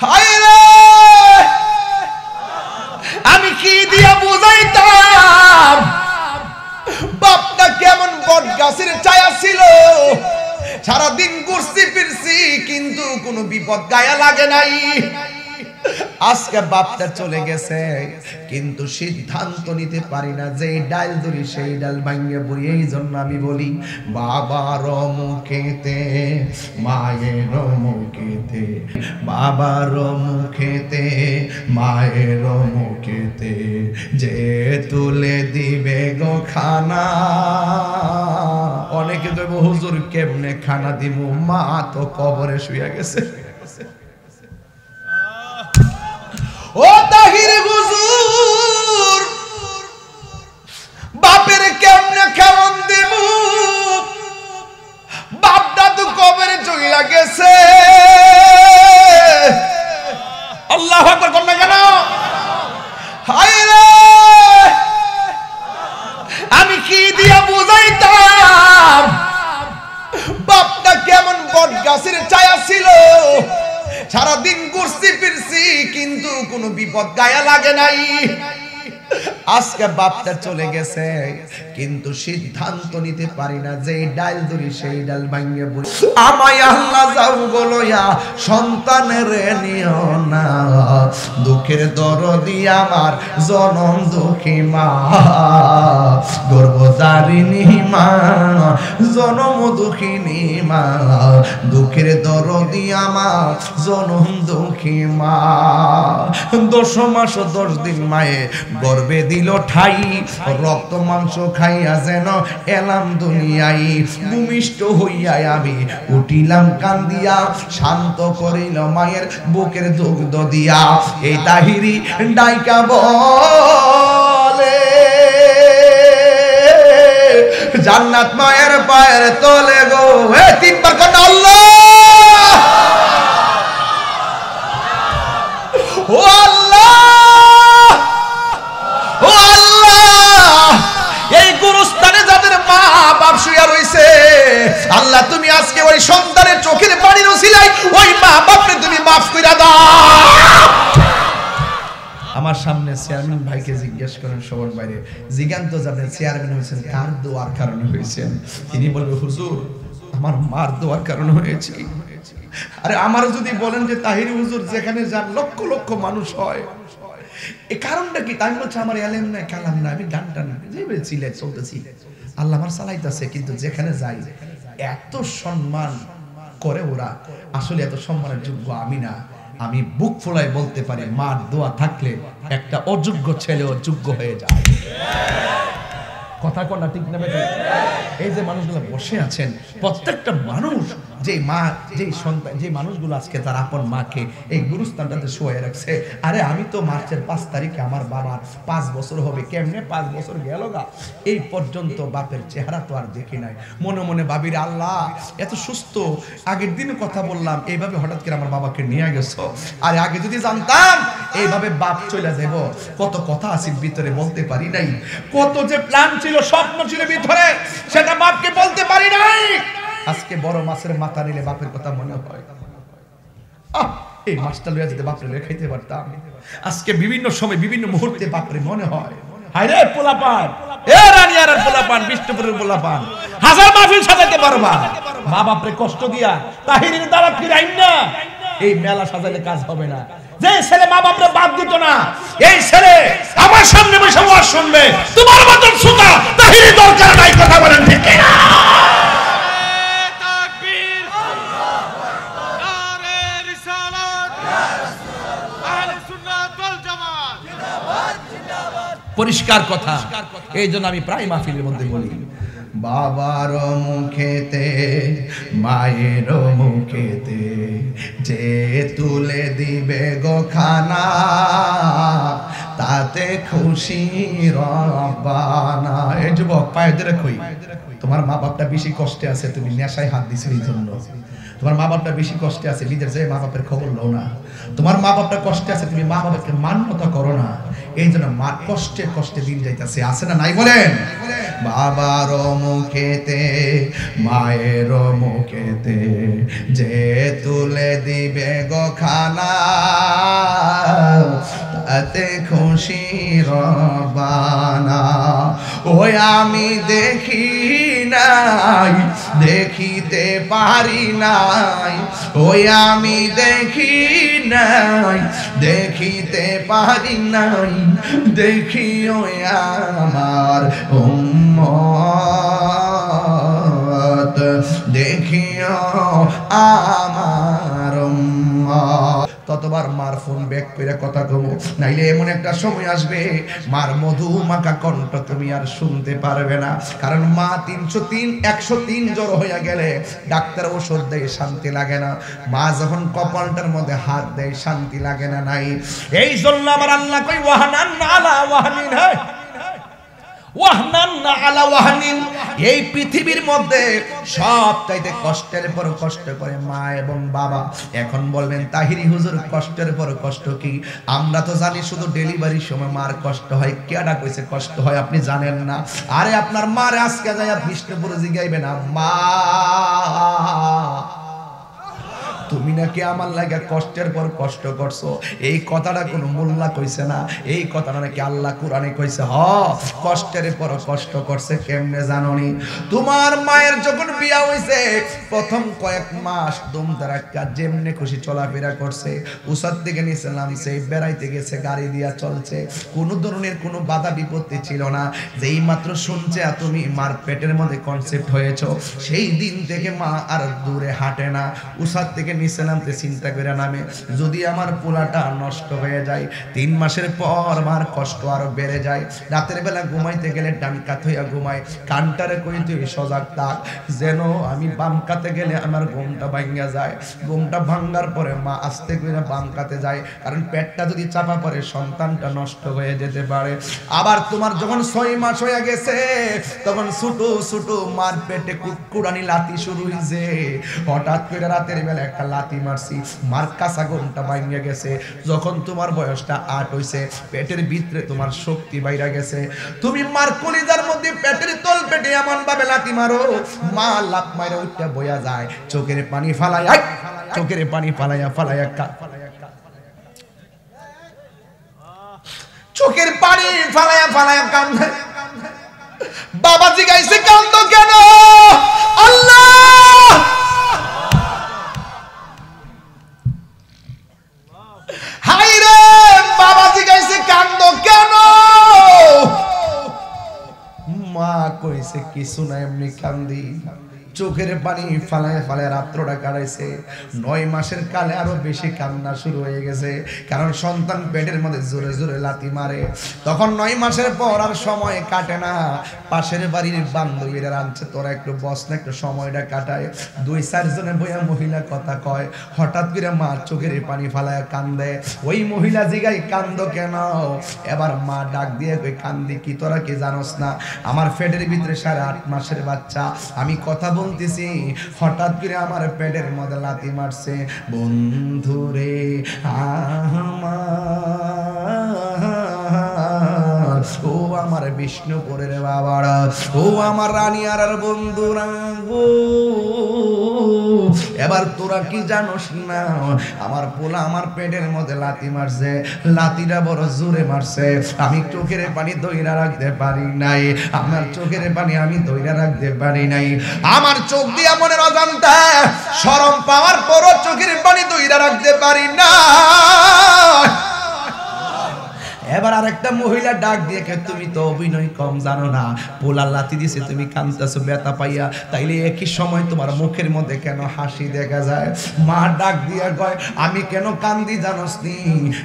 হায় রে আমি কি দিয়া বুঝাইতাম বাপটা কেমন বট গাছের ছায়া ছিল। সারাদিন ঘুরছি ফিরছি কিন্তু কোনো বিপদ গায়ে লাগে নাই। আজকে বাপটা চলে গেছে কিন্তু সিদ্ধান্ত নিতে পারি না যে ডাল ধরি সেই ডাল ভাঙিয়ে পড়ি। এই জন্য আমি বলি বাবার মুখেতে মায়ের মুখেতে, বাবার মুখেতে মায়ের মুখেতে যে তুলে দিবে গো খানা। অনেকে কইব হুজুর কেমনে খানা দিব, মা তো কবরে শুয়ে গেছে। ও তাহির হুজুর বাপের কেমনে খাওয়ান দেব, বাপটা তো কবরে চলে গেছে। আল্লাহু আকবার কোন না কেন? হায় রে আমি কি দিয়া বুঝাইতাম বাপটা কেমন বট গাছের ছায়া ছিল। সারাদিন ঘুরছি ফিরছি কিন্তু কোনো বিপদ গায়ে লাগে নাই। আজকে বাপটা চলে গেছে কিন্তু সিদ্ধান্ত নিতে পারি না যে ডাল ধরি সেই ডাল ভাঙিয়ে পড়ি। আমায় আল্লাহ যাও বলয়া সন্তানের নিও না, দুঃখের দরদি আমার জনম দুঃখী মা, গর্ভধারিণী মা, জনম দুঃখিনী মা, দুঃখের দরদি আমার জনম দুঃখী মা। 10 মাস 10 দিন মায়ে গর্বে দিল ঠাই, রক্ত মাংস খাইয়া যেন এলাম দুনিয়ায়। ভূমিষ্ঠ হইয়া আমি উঠিলাম কান্দিয়া, শান্ত করিল মায়ের বুকের দুগ্ধ দিয়া। এই তাহিরি ডাইকা বলে জান্নাত মায়ের পায়ের তলে গো। এ 3 বার কোন আল্লাহ। ও আল্লাহ, ও আল্লাহ, এই গুরুস্থানে যাদের মা বাপ শুয়ে রইছে আল্লাহ তুমি আজকে ওই সন্তানের চোখের পানির ওসিলায় ওই মা বাপকে তুমি মাফ কইরা দাও। আমার সামনে চেয়ারম্যান ভাইকে জিজ্ঞেস করেন সবার বাইরে, জিজ্ঞান্ত যাবেন চেয়ারম্যান হয়েছেন কার দোয়ার কারণে হয়েছেন? তিনি বলবে হুজুর আমার মার দোয়ার কারণে হয়েছে। আরে আমারও যদি বলেন যে তাহিরি হুজুর যেখানে যান লক্ষ লক্ষ মানুষ হয়, এই কারণটা কি? তাই বলছে আমার এলেম নাই কালাম না, আমি গান টান যেভাবে ছিলে চলতেছি, আল্লাহ আমার চালাইতেছে। কিন্তু যেখানে যাই এত সম্মান করে ওরা, আসলে এত সম্মানের যোগ্য আমি না। আমি বুক ফোলাই বলতে পারি মার দোয়া থাকলে একটা অযোগ্য ছেলেও যোগ্য হয়ে যায়। কথা কোনটা ঠিক না বেটা? এই যে মানুষগুলো বসে আছেন প্রত্যেকটা মানুষ, যে মা যে সন্তান যে মানুষগুলো আজকে তার আপন মাকে এই গুরুস্থানটাতে শোয়ে রাখছে। আরে আমি তো মার্চের 5 তারিখে আমার বাবার 5 বছর হবে। কেমনে 5 বছর গেল গা, এই পর্যন্ত বাপের চেহারা তো আর দেখি নাই। মনে মনে ভাবিরে আল্লাহ এত সুস্থ, আগের দিনে কথা বললাম এইভাবে হঠাৎ করে আমার বাবাকে নিয়ে গেছো। আর আগে যদি জানতাম এইভাবে বাপ চলে যাব, কত কথা আছে ভিতরে বলতে পারি নাই, কত যে প্ল্যান ছিল স্বপ্ন ছিল ভিতরে সেটা বাপকে বলতে পারি নাই। আজকে বড় মাছের মাথা নিলে বাপের কথা মনে হয়, এই মাছটা লইয়া যেতে বাপরে খাইতে পারতাম। আজকে বিভিন্ন সময় বিভিন্ন মুহূর্তে বাপরে মনে হয় হায়রে পোলাপান, এ রানিয়ার পোলাপান, বিষ্ণুপুরের পোলাপান, হাজার মাহফিল সাজাতে পারবা, মা বাপরে কষ্ট দিয়া তাহিরির দাওয়াত করে আইন না। এই মেলা সাজালে কাজ হবে না। যে ছেলে মা বাপরে বাদ দিত না, এই ছেলে আমার সামনে বসে ওয়াজ শুনবে, তোমার মতন সুতা তাহিরি দরকার নাই। কথা বলেন ঠিক না? পরিষ্কার কথা। এই জন্য আমি প্রায় মাহফিলের মধ্যে বলি বাবার মুখেতে মায়ের মুখেতে যে তুলে দিবে গো খানা, তাতে খুশি রব্বানা। এই যুবক পায়ে ধরে কই, তোমার মা বাপটা বেশি কষ্টে আছে, তুমি নেশায় হাত দিছো এই জন্য। তোমার মা বাপটা বেশি কষ্টে আছে, নিজের যে মা বাপের খবর লও না। তোমার মা বাপটা কষ্টে আছে, তুমি মা বাবাকে মান্যতা করো না। এই জন্য মা কষ্টে কষ্টে দিন যাইতেছে, আছে না নাই বলেন? বাবার মুখেতে মায়ের মুখেতে যে তুলে দিবে গো খানা, খুশি রবানা। ওই আমি দেখি নাই, দেখিতে পারি নাই, ওই আমি দেখি নাই, দেখিতে পারি নাই, দেখিও আমার উম্মত, দেখিও আমার উম্মত। ততবার মার ফোন ব্যাক করে কথা কমো, নাইলে এমন একটা সময় আসবে মার মধু মাখা কণ্ঠ তুমি আর শুনতে পারবে না। কারণ মা 103 জ্বর হয়ে গেলে ডাক্তার ওষুধ দেয়, শান্তি লাগে না। মা যখন কপালটার মধ্যে হাত দেয়, শান্তি লাগে না। নাই এই জন্য আমার আল্লাহ কই ওয়াহনান আলা ওয়াহনিন, ওয়াহনান আলা ওয়াহনিন। এই পৃথিবীর মধ্যে সবচাইতে কষ্টের পর কষ্ট করে মা এবং বাবা। এখন বলবেন তাহিরি হুজুর কষ্টের পর কষ্ট কি? আমরা তো জানি শুধু ডেলিভারির সময় মার কষ্ট হয়। কেডা কইছে কষ্ট হয় আপনি জানেন না? আরে আপনার মারে আজকে যাইয়া বিষ্ণুপুর জিগাইবেন, মা তুমি নাকি আমার লাগা কষ্টের পর কষ্ট করছো। এই কথাটা কোন মোল্লা কইছে না, এই কথাটা নাকি আল্লাহ কোরআনে কইছে। কষ্টের পর কষ্ট করছে কেমনে জানোনি? তোমার মায়ের যখন বিয়া হইছে প্রথম কয়েক মাস দুমদারাক্কা যেমনে খুশি চলাফেরা করছে, উসাদ থেকে নিচে নামছে, বেড়াইতে গেছে, গাড়ি দিয়া চলছে, কোনো ধরনের কোনো বাধা বিপত্তি ছিল না। যেই মাত্র শুনছে তুমি মার পেটের মধ্যে কনসেপ্ট হয়েছো, সেই দিন থেকে মা আর দূরে হাঁটে না। উসাদ থেকে নিচে নামতে চিন্তা করে নামে, যদি আমার পোলাটা নষ্ট হয়ে যায়। 3 মাসের পর মার কষ্ট আরো বেড়ে যায়। রাতের বেলা ঘুমাইতে গেলে ডান কাত হইয়া ঘুমায়, কানটারে কই তুই সজাগ থাক, যেন আমি বাম কাতে গেলে আমার ঘুমটা ভাঙ্গা যায়। ঘুমটা ভাঙ্গার পরে মা আস্তে করে বাম কাতে যায়, কারণ পেটটা যদি চাপা পড়ে সন্তানটা নষ্ট হয়ে যেতে পারে। আবার তোমার যখন 6 মাস হয়ে গেছে তখন ছোটো ছোটো মার পেটে কুকুরানি লাতি শুরু হয়েছে। হঠাৎ করে রাতের বেলা একটা লাতি মারছি, মার কাঁচা ঘুমটা ভাঙ্গা গেছে। যখন তোমার বয়সটা 8 হইছে, পেটের ভিতরে তোমার শক্তি বাইরা গেছে, তুমি মার কলিজার মধ্যে পেটের তল পেটে এমন ভাবে লাতি মারো, মা লাত মাইরা উঠতে বয়া যায়, চোখের পানি ফালাইয়া, চোখের পানি ফালাইয়া ফালাইয়া চোখের পানি ফালাইয়া ফালাইয়া কান্দে। বাবা জিগাইছে কান্দ কেন? আল্লাহ হাই রে, বাবা জিগাইছে কান্দ কেন? মা কইছে কিছু না, এমনি কান্দি। চোখের পানি ফালায় ফালায় রাত্রটা কাটাইছে। 9 মাসের কালে আরো বেশি কান্না শুরু হয়ে গেছে, কারণ সন্তান পেটের মধ্যে জোরে জোরে লাথি মারে। তখন 9 মাসের পর আর সময় কাটে না। পাশের বাড়ির বান্ধবীরা আনছে, তোরা একটু বস না, একটু সময়টা কাটায়। 2-4 জনে বইয়া মহিলা কথা কয়। হঠাৎ করে মা চোখের পানি ফালায় কান্দে। ওই মহিলা জিগাই কান্দ কেন? এবার মা ডাক দিয়ে কই, কান্দি কি তোরা কি জানোস না? আমার পেটের ভিতরে 8.5 মাসের বাচ্চা, আমি কথা বলতেছি, হঠাৎ করে আমার পেটের মধ্যে লাথি মারছে। বন্ধুরে আমার, ও আমার বিষ্ণুপুরের বাবারা, ও আমার রানিয়ার বন্ধুরা গো, এবার তোরা কি জানোস না? আমার পোলা আমার পেটের মধ্যে লাথি মারছে, লাথিটা বড় জোরে মারছে। আমি চোখের পানি ধইরা রাখতে পারি নাই, আমার চোখের পানি আমি ধইরা রাখতে পারি নাই। আমার চোখ দিয়া মনের অজান্তে শরম পাওয়ার পরও চোখের পানি ধইরা রাখতে পারি না। এবার আরেকটা মহিলা ডাক দিয়ে, তুমি তো অভিনয় কম জানো না, পোলা লাথি দিছে, তুমি কাঁদতেছো ব্যথা পাইয়া, তাইলে একই সময় তোমার মুখের মধ্যে কেন হাসি দেখা যায়? মা ডাক দিয়া কয়, আমি কেন কান্দি জানোস নি?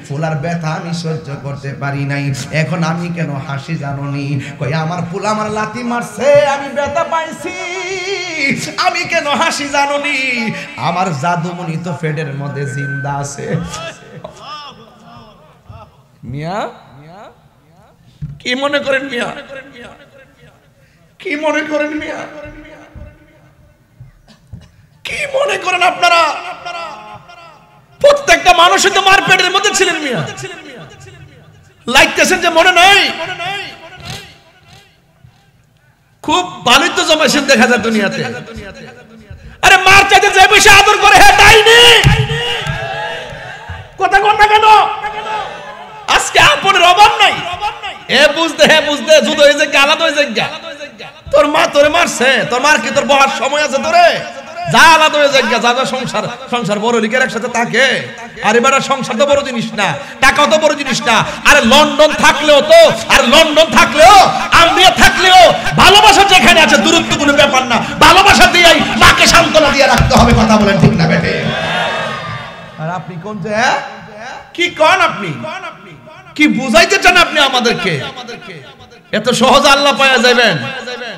পোলার ব্যথা আমি সহ্য করতে পারি নাই, এখন আমি কেন হাসি জানোনি? কই আমার পোলা আমার লাথি মারছে, আমি ব্যথা পাইছি, আমি কেন হাসি জানোনি? আমার জাদুমণি তো পেটের মধ্যে জিন্দা আছে। মিয়া কি মনে করেন? মিয়া কি মনে করেন? মিয়া কি মনে করেন আপনারা? প্রত্যেকটা মানুষই তো মার পেটের মধ্যে ছিলেন। মিয়া লাগতেছেন যে মনে নাই? খুব ভালোই তো জমাইছেন দেখা যায় দুনিয়াতে। আরে মার চাইতে যে বেশি আদর করে, হ্যাঁ তাই নি কথা কন না কেন? আজকে আপনের অভাব নাই। এ বুঝতে যুদ্ধ হয়ে যায়, আলাদা হয়ে যায়। তোর মা তোরে মারছে, তোর মার কি তোর বহার সময় আছে তোরে? যা আলাদা হয়ে যায়, যা সংসার বড় লিখের একসাথে থাকে। আরে বেটা সংসার তো বড় জিনিস না, টাকাও তো বড় জিনিস না। আরে লন্ডন থাকলেও তো, আর লন্ডন থাকলেও, আমেরিকা থাকলেও ভালোবাসা যেখানে আছে দূরত্ব কোনো ব্যাপার না। ভালোবাসা দিয়েই মাকে সান্ত্বনা দিয়ে রাখতে হবে। কথা বলেন ঠিক না বেটে? আর আপনি কোন যে কি কোন, আপনি কি বুঝাইতে চান আপনি আমাদেরকে? এত সহজে আল্লাহ পাওয়া যাবেন?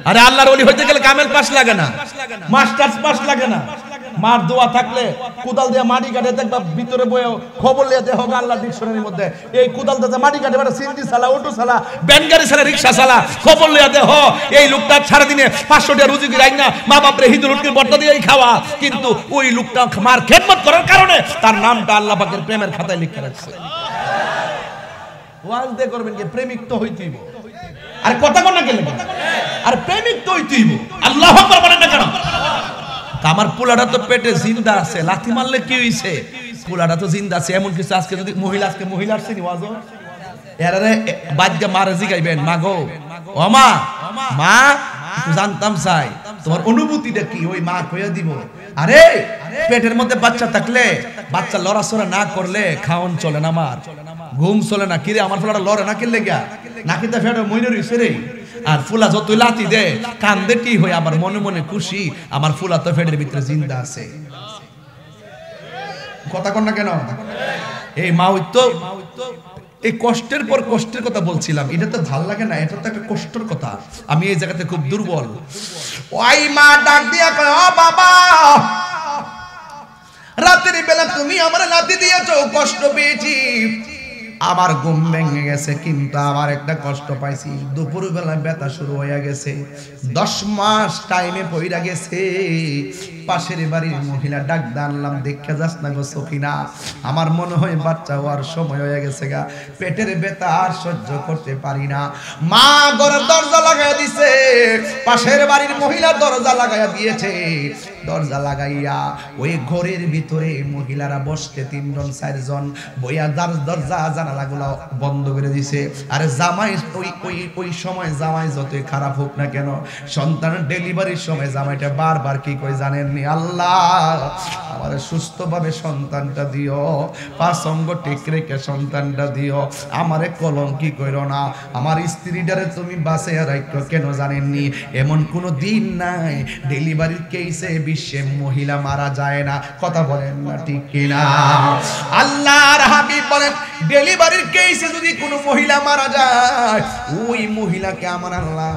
আরে আল্লাহর ওলি হইতে গেলে কামেল পাস লাগে না, মাস্টার্স পাস লাগে না। মার দোয়া থাকলে কুদাল দিয়ে মাটি কাটে, দেখবা ভিতরে বয়ে খবর লিয়ে দেখো আল্লাহ ডিকশনারির মধ্যে এই কুদাল দিয়ে মাটি কাটে, বেটা সিএনজি চালা, অটো চালা, ভ্যান গাড়ি চালা, রিকশা চালা, খবর লিয়ে দেখো এই লোকটা সারাদিনে 500 টাকা রুজি করে না মা বাপরে হিন্দু লুটকির বর্তা দিয়েই খাওয়া, কিন্তু ওই লোকটা মার খেদমত করার কারণে তার নামটা আল্লাহ পাকের প্রেমের খাতায় লিখে রাখছে। ওয়াজ দে করবেন কি? প্রেমিক তো হইতেইব। আর কথা কোন না গেলে আর প্রেমিক তো হইতেইব। আল্লাহু আকবার বলেন না কেন? আমার পোলাটা তো পেটে জিন্দা আছে, লাথি মারলে কি হইছে? পোলাটা তো জিন্দা আছে। এমন কিছু আজকে যদি আজকে মহিলা আসছে নি ওয়াজ, এরারে বাদ্যা মারে জিগাইবেন, মা গো, ও মা, মা একটু জানতাম চাই তোমার অনুভূতিটা কি? ওই মা কইয়া দিব। আরে পেটের মধ্যে বাচ্চা থাকলে, বাচ্চা লড়াচড়া না করলে খাওন চলে না, আমার ঘুম চলে না। কিরে আমার ফুলাটা লড়ে না কেলে গা? নাকি তা ফেটে মইনে রইছে রে। আর ফুলা যতই লাথি দে কান্দে কি হয়, আমার মনে মনে খুশি, আমার ফুলা তো ফেটের ভিতরে জিন্দা আছে। কথা কন না কেন? এই মা ওই তো এই কষ্টের পর কষ্টের কথা বলছিলাম, এটা তো ভাল লাগে না, এটা তো একটা কষ্টের কথা। আমি এই জায়গাতে খুব দুর্বল। ওই মা ডাক দিয়া কয়, ও বাবা, রাতের বেলা তুমি আমার লাথি দিয়েছো, কষ্ট পেয়েছি, আমার ঘুম ভেঙে গেছে, কিন্তু আমার একটা কষ্ট পাইছি, দুপুর বেলা ব্যথা শুরু হয়ে গেছে, 10 মাস টাইমে পইরা গেছে। পাশের বাড়ির মহিলা ডাক দাঁড়ালাম, দেখে যাস না গো সখিনা, আমার মনে হয় বাচ্চা হওয়ার সময় হয়ে গেছে গা, পেটের ব্যথা আর সহ্য করতে পারি না। মা ঘরের দরজা লাগাইয়া দিছে, পাশের বাড়ির মহিলা দরজা লাগাইয়া দিয়েছে। দরজা লাগাইয়া ওই ঘরের ভিতরে মহিলারা বসতে 3 জন 4 জন বইয়া দরজা জানালাগুলো বন্ধ করে দিছে। আরে জামাই ওই সময় জামাই যতই খারাপ হোক না কেন, সন্তানের ডেলিভারির সময় জামাইটা বারবার কি কই জানেন? আল্লাহ আমার সুস্থভাবে সন্তানটা দিও, 5 অঙ্গ ঠিক রেখে সন্তানটা দিও, আমারে কলঙ্কি কইরো না, আমার স্ত্রীটারে তুমি বাঁচাইয়া রাখো। কেন জানেননি? এমন কোনো দিন নাই ডেলিভারির কেসে বিশ্বে মহিলা মারা যায় না। কথা বলেন না ঠিক কিনা? আল্লাহর হাবিব বলেন, ডেলিভারির কেসে যদি কোনো মহিলা মারা যায়, ওই মহিলাকে আমার আল্লাহ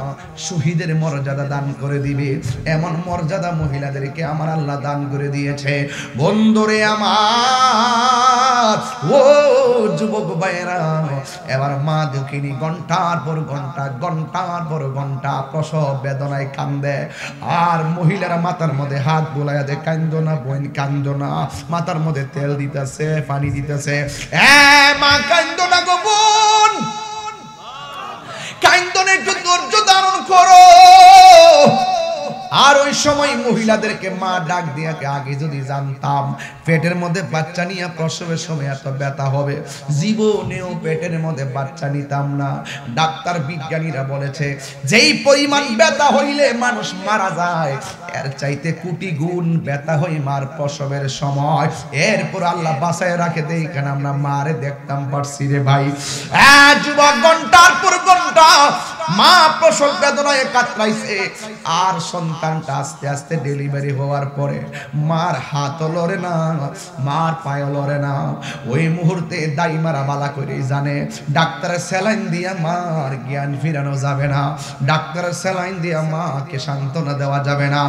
শহীদের মর্যাদা দান করে দিবে। এমন মর্যাদা মহিলাদেরকে আমার আল্লাহ দান করে দিয়েছে। বন্ধুরে আমার, ও যুবক ভাইরা, এবার মা দুঃখিনী ঘন্টার পর ঘন্টা প্রসব বেদনায় কান্দে, আর মহিলারা মাথার মধ্যে হাত বুলাইয়া দে, কান্দো না বোন, কান্দো না, মাথার মধ্যে তেল দিতেছে, পানি দিতেছে। মা কান্দো না গো বোন, কান্দো না, একটু ধৈর্য ধারণ করো। আর ওই সময় মহিলাদেরকে মা ডাক দিয়ে, আগে যদি জানতাম পেটের মধ্যে বাচ্চা নিয়ে প্রসবের সময় এত ব্যথা হবে, জীবনেও পেটের মধ্যে বাচ্চা নিতাম না। ডাক্তার বিজ্ঞানীরা বলেছে, যেই পরিমাণ ব্যথা হইলে মানুষ মারা যায়, এর চাইতে কোটি গুণ ব্যথা হয় মার প্রসবের সময়। এরপর আল্লাহ বাঁচায় রাখে, দেখেন আমরা মারে দেখতাম পারছি রে ভাই। যুবক ঘন্টার পর ঘন্টা মা প্রসব বেদনায় কাতরাইছে, আর সন্তানটা আস্তে আস্তে ডেলিভারি হওয়ার পরে মার হাত লড়ে না, মার পায়ে লড়ে না। ওই মুহূর্তে দাইমারা বালা করে জানে, ডাক্তারের স্যালাইন দিয়া মার জ্ঞান ফিরানো যাবে না, ডাক্তারের স্যালাইন দিয়া মাকে সান্ত্বনা দেওয়া যাবে না।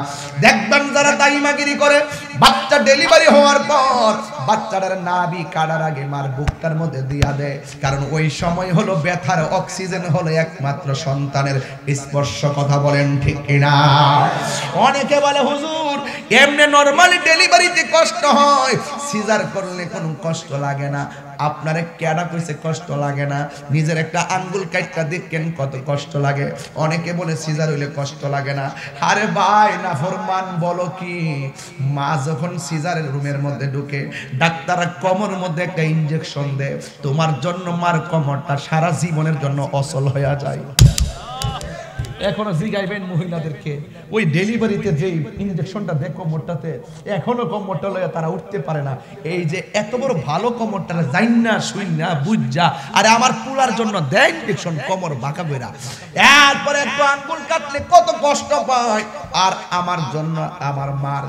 দেখবেন যারা দাইমাগিরি করে, বাচ্চা ডেলিভারি হওয়ার পর বাচ্চাটার নাভি কাটার আগে মার বুকটার মধ্যে দিয়া দেয়, কারণ ওই সময় হলো ব্যথার অক্সিজেন হলো একমাত্র সন্তানের স্পর্শ। কথা বলেন ঠিক কিনা? অনেকে বলে হুজুর এমনি নরমালি ডেলিভারিতে কষ্ট হয়, সিজার করলে কোনো কষ্ট লাগে না। আপনারে কেডা কইছে কষ্ট লাগে না? নিজের একটা আঙ্গুল কাটটা দেখেন কত কষ্ট লাগে। অনেকে বলে সিজার হইলে কষ্ট লাগে না। আরে ভাই নাফরমান বলো কি, মা যখন সিজারের রুমের মধ্যে ঢুকে ডাক্তাররা কোমরের মধ্যে একটা ইনজেকশন দেয়, তোমার জন্য মার কোমরটা সারা জীবনের জন্য অচল হয়ে যায়। এখনো জিগাইবেন মহিলাদেরকে, ওই ডেলিভারিতে যে ইনজেকশনটা দেয় কোমরটাতে, এখনো কোমরটা লয়ে তারা উঠতে পারে না। এই যে এত বড় ভালো কোমরটা জাইন্না শুইনা বুঝা, আরে আমার পুলার জন্য দেয় ইনজেকশন কোমর বাঁকা কইরা, এরপরে একটু আঙ্গুল কাটলে কত কষ্ট পায়। আর আমার জন্য আমার মার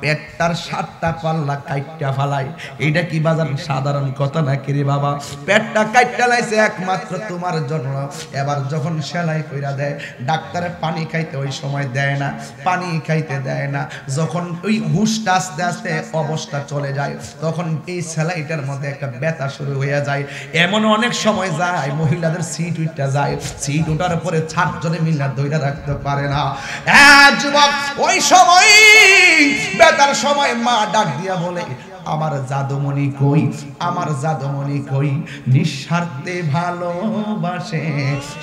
পেটটার 7টা পাল্লা কাইটটা ফালাই, এইটা কি বাজার সাধারণ কথা নাকি রে বাবা? পেটটা কাইটটা লাইছে একমাত্র তোমার জন্য। এবার যখন সেলাই কইরা দেয়, ডাক্তারে পানি খাইতে ওই সময় দেয় না, পানি খাইতে দেয় না। যখন ওই হুশটা আস্তে আস্তে অবস্থা চলে যায়, তখন এই সেলাইটার মধ্যে একটা ব্যথা শুরু হয়ে যায়। এমন অনেক সময় যায় মহিলাদের সিট উঠতে যায়, সিট ওঠার পরে 7 জনে মিলে ধইরা রাখতে পারে না। যুবক ওই সময় তার সময় মা ডাক দিয়া বলে, আমার জাদুমণি কই, আমার জাদুমণি কই, নিঃস্বার্থে ভালোবাসে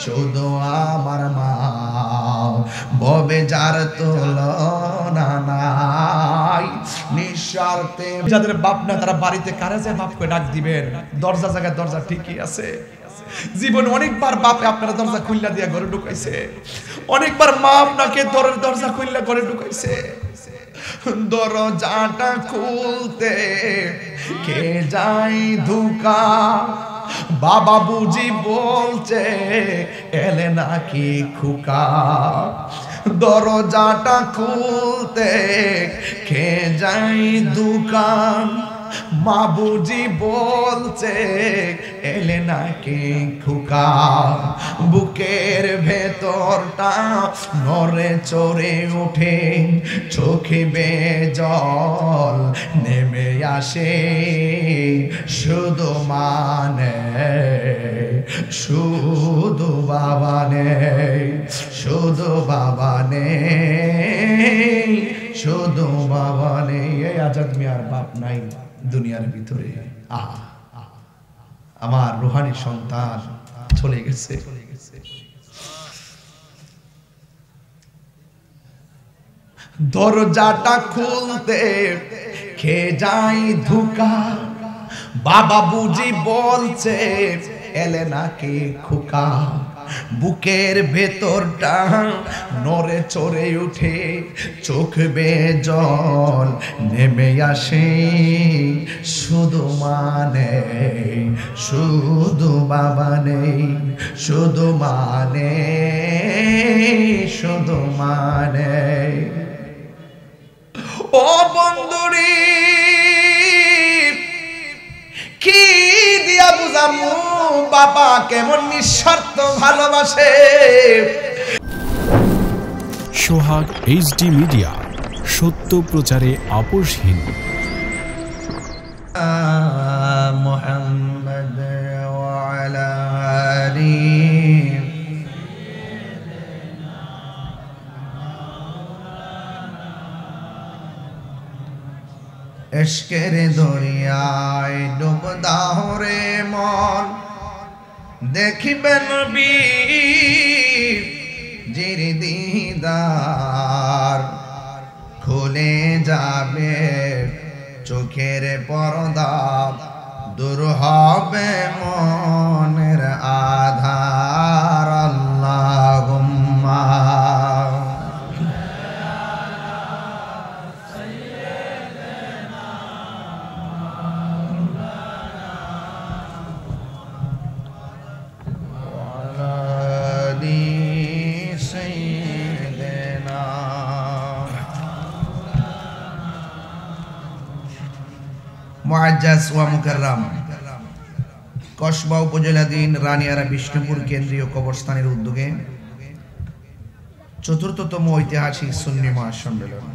শুধু আমার মা, ববে যার তুলনা নাই, নিঃস্বার্থে। যাদের বাপ না তারা বাড়িতে কারে যে বাপকে ডাক দিবেন, দরজা জায়গায় দরজা ঠিকই আছে। জীবন অনেকবার বাপে আপনারা দরজা খুললা দিয়া ঘরে ঢুকাইছে, অনেকবার মা আপনাকে দরজা খুললা ঘরে ঢুকাইছে। দরজাটা খুলতে কে যাই ধোকা, বাবা বুঝি বলছে এলে নাকি খোকা। দরজাটা খুলতে কে যাই ধোকা, মা বুঝি বলছে এলে নাকি খোকা। বুকের ভেতরটা নড়ে চড়ে ওঠে, চোখে বেয়ে জল নেমে আসে, শুধু মানে শুধু বাবা নেই, শুধু বাবা নেই, শুধু বাবা নেই। এই আজাদ মিয়ার বাপ নাই দুনিয়ার ভিতরে। আমার রুহানি সন্তান চলে গেছে। দরজাটা খুলতে খে যাই ধোকা, বাবা বুঝি বলছে এলে নাকি খোকা। বুকের ভেতরটা নড়ে চড়ে উঠে, চোখ বেয়ে জল নেমে আসে, শুধু মানে শুধু বাবা নেই, শুধু মানে শুধু মানে। ও বন্ধুরি কি দিয়া বুঝামু বাবা কেমন নিঃস্বার্থ ভালোবাসে। সোহাগ HD মিডিয়া, সত্য প্রচারে আপোষহীন। মুহাম্মদ ওয়া আলা আলিহি ইশকের দরিয়ায় ডুব দাও রে মন, দেখিবেন নবীর জির দিদার, খুলে যাবে চোখের পর্দা, দূর হবে মনের আধার। আল্লাহুম্মা মুআজ্জাজ ওয়া মুকাররাম, কসবা উপজেলাধীন রানিয়ারা বিষ্ণুপুর কেন্দ্রীয় কবরস্থানের উদ্যোগে ৪র্থতম ঐতিহাসিক সুন্নি মহাসম্মেলন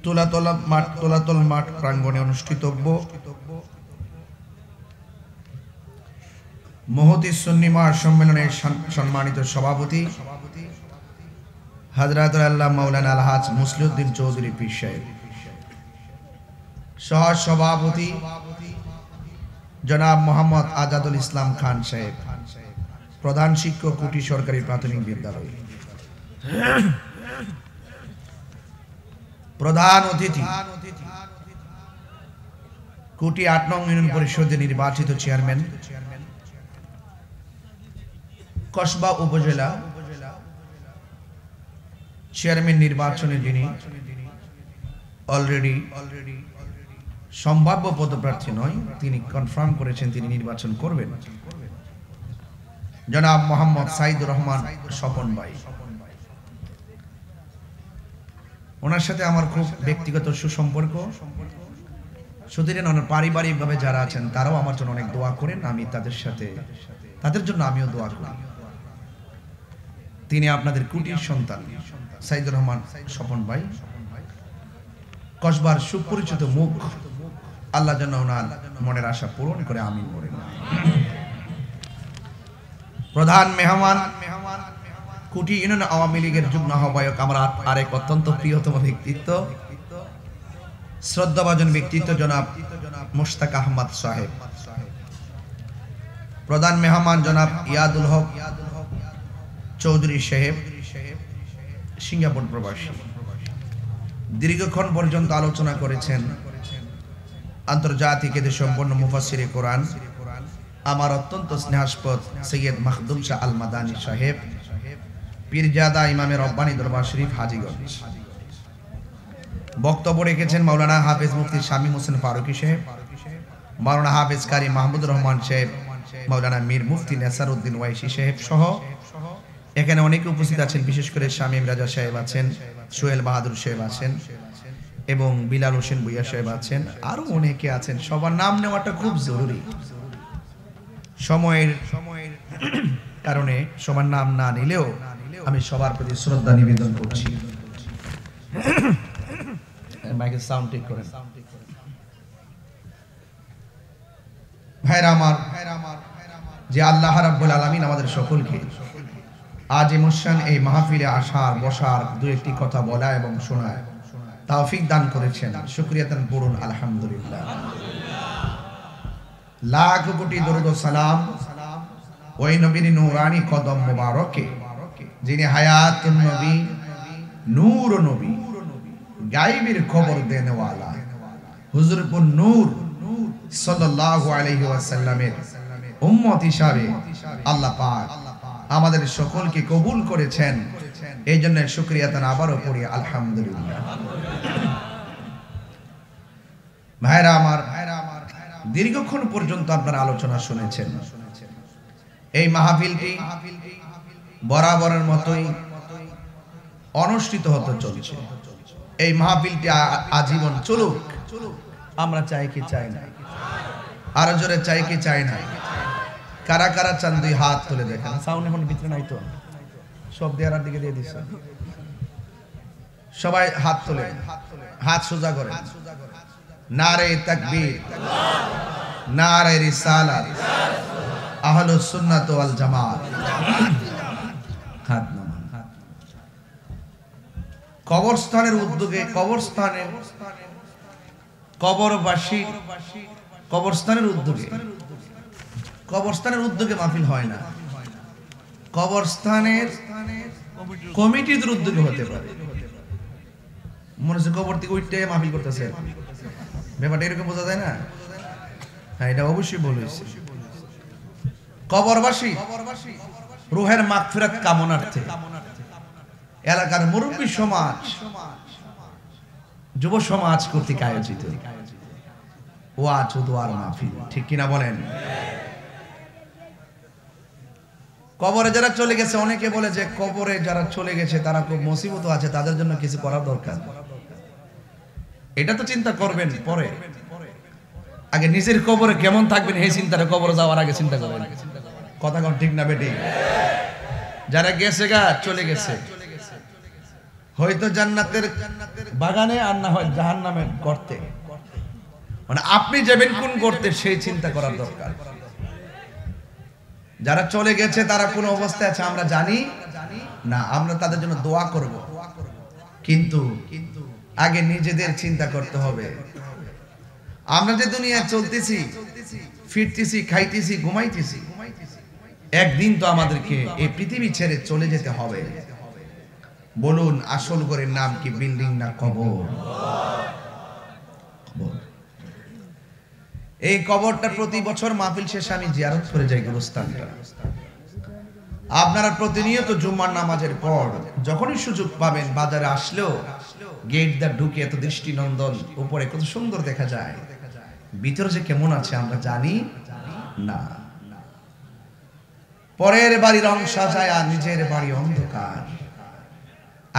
তোলাতল মাঠ প্রাঙ্গণে অনুষ্ঠিতব্য মহতী সুন্নি মহাসম্মেলনের সম্মানিত সভাপতি হযরত আল্লাহ মাওলানা আলহাজ মুসলিউদ্দিন চৌধুরী পীর সাহেব, সহ সভাপতি জনাব মোহাম্মদ আজাদুল ইসলাম খান সাহেব, প্রধান শিক্ষক, কুটি সরকারি প্রাথমিক বিদ্যালয়। প্রধান অতিথি কুটি ৮ নং ইউনিয়ন পরিষদের নির্বাচিত চেয়ারম্যান, কসবা উপজেলা চেয়ারম্যান নির্বাচনে যিনি অলরেডি সম্ভাব্য পদপ্রার্থী নয়, তিনি কনফার্ম করেছেন তিনি নির্বাচন করবেন, জনাব মোহাম্মদ সাইদুর রহমান স্বপন ভাই। ওনার সাথে আমার খুব ব্যক্তিগত সুসম্পর্ক। সুতরাং ওনার পারিবারিকভাবে যারা আছেন তারাও আমার জন্য অনেক দোয়া করেন, আমি তাদের জন্য আমিও দোয়া করি। তিনি আপনাদের কুটির সন্তান সাইদুর রহমান স্বপন ভাই, কসবার সুপরিচিত মুখ। আল্লাহ যেন ওনার মনের আশা পূরণ করে, আমিন বলেন। প্রধান মেহমান কুটি ইউনিয়ন আওয়ামী লীগের যুগ্ম আহ্বায়ক, আমার আরেক অত্যন্ত প্রিয়তম ব্যক্তিত্ব, শ্রদ্ধাভাজন ব্যক্তিত্ব জনাব মুশতাক আহমদ সাহেব। প্রধান মেহমান জনাব ইয়াদুল হক চৌধুরী সাহেব, সিঙ্গাপুর প্রবাসী। দীর্ঘক্ষণ পর্যন্ত আলোচনা করেছেন আন্তর্জাতিক এদের সম্পন্ন মুফাসসিরে কোরআন আমার অত্যন্ত স্নেহাস্পদ সৈয়দ মাখদুম শাহ আল মাদানী সাহেব, পীরজাদা ইমামের রব্বানী দরবার শরীফ হাজীগঞ্জ। বক্তব্য রেখেছেন মাওলানা হাফেজ মুফতি শামীম হোসেন ফারুকী সাহেব, মাওলানা হাফেজ কারি মাহমুদুর রহমান সাহেব, মাওলানা মীর মুফতি নেসার উদ্দিন ওয়াইসি সাহেব সহ এখানে অনেকে উপস্থিত আছেন। বিশেষ করে শামীম রাজা সাহেব আছেন, সোহেল বাহাদুর সাহেব আছেন এবং বিলাল হোসেন ভুইয়া সাহেব আছেন, আরো অনেকে আছেন। সবার নাম নেওয়াটা খুব জরুরি, সময়ের কারণে সবার নাম না নিলেও আমি সবার প্রতি শ্রদ্ধা নিবেদন করছি। মাইকের সাউন্ড ঠিক করেন। ভাইরা আমার, যে আল্লাহ রাব্বুল আলামিন আমাদের সকলকে আজ এমোশন এই মাহফিলে আসার, বসার, দু একটি কথা বলা এবং শোনার তৌফিক দান করেছেন, শুকরিয়াতান পড়ুন আলহামদুলিল্লাহ। লাখ কোটি দরুদ ও সালাম ওই নবীর নূরানি কদম মুবারকে, যিনি হায়াতুন নবী, নূর নবী, গায়বের খবর দেনেওয়ালা হুজুরপুর নূর সাল্লাল্লাহু আলাইহি ওয়াসাল্লামের উম্মত হিসাবে আল্লাহ পাক আমাদের সকলকে কবুল করেছেন। এই জন্য শুকরিয়াতান আবারও পড়ি আলহামদুলিল্লাহ। ভাইরা আমার, দীর্ঘক্ষণ পর্যন্ত আপনারা আলোচনা শুনেছেন। এই মাহফিলটি বরাবরের মতোই অনুষ্ঠিত হতে চলছে। এই মাহফিলটি আজীবন চলুক, আমরা চাই কি চাই না? আরো জোরে চাই কি চাই না? কারা কারা চান দুই হাত তুলে দেখেন। সাউন্ড এখন ভিতরে নাই তো, সব দেয়ার দিকে দিয়ে দিচ্ছে। সবাই হাত তুলে, হাত সোজা করে। নারে তাকবীর, নারে রিসালাত, আহলুস সুন্নাত ওয়াল জামাত। হাত নামান। কবরস্থানের উদ্যোগে, কবরবাসী কবরস্থানের উদ্যোগে মাহফিল হয় না, কবরস্থানের কমিটির উদ্যোগে হতে পারে। মনে হচ্ছে কবর থেকে উঠতে মাহফিল করতেছে, ব্যাপারটা এরকম বোঝা যায় না? হ্যাঁ, এটা অবশ্যই বলেছি। কবরবাসী রুহের মাগফিরাত কামনার্থে এলাকার মুরব্বী সমাজ, যুব সমাজ কর্তৃক আয়োজিত ওয়াজ ও দোয়ার মাহফিল, ঠিক কিনা বলেন? কবরে যারা চলে গেছে, অনেকে বলে যে কবরে যারা চলে গেছে তারা খুব মুসিবত আছে, তাদের জন্য কিছু করা দরকার। এটা তো চিন্তা করবেন পরে, আগে নিজের কবরে কেমন থাকবেন এই চিন্তাটা কবরে যাওয়ার আগে চিন্তা করবেন। কথা কোন ঠিক না বেটি? যারা গেছে গা, চলে গেছে, হয়তো জান্নাতের বাগানে আর না হয় জাহান্নামের গর্তে, মানে আপনি যাবেন কোন গর্তে সেই চিন্তা করার দরকার। যারা চলে গেছে তারা কোন অবস্থায় আছে আমরা জানি না, আমরা তাদের জন্য দোয়া করব, কিন্তু আগে নিজেদের চিন্তা করতে হবে। আমরা যে দুনিয়ায় চলতেছি ফিরতেছি, খাইতেছি, ঘুমাইতেছি। একদিন তো আমাদেরকে এই পৃথিবী ছেড়ে চলে যেতে হবে। বলুন, আসল ঘরের নাম কি বিল্ডিং না কবর? এই কবরটা প্রতি বছর মাহফিল শেষে আমি জিয়ারত করে যাই গুরুস্থানটা। আপনারা প্রতিনিয়ত জুম্মার নামাজের পর যখনই সুযোগ পাবেন বাজারে আসলেও গেট দা ঢুকে এত দৃষ্টিনন্দন, উপরে কত সুন্দর দেখা যায়, ভিতরে যে কেমন আছে আমরা জানি না। পরের বাড়ি রং সাজায় আর নিজের বাড়ি অন্ধকার।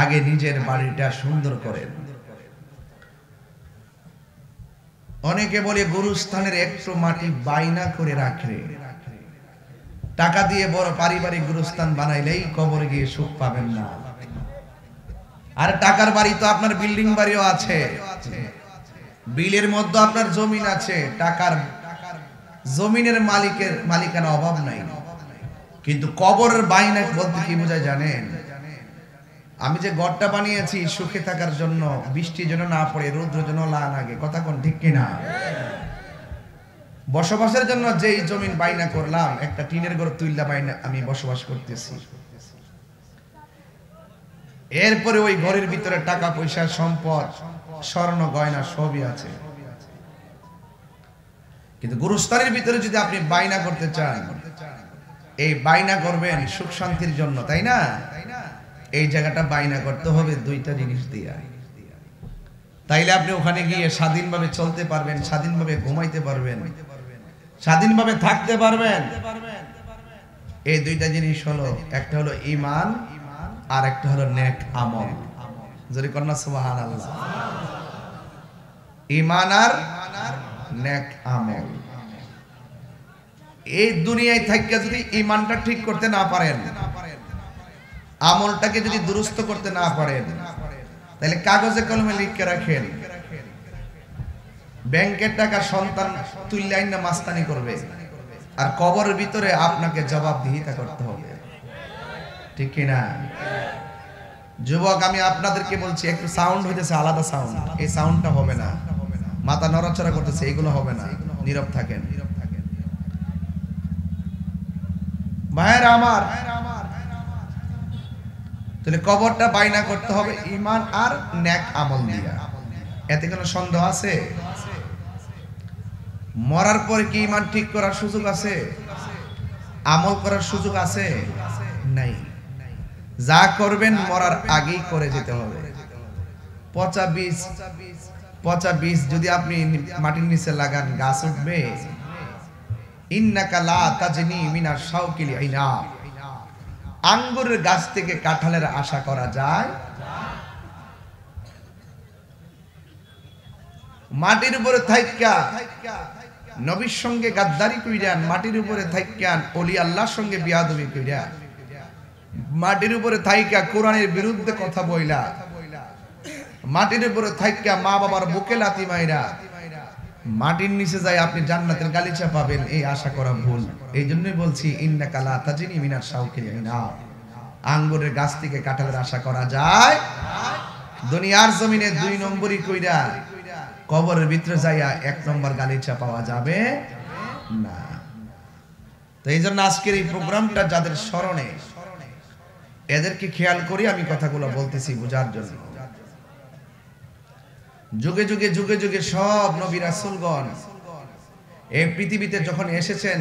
আগে নিজের বাড়িটা সুন্দর করেন। অনেকে বলে গুরুস্থানের একটু মাটি বাইনা করে রাখে, টাকা দিয়ে বড় পারিবারিক গুরুস্থান বানাইলেই কবরে গিয়ে সুখ পাবেন না। আর টাকার বাড়ি তো আপনার বিল্ডিং বাড়িও আছে, বিলের মধ্যে আপনার জমিন আছে, টাকার জমিনের মালিকানা অভাব নাই। কিন্তু কবরের বাইনা বলতে কি বোঝায় জানেন? আমি যে ঘরটা বানিয়েছি সুখে থাকার জন্য, বৃষ্টি যেন না পড়ে, রৌদ্র যেন না লাগে, কথা কোন ঠিক কিনা? বসবাসের জন্য যেই জমিন বাইনা করলাম, একটা টিনের ঘর তুইলা বাইনা আমি বসবাস করতেছি। এরপরে ওই ঘরের ভিতরে টাকা পয়সা, সম্পদ, স্বর্ণ গয়না সবই আছে। কিন্তু গুরুস্থানের ভিতরে যদি আপনি বাইনা করতে চান, এই বাইনা করবেন সুখ শান্তির জন্য, তাই না? এই জায়গাটা বাইনা করতে হবে দুইটা জিনিস দিয়া। তাইলে আপনি ওখানে গিয়ে স্বাধীনভাবে চলতে পারবেন, স্বাধীনভাবে ঘুমাইতে পারবেন, স্বাধীনভাবে থাকতে পারবেন। এই দুইটা জিনিস হলো, একটা হলো ঈমান আর একটা হলো নেক আমল। যদি কন্যা সুবহানাল্লাহ। ঈমান আর নেক আমল। এই দুনিয়ায় থাইকা যদি ঈমানটা ঠিক করতে না পারেন, আমলটাকে যদি দুরুস্ত করতে না পারেন, তাহলে কাগজে কলমে লিখে রাখেন, ব্যাংকের টাকা সন্তান তুল্যাইন না মাস্তানি করবে, আর কবরের ভিতরে আপনাকে জবাবদিহিতা করতে হবে, ঠিক কিনা? যুবক, আমি আপনাদেরকে বলছি, একটু সাউন্ড হইতেছে, আলাদা সাউন্ড, এই সাউন্ডটা হবে না। মাথা নড়াচড়া করতেছে, এগুলো হবে না, নীরব থাকেন। ভাইয়েরা আমার, তাহলে কবরটা বাইনা করতে হবে ঈমান আর নেক আমল দিয়া। এতে কোনো সন্দেহ আছে? মরার পরে কি ঈমান ঠিক করার সুযোগ আছে? আমল করার সুযোগ আছে? নাই। যা করবেন মরার আগেই করে যেতে হবে। পচা বীজ যদি আপনি মাটির নিচে লাগান, গাছ উঠবে? ইন্নাকা লা তাজনি মিনাশ শাওকিল ইনাব। আঙ্গুরের গাছ থেকে কাঁঠালের আশা করা যায়? মাটির উপরে থাইকা নবীর সঙ্গে গাদ্দারি কইরান, মাটির উপরে থাইকা ওলি আল্লাহর সঙ্গে বিয়াদবি কইরান, মাটির উপরে থাইকা কোরআনের বিরুদ্ধে কথা বইলা, মাটির উপরে থাইকা মা বাবার বুকে লাথি মাইরা মাটির নিচে যায় আপনি জান্নাতের গালিচা পাবেন, এই আশা করা ভুল। এই জন্যই বলছি ইন্নাকা লা তাজনি মিনাশ শাওকিল ইনাব। আঙ্গুরের গাছ থেকে কাঁঠালের আশা করা যায়? দুনিয়ার জমিনে 2 নম্বরই কইরা কবরের ভিতরে যাইয়া 1 নম্বর গালিচা পাওয়া যাবে না। তো এই জন্য আজকের এই প্রোগ্রামটা যাদের স্মরণে, এদেরকে খেয়াল করি আমি কথাগুলো বলতেছি বোঝার জন্য। যুগে যুগে যুগে যুগে সব নবী রাসূলগণ এই পৃথিবীতে যখন এসেছেন,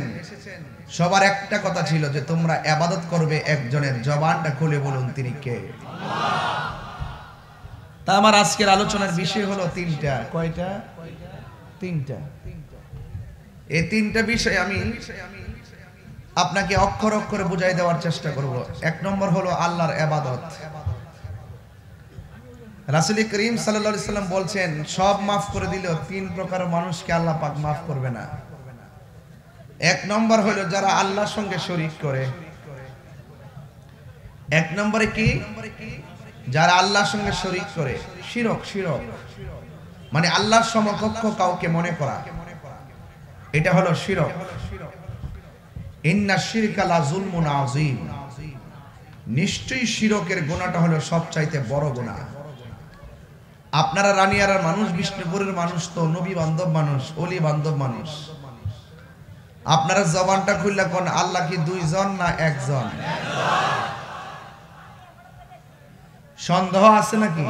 সবার একটা কথা ছিল যে তোমরা ইবাদত করবে একজনের। জবানটা খুলে বলুন তিনি কে? তা আমার আজকের আলোচনার বিষয় হলো 3টা। কয়টা? 3টা। এই 3টা বিষয় আমি আপনাকে অক্ষর অক্ষরে বুঝাই দেওয়ার চেষ্টা করব। 1 নম্বর হলো আল্লাহর ইবাদত। রাসূল করিম সাল্লাল্লাহু আলাইহি সাল্লাম বলছেন, সব মাফ করে দিলেও 3 প্রকার মানুষকে আল্লাহ পাক মাফ করবে না। 1 নম্বর হলো যারা আল্লাহর সঙ্গে শরীক করে। 1 নম্বরে কি? যারা আল্লাহর সঙ্গে শরীক করে, শিরক মানে আল্লাহর সমকক্ষ কাউকে মনে করা, এটা হলো শিরক। ইন্নাশ শিরকা লা যুলমুন আযীম। নিশ্চয়ই শিরকের গুনাহটা হলো সবচাইতে বড় গুনাহ। আপনারা রানিয়ারার মানুষ, বিষ্ণুপুরের মানুষ তো নবী বান্ধব মানুষ, ওলি বান্ধব মানুষ। আপনারা জবানটা খুললা কোন আল্লাহ কি দুইজন না একজন? সন্দেহ আছে নাকি?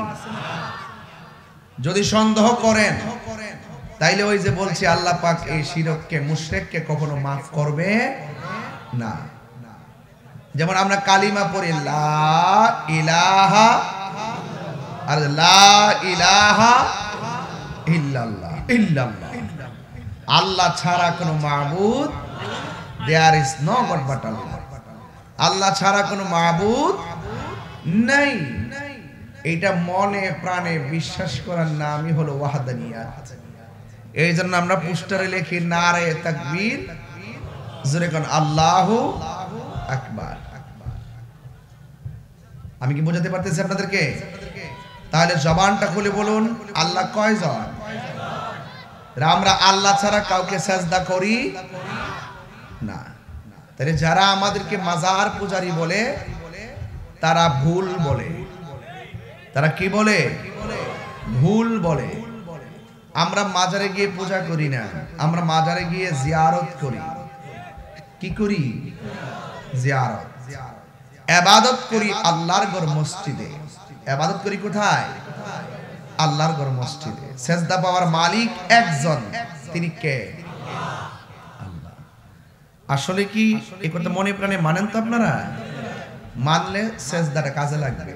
যদি সন্দেহ করেন তাইলে ওই যে বলছি আল্লাহ পাক এই শিরককে মুশরিককে কখনো মাফ করবে না। যেমন আমরা কালিমা পড়ি লা ইলাহা আর লা ইলাহা ইল্লাল্লাহ, ইল্লাল্লাহ, আল্লাহ ছাড়া কোনো মাবুদ, there is no god but Allah, আল্লাহ ছাড়া কোনো মাবুদ নাই। এইটা মনে প্রাণে বিশ্বাস করার নামই হলো ওয়াহদানিয়াত। এই জন্য আমরা পোস্টারে লিখি নারে তাকবীর, জোরে কোন আল্লাহু আকবার। আমি কি বোঝাতে পারতেছি আপনাদেরকে? তাহলে জবানটা খুলে বলুন আল্লাহ কয়জন? আমরা আল্লাহ ছাড়া কাউকে সাজদা করি না। তাহলে যারা আমাদেরকে মাজার পূজারি বলে তারা ভুল বলে। তারা কি বলে? ভুল বলে। আমরা মাজারে গিয়ে পূজা করি না, আমরা মাজারে গিয়ে জিয়ারত করি। কি করি? জিয়ারত, ইবাদত করি আল্লাহর ঘর মসজিদে। ইবাদত করি কোথায়? আল্লাহর ঘর মসজিদে। সেজদা পাওয়ার মালিক একজন, তিনি কে? আল্লাহ। আসলে কি এই কথা মনে প্রাণে মানেন তো আপনারা? মানলে সেজদাটা কাজে লাগবে,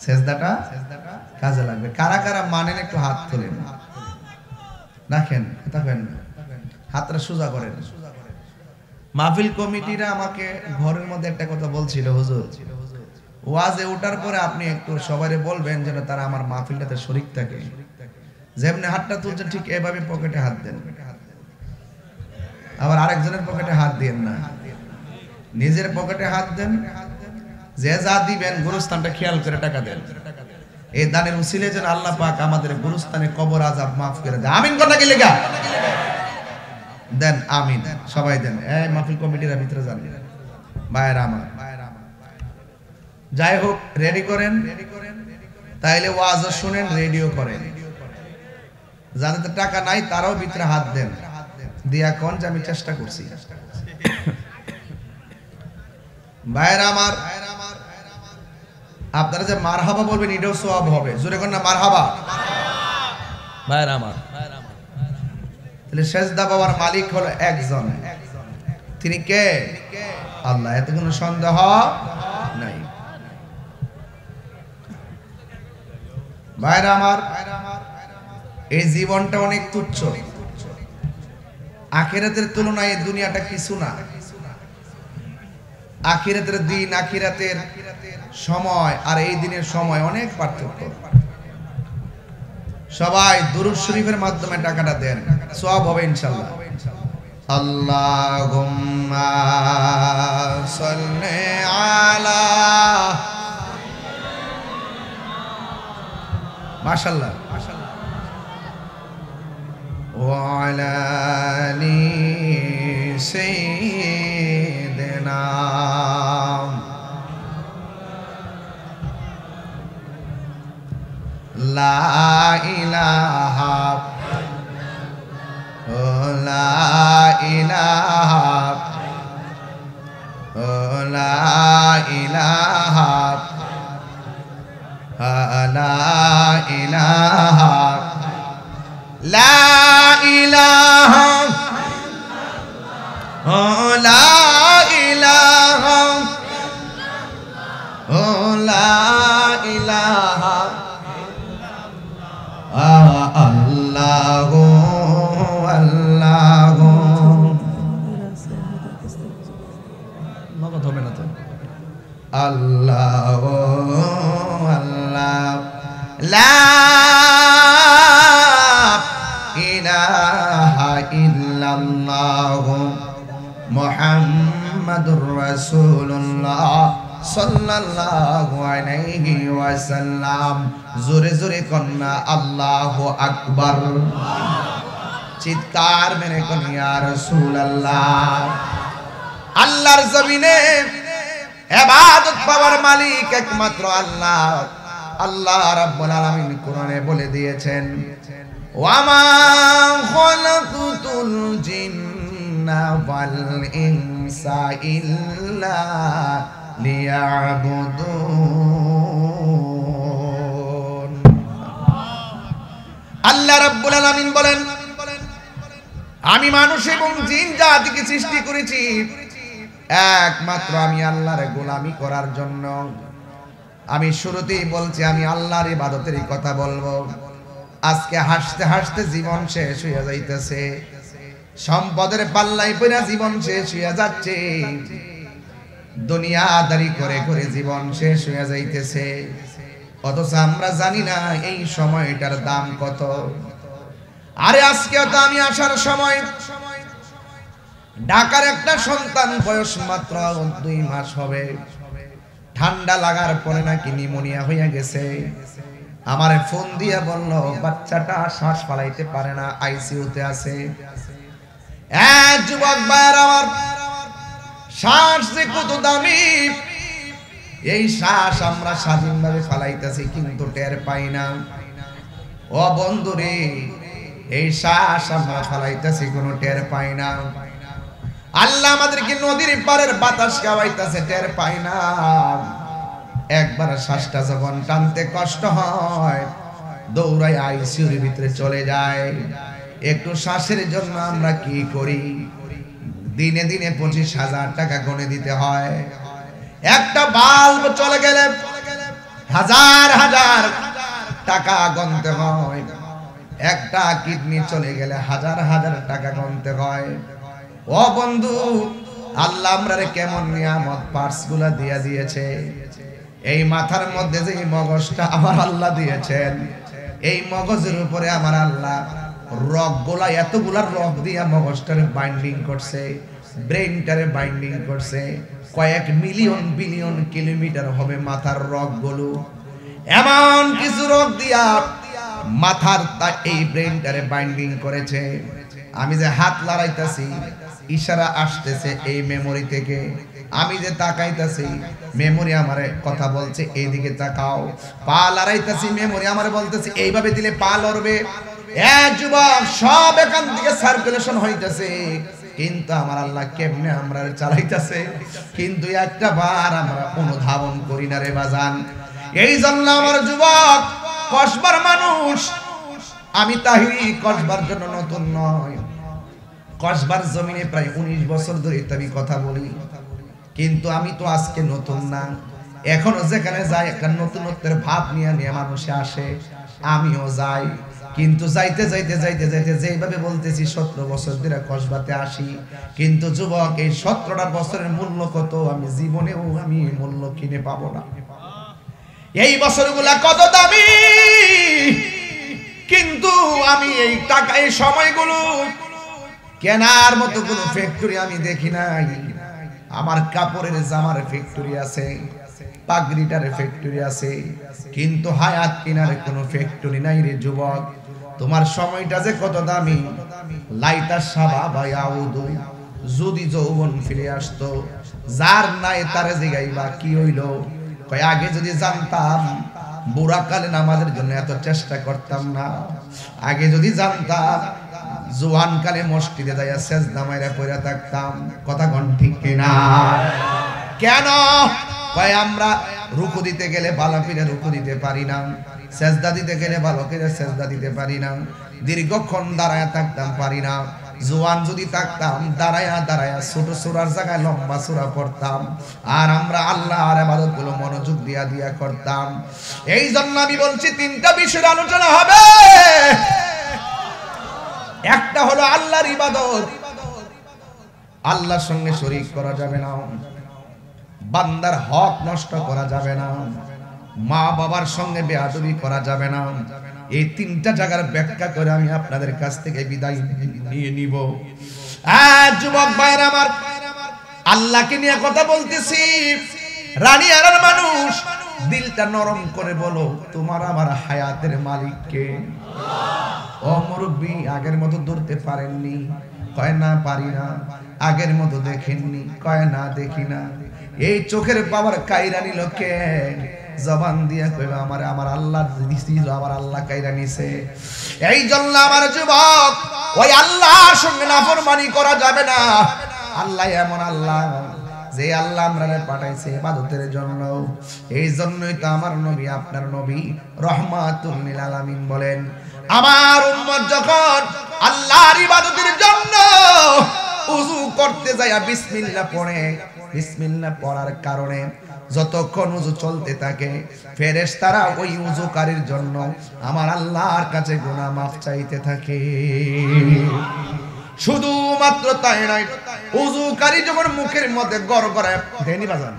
সেজদাটা কাজে লাগবে। কারা কারা মানেন একটু হাত তোলেন। রাখেন, দেখেন হাতটা সোজা করেন। মাহফিল কমিটিরা আমাকে ঘরের মধ্যে একটা কথা বলছিল, হুজুর ওয়াজে ওঠার পরে আপনি একটু সবাইকে বলবেন যেন তারা আমার মাহফিলটাতে শরীক থাকে। যেমনি হাতটা তুলছেন ঠিক এভাবে পকেটে হাত দেন, আবার আরেকজনের পকেটে হাত দিয়েন না, নিজের পকেটে হাত দেন। যে যা দিবেন গুরুস্থানটা খেয়াল করে টাকা দেন। এই দানের উসিলে যেন আল্লাহ পাক আমাদের গুরুস্থানে কবর আযাব মাফ করে দেয়। আমিন কথা কি লেখা দেন, আমিন সবাই দেন। এই মাহফিল কমিটির ভিতরে যান ভাইরা আমার। যাই হোক, রেডি করেন, তাইলে ওয়াজ শুনেন, রেডিও করেন। যাদের টাকা নাই তারাও ভিতরে হাত দেন, দিয়া কোন যে আমি চেষ্টা করছি। ভাইরা আমার, আপনারা যে মারহাবা বলবেন এটাও সওয়াব হবে। জোরে কোন না মারহাবা। ভাইরা আমার, তাহলে সেজদা পাওয়ার মালিক হলো একজন, তিনি কে? আল্লাহ। এতে কোনো সন্দেহ নাই। ভাইরা আমার, এই জীবনটা অনেক তুচ্ছ। আখিরাতের তুলনায় এই দুনিয়াটা কিছু না। আখিরাতের দিন, আখিরাতের সময় আর এই দিনের সময় অনেক পার্থক্য। সবাই দুরূদ শরীফের মাধ্যমে টাকাটা দেন, সওয়াব হবে ইনশাআল্লাহ। আল্লাহুম্মা সাল্লি আলা, মাশাআল্লাহ, ওয়া আলা আলি সাইয়্যিদিনা লা ইলাহা লা ইলাহা লা ইলাহা লা ইলাহা লা ইলাহা লা ইলাহা লা ইলাহা আল্লাহু আল্লাহু। নগদ হবে না তো। আল্লাহু আল্লাহ, লা ইলাহা ইল্লাল্লাহু মুহাম্মাদুর রাসূলুল্লাহ সাল্লাল্লাহু আলাইহি ওয়াসাল্লাম। জোরে জোরে কন্না আল্লাহু আকবার। চিৎকার মেরে কোন ইয়া রাসূলুল্লাহ। আল্লাহর জমিনে ইবাদত পাওয়ার মালিক একমাত্র আল্লাহ। আল্লাহ রাব্বুল আলামিন কোরআনে বলে দিয়েছেন, ওয়া মা খালাকুতুল জিন্না জিন্না ওয়াল ইনসা ইল্লা লিয়াবুদুন। আল্লাহ রাব্বুল আলামিন বলেন, আমি মানুষ এবং জিন জাতিকে সৃষ্টি করেছি একমাত্র আমি আল্লাহর গোলামি করার জন্য। আমি শুরুতেই বলছি আমি আল্লাহর ইবাদতের কথা বলবো। আজকে হাসতে হাসতে জীবন শেষ হয়ে যাইতেছে, সম্পদের পাল্লায় পড়ে জীবন শেষ হয়ে যাচ্ছে, দুনিয়াদারি করে করে জীবন শেষ হয়ে যাইতেছে, অথচ আমরা জানি না এই সময়টার দাম কত। আরে আজকে তো আমি আসার সময় ঢাকার একটা সন্তান বয়স মাত্র 2 মাস হবে, ঠান্ডা লাগার পরে নাকি নিউমোনিয়া হয়ে গেছে। আমারে ফোন দিয়া বলল বাচ্চাটা শ্বাস ফলাইতে পারে না, আইসিইউতে আছে। যুবক ভাইরা আমার, শ্বাস যে কত দামি, এই শ্বাস আমরা স্বাধীনভাবে ফলাইতেছি কিন্তু টের পাই না। ও বন্ধুরে, এই শ্বাস আমরা ফলাইতেছি কোনো টের পাই না। আল্লাহ আমাদেরকে নদীর পাড়ের বাতাস খাওয়াইতেছে, টের পাই না। একবার শ্বাসটা যখন টানতে কষ্ট হয়, দৌড়াই আইসিইউর ভিতরে চলে যায়। একটু শ্বাসের জন্য আমরা কি করি, দিনে দিনে 25,000 টাকা গণে দিতে হয়। একটা বাল্ব চলে গেলে হাজার হাজার টাকা গণতে হয়, একটা কিডনি চলে গেলে হাজার হাজার টাকা গণতে হয়। ও বন্ধু, আল্লাহ আমরারে কেমন নিয়ামত পার্টস গুলা দিয়া দিয়েছে। এই মাথার মধ্যে যে মগজটা আমার আল্লাহ দিয়েছেন, এই মগজের উপরে আমার আল্লাহ রগগুলা, এতগুলা রগ দিয়া মগজটারে বাইন্ডিং করছে, ব্রেইনটারে বাইন্ডিং করছে। কয়েক মিলিয়ন বিলিয়ন কিলোমিটার হবে মাথার রগগুলো। এমন কিছু রগ দিয়া মাথার এই ব্রেইনটারে বাইন্ডিং করেছে। আমি যে হাত লড়াইতাছি, ইশারা আসতেছে এই মেমোরি থেকে। আমি যে তাকাইতাছি, মেমোরি আমারে কথা বলছে এইদিকে তাকাও। পা লড়াইতাছি, মেমোরি আমারে বলতেছে এইভাবে দিলে পা লড়বে। যুবক, সব এখান থেকে সার্কুলেশন হইতেছে, কিন্তু আমার আল্লাহ কেমনে আমরা চালাইতেছে, কিন্তু একটা বার আমরা অনুধাবন করি না রে বাজান। এই জন্য আমার যুবক, কসবার মানুষ, আমি তাহিরি কসবার জন্য নতুন নয়। কসবার জমিনে প্রায় 19 বছর ধরে আমি কথা বলি, কিন্তু আমি তো আজকে নতুন না। এখনো যেখানে যাই একটা নতুনত্বের ভাব নিয়ে নিয়ে মানুষে আসে, আমিও যাই। কিন্তু যাইতে যাইতে যাইতে যাইতে যেভাবে বলতেছি 17 বছর ধরে কসবাতে আসি, কিন্তু যুবক, এই 17টা বছরের মূল্য কত আমি জীবনেও আমি মূল্য কিনে পাবো না। এই বছরগুলা কত দামি, কিন্তু আমি এই টাকা, এই সময়গুলো কেনার মতো কোনো ফ্যাক্টরি আমি দেখি নাই। আমার কাপড়ের জামার ফ্যাক্টরি আছে, পাগড়িটার ফ্যাক্টরি আছে, কিন্তু হায়াত কেনার কোনো ফ্যাক্টরি নাই রে যুবক। তোমার সময়টা যে কত দামি। লাইতা শাবাবা ইয়াউদু, যদি যৌবন ফিরে আসতো, যার নাই তারে জিগাইবা কি হইলো, কয় আগে যদি জানতাম বুড়াকালে নামাজের জন্য এত চেষ্টা করতাম না। আগে যদি জানতাম জোয়ান কালে মসজিদে যাইয়া সেজদা মাইরা পড়ে থাকতাম। কথা কোন ঠিক কিনা? কেন? কয় আমরা রুকু দিতে গেলে ভালো করে রুকু দিতে পারি না, সেজদা দিতে গেলে ভালো করে সেজদা দিতে পারি না, দীর্ঘক্ষণ দাঁড়ায়া থাকতাম পারি না। জোয়ান যদি থাকতাম দাঁড়ায়া দাঁড়ায়া ছোট সূরার জায়গায় লম্বা সূরা পড়তাম, আর আমরা আল্লাহর ইবাদতগুলো মনোযোগ দিয়া দিয়া করতাম। এই জন্য আমি বলছি 3টা বিষয়ের আলোচনা হবে। একটা হলো আল্লাহর ইবাদত, আল্লাহর সঙ্গে শরীক করা যাবে না, বান্দার হক নষ্ট করা যাবে না, মা বাবার সঙ্গে বেয়াদবি করা যাবে না। এই 3টা জায়গার ব্যাখ্যা করে আমি আপনাদের কাছ থেকে বিদায় নিয়ে নিব। যুবক ভাইরা আমার, আল্লাহকে নিয়ে কথা বলতেছি। রানী আরার মানুষ, দিলটা নরম করে বলো, তোমার আমার হায়াতের মালিক কে? ও মুরব্বি, আগের মতো ধরতে পারেননি? কয় না, পারি না। আগের মতো দেখেননি? কয় না, দেখি না। এই চোখের পাওয়ার কাইরা নিল কে? জবান দিয়ে কইবা আমার আল্লাহ দিছিল, আমার আল্লাহ কাইরা নিছে। এই জন্য আমার যুবক, ওই আল্লাহর সঙ্গে নাফরমানি করা যাবে না। আল্লাহ এমন আল্লাহ যে আল্লাহ আমরারে পাঠাইছে ইবাদতের জন্য। এই জন্যই তো আমার নবী, আপনার নবী রহমাতুল লিল আলামিন বলেন, আমার উম্মত যখন আল্লাহর ইবাদতের জন্য ওযু করতে যায় বিসমিল্লাহ পড়ে, বিসমিল্লাহ পড়ার কারণে যতক্ষণ ওযু চলতে থাকে ফেরেশতারা ওই ওযুকারীর জন্য আমার আল্লাহর কাছে গুনাহ মাফ চাইতে থাকে। শুধুমাত্র তাই নয়, ওযুকারী যখন মুখের মধ্যে গড়গড়ায় দেনি বাজান,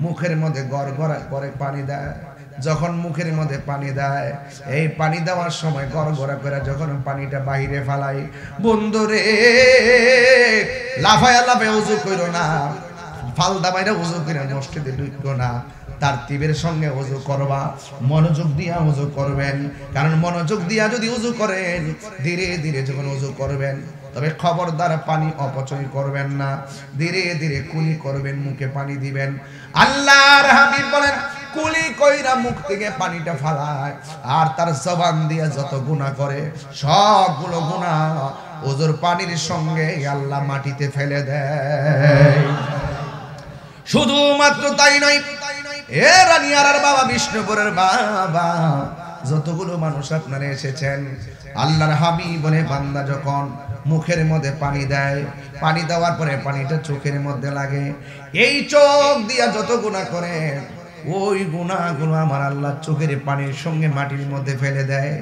মুখের মধ্যে গড়গড়া করে পানি দেয়, যখন মুখের মধ্যে পানি দেয়, এই পানি দেওয়ার সময় গড়গড়া করে যখন পানিটা বাহিরে ফেলাই, বন্ধুরে লাফায়া লাফায়া ওযু কইরো না, ফালদা বাইরে ওযু করে মসজিদে ঢুকো না, তারতিবের সঙ্গে ওযু করবা, মনোযোগ দিয়া ওযু করবেন। কারণ মনোযোগ দিয়া যদি ওযু করেন, ধীরে ধীরে যখন ওযু করবেন, তবে খবরদার পানি অপচয় করবেন না, ধীরে ধীরে কুলি করবেন, মুখে পানি দিবেন। আল্লাহর হাবিব বলেন, কুলি কইরা মুখ থেকে পানিটা ফালায় আর তার জবান দিয়ে যত গুনাহ করে সবগুলো গুনাহ ওযুর পানির সঙ্গে আল্লাহ মাটিতে ফেলে দেয়। শুধুমাত্র তাই নয়, এ রানিয়ার বাবা, বিষ্ণুপুরের বাবা, যতগুলো মানুষ আপনারা এসেছেন, আল্লাহর হাবিব বলে বান্দা যখন মুখের মধ্যে পানি দেয়, পানি দেওয়ার পরে পানিটা চোখের মধ্যে লাগে, এই চোখ দিয়া যত গুনাহ করে ওই গুনাহগুলো আমার আল্লাহ চোখের পানির সঙ্গে মাটির মধ্যে ফেলে দেয়।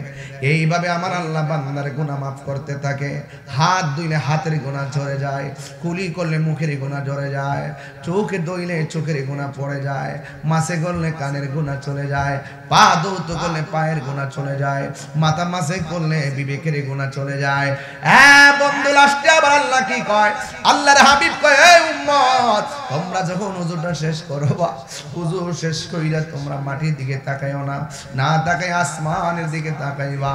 এইভাবে আমার আল্লাহ বান্দার গুনাহ মাফ করতে থাকে। হাত ধুইলে হাতের গুনাহ ঝরে যায়, কুলি করলে মুখের গুনাহ ঝরে যায়, চোখে ধুইলে চোখের গুনাহ পড়ে যায়, মাসে করলে কানের গুনাহ চলে যায়, পা ধৌত করলে পায়ের গুনাহ চলে যায়, মাথা মাসে করলে বিবেকের গুনাহ চলে যায়। হ্যাঁ বন্ধু, লাস্টে আবার আল্লাহ কি কয়? আল্লাহর হাবিব কয়, এই উম্মত, তোমরা যখন ওযুটা শেষ করবা, ওযু শেষ কইরা তোমরা মাটির দিকে তাকাইও না, না তাকাই আসমানের দিকে তাকাইবা।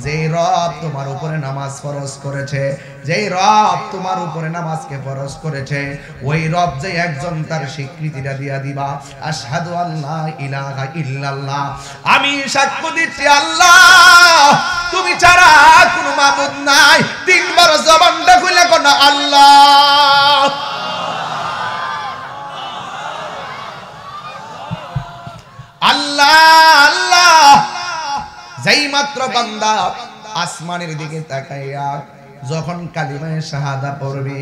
যেই রব তোমার উপরে নামাজ ফরজ করেছে, যেই রব তোমার উপরে নামাজকে ফরজ করেছে, ওই রব যে একজন, তার স্বীকৃতিটা দিয়া দিবা, আশহাদু আল্লা ইলাহা ইল্লাল্লাহ, আমি সাক্ষ্য দিচ্ছি আল্লাহ তুমি ছাড়া কোনো মাবুদ নাই। তিনবার জবানটা খুলে কোন আল্লাহ, আল্লাহ আল্লাহ। যেই মাত্র বান্দা আসমানের দিকে তাকাইয়া যখন কালিমায়ে শাহাদা পড়বে,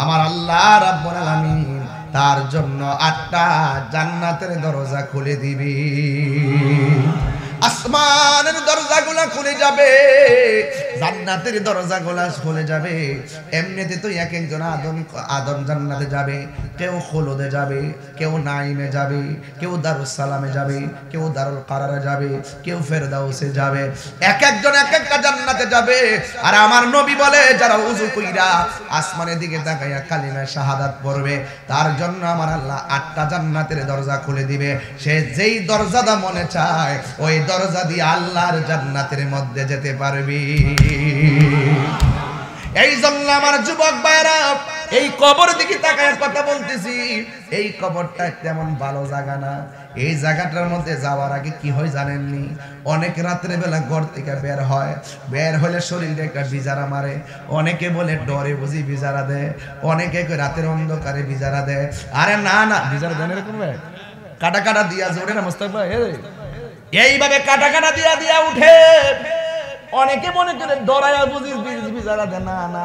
আমার আল্লাহ রাব্বুল আলামিন তার জন্য 8টা জান্নাতের দরজা খুলে দিবে। আসমানের দরজাগুলো খুলে যাবে, জান্নাতের দরজাগুলো খুলে যাবে। এমনিতে তো এক একজন আদম জান্নাতে যাবে, কেউ খুলুদে যাবে, কেউ নাইমে যাবে, কেউ দারুস সালামে যাবে, কেউ দারুল কারারে যাবে, কেউ ফেরদাউসে যাবে, এক একজন এক একটা জান্নাতে যাবে। আর আমার নবী বলে, যারা ওযু কইরা আসমানের দিকে তাকাইয়া কালিমায়ে শাহাদাত পড়বে, তার জন্য আমার আল্লাহ 8টা জান্নাতের দরজা খুলে দিবে। সে যেই দরজাটা মনে চায় ওই দরজা দিয়ে আল্লাহর জান্নাতের মধ্যে যেতে পারবি। এই জন্য আমার যুবক ভাইরা, এই কবর দিকে তাকায় কথা বলতেছি, এই কবরটা তেমন ভালো জায়গা না। এই জায়গাটার মধ্যে যাওয়ার আগে কি হয় জানেননি? অনেক রাত্রে বেলা ঘর থেকে বের হয়, বের হলে শরীরে একটা বিজারা মারে, অনেকে বলে ডরে বুঝি বিজারা দেয়, অনেকে রাতের অন্ধকারে বিজারা দেয়। আরে না না, বিজারা দেন এরকম কাটা কাটা দিয়া জোরে না মোস্তাক ভাই, এইভাবে কাটা কাটা দিয়া দিয়া উঠে। অনেকে মনে করে ডরায়া বুঝি বিজারা দেয়, না না,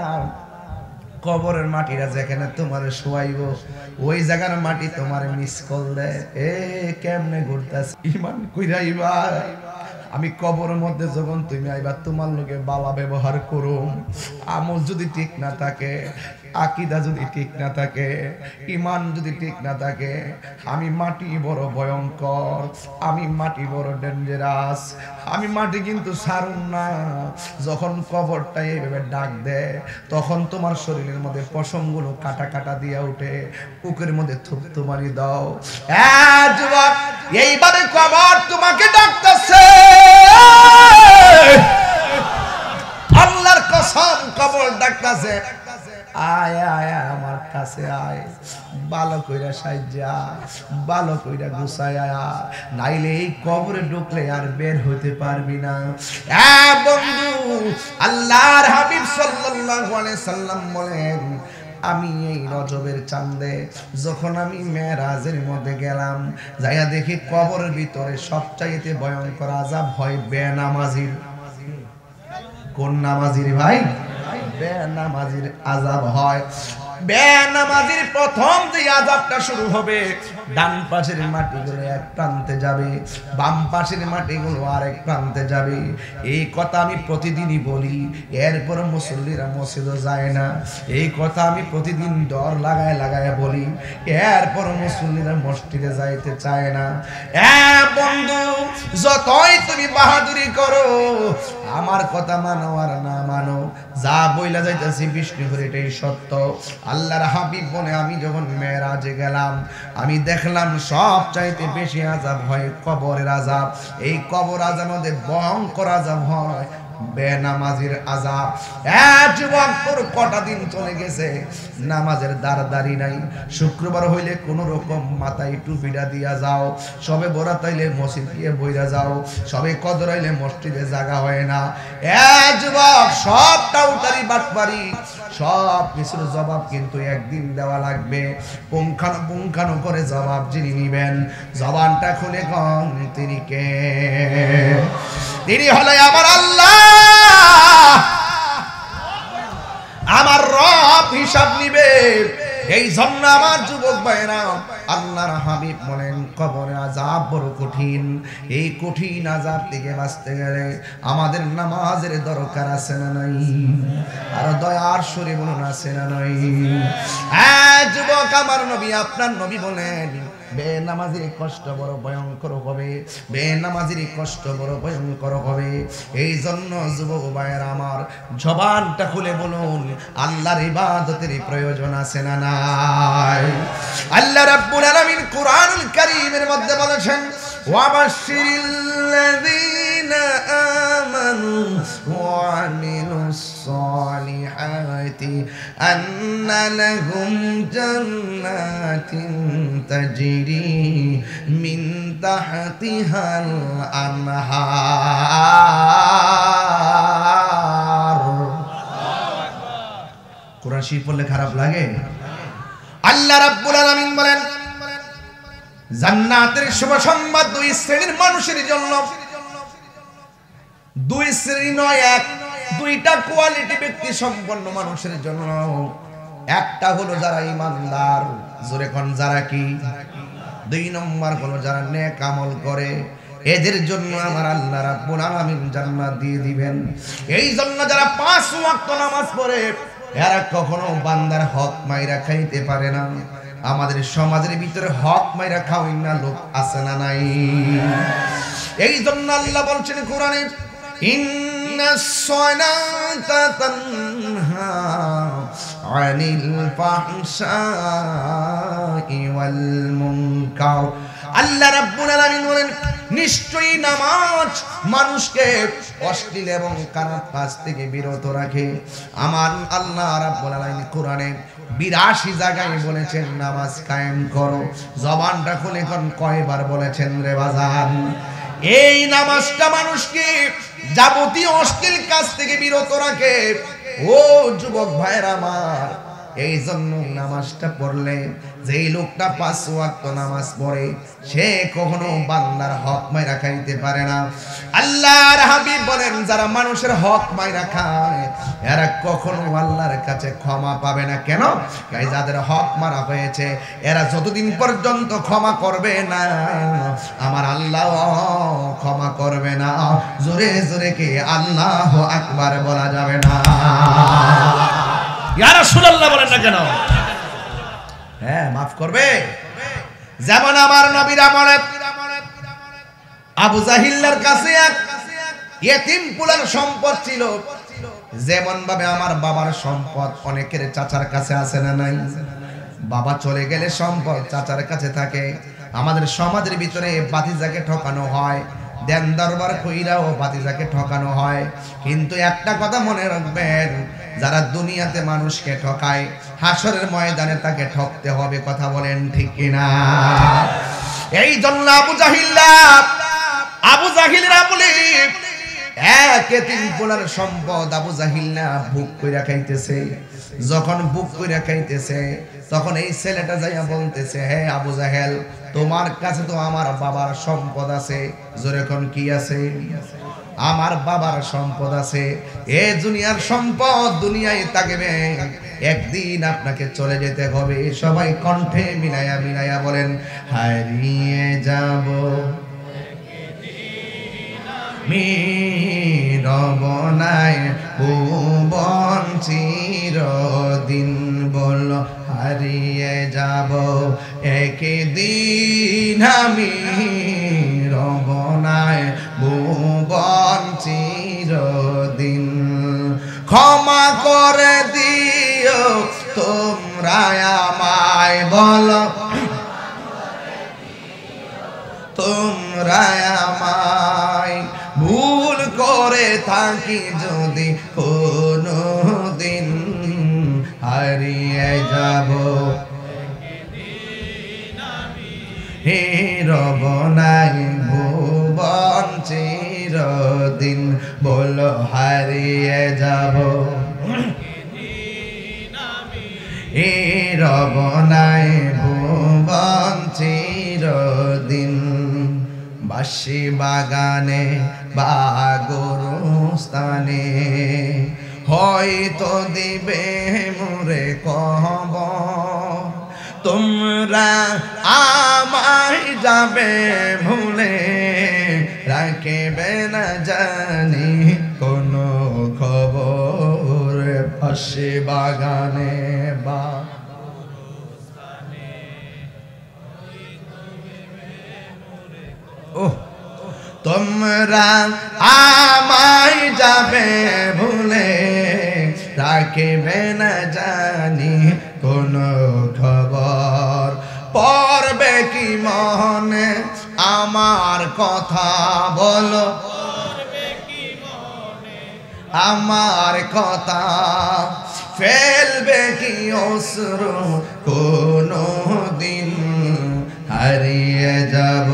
কবরের মাটিরা যেখানে তোমার শোয়াইব ওই জায়গার মাটি তোমার মিস কল দেয়। এ কেমনে ঘুরতেছে ইমান কইরাইবা, আমি কবরের মধ্যে যখন তুমি আইবা তোমার লোকে বালা ব্যবহার করুম। আমল যদি ঠিক না থাকে, আকিদা যদি ঠিক না থাকে, ইমান যদি ঠিক না থাকে, আমি মাটি বড় ভয়ঙ্কর, আমি মাটি বড় ডেঞ্জারাস, আমি মাটি কিন্তু সারুন না। যখন কবরটা এইভাবে ডাক দেয় তখন তোমার শরীরের মধ্যে পশমগুলো কাটা কাটা দিয়া উঠে, বুকের মধ্যে থুপথুমারি দাও। যুবক, এইভাবে কবর তোমাকে ডাকতেছে। আল্লাহর কসম, কবর ডাকতেছে। আয় আয় আমার কাছে আয়, ভালো কইরা সাইজা, ভালো কইরা গুছায় আয়, নাইলে এই কবরে ঢুকলে আর বের হইতে পারবি না। বন্ধু, আল্লাহর হাবিব সাল্লাল্লাহু আলাইহি সাল্লাম বলেন, আমি এই রজবের চাঁদে যখন আমি মেরাজের মধ্যে গেলাম, যাইয়া দেখি কবরের ভিতরে সবচাইতে ভয়ঙ্কর আযাব হয় বেনামাজির। কোন নামাজির ভাই? বেনামাজির আযাব হয়। বেনামাজির প্রথম যে আযাবটা শুরু হবে, ডান পাশের মাটিগুলো এক প্রান্তে যাবে, বাম পাশের মাটিগুলো আরেক প্রান্তে যাবে। এই কথা আমি প্রতিদিনই বলি, এরপর মুসল্লিরা মসজিদে যায় না। এই কথা আমি প্রতিদিন ডর লাগায় লাগায় বলি, এরপর মুসল্লিরা মসজিদে যাইতে চায় না। বন্ধু, যতই তুমি বাহাদুরি করো, আমার কথা মানো আর না মানো, যা বইলা যাইতেছি বিষ্ণুপুর এটাই সত্য। আল্লাহর হাবিব বলে, আমি যখন মেরাজে গেলাম, আমি দেখলাম সব চাইতে বেশি আযাব হয় কবরের আযাব। এই কবর আযাবের মধ্যে ভয়ঙ্কর আযাব হয় বেনামাজির আযাব। যুবক, তোর কটা দিন চলে গেছে, নামাজের দাঁড়াদাঁড়ি নাই। শুক্রবার হইলে কোন রকম মাথায় টুপিটা দিয়া যাও, সবে বরাত হইলে মসজিদ গিয়ে বইরা যাও, সবে কদর হইলে মসজিদে জায়গা হয় না। যুবক, সবটা উতারি বাটপারি, সব কিছুর জবাব কিন্তু একদিন দেওয়া লাগবে। পুঙ্খানু করে জবাব যিনি নিবেন, জবানটা খুলে কন তিনি কে? তিনি হলে আমার আল্লাহ, আমার রব হিসাব নিবে। এই জন্য আমার যুবক ভাইরা, আল্লাহর হাবিব বলেন, কবরের আযাব বড় কঠিন। এই কঠিন আযাব থেকে বাঁচতে গেলে আমাদের নামাজের দরকার আছে না নাই? আর দয়ার সুরে বলুন, আছে না নাই? যুবক, আমার নবী, আপনার নবী বলেন, বেনামাজির কষ্ট বড় ভয়ঙ্কর হবে, বেনামাজির কষ্ট বড় ভয়ঙ্কর হবে। এই জন্য যুবক ভাইয়েরা আমার, জবানটা খুলে বলুন, আল্লাহর ইবাদতের প্রয়োজন আছে না নাই? আল্লাহ রাব্বুল আলামিন কুরআনুল কারীমের মধ্যে বলেছেন, ওয়াবাশশিরিল্লাযীনা আমানু ওয়া আমিলুস সালিহাতি আন্না লাহুম জান্নাতিন তাজরি মিন তাহতিহাল আনহার। কোরআন শরীফ পড়লে খারাপ লাগে? আল্লাহ রাব্বুল আলামিন বলেন, জান্নাতের শুভ সংবাদ দুই শ্রেণীর মানুষের জন্য। দুই শ্রেণী নয়, এক, দুইটা কোয়ালিটি ব্যক্তি সম্পন্ন মানুষের জন্য। একটা হলো যারা ঈমানদার, জোরে কোন যারা কি? দুই নম্বর হলো যারা নেক আমল করে। এদের জন্য আমার আল্লাহ রাব্বুল আলামিন জান্নাত দিয়ে দিবেন। এই জন্য যারা 5 ওয়াক্ত নামাজ পড়ে, এরা কখনো বান্দার হক মাইরা খাইতে পারে না। আমাদের সমাজের ভিতরে হক মাইরা খাওয়াই না লোক আছে না নাই? এই জন্য আল্লাহ বলছেন কোরআনে, ইন্নাস সালাতা তানহা আনিল ফাহশাই ওয়াল মুনকার। আল্লাহ রাব্বুল আলামিন বলেন, নিশ্চয়ই নামাজ মানুষকে অশ্লীল এবং খারাপ কাজ থেকে বিরত রাখে। আমার আল্লাহ রাব্বুল আলামিন কোরআনে 82 জায়গায় বলেছেন নামাজ কায়েম করো। জবানটা খুলে কোন কয়বার বলেছেন রে বাজান? এই নামাজটা মানুষকে যাবতীয় অশ্লীল কাজ থেকে বিরত রাখে। ও যুবক ভাইরা আমার, এই জন্য নামাজটা পড়লে, যেই লোকটা 5 ওয়াক্ত নামাজ পড়ে, সে কখনো বান্দার হক মাইরা খাইতে পারে না। আল্লাহর হাবিব বলেন, যারা মানুষের হক মাইরা খায়, এরা কখনো আল্লাহর কাছে ক্ষমা পাবে না। কেন? তাই যাদের হক মারা হয়েছে, এরা যতদিন পর্যন্ত ক্ষমা করবে না, আমার আল্লাহ ক্ষমা করবে না। জোরে জোরে কে আল্লাহু আকবার বলা যাবে না? ইয়া রাসূলুল্লাহ বলেন না কেন? হ্যাঁ, মাফ করবে। যেমন আমার নবীর আমলে আবু জাহিলের কাছে এক ইয়েতিম পুলার সম্পদ ছিল, যেমন ভাবে আমার বাবার সম্পদ অনেকের চাচার কাছে আছে না নাই? বাবা চলে গেলে সম্পদ চাচার কাছে থাকে। আমাদের সমাজের ভিতরে বাতিজাকে ঠকানো হয়, দেন দরবার কইরাও বাতিজাকে ঠকানো হয়। কিন্তু একটা কথা মনে রাখবেন, যারা দুনিয়াতে মানুষকে ঠকায় হাসরের ময়দানে তাকে ঠকতে হবে। কথা বলেন ঠিক কিনা? এই জন্য আবু জাহিলরা বলে এক এতিম পোলার সম্পদ আবু জাহিল না বুক কইরা খাইতেছে। যখন বুক কইরা খাইতেছে তখন এই ছেলেটা যাইয়া বলতেছে, হে আবু জাহেল, তোমার কাছে তো আমার বাবার সম্পদ আছে। জোরে কোন কি আছে? আমার বাবার সম্পদ আছে। এই দুনিয়ার সম্পদ দুনিয়ায় থাকবে, একদিন আপনাকে চলে যেতে হবে। সবাই কণ্ঠে মিলাইয়া মিলাইয়া বলেন, হারিয়ে যাব রবনায় ভুবন চিরদিন। বল হারিয়ে যাব একদিন আমি রবনায় ভুবন চিরদিন। ক্ষমা করে দিও তোমরা আমায়, বলো তোমরা আমায়, ভুল করে থাকি যদি কোনো দিন হারিয়ে যাব হে রবনাই ভুবন চিরদিন। বলো হারিয়ে যাব হে রবনাই ভুবন চিরদিন। বাঁশি বাগানে বা গোরস্থানে হয়তো দিবে মোরে কবর। তোমরা আমায় যাবে ভুলে, রাখবে না জানি কোনো খবর। বাঁশি বাগানে বা তোমরা আমায় যাবে ভুলে, রাখবে না জানি কোনো খবর। পড়বে কি মনে আমার কথা, বলো আমার কথা। ফেলবে কি অশ্রু কোনো দিন হারিয়ে যাব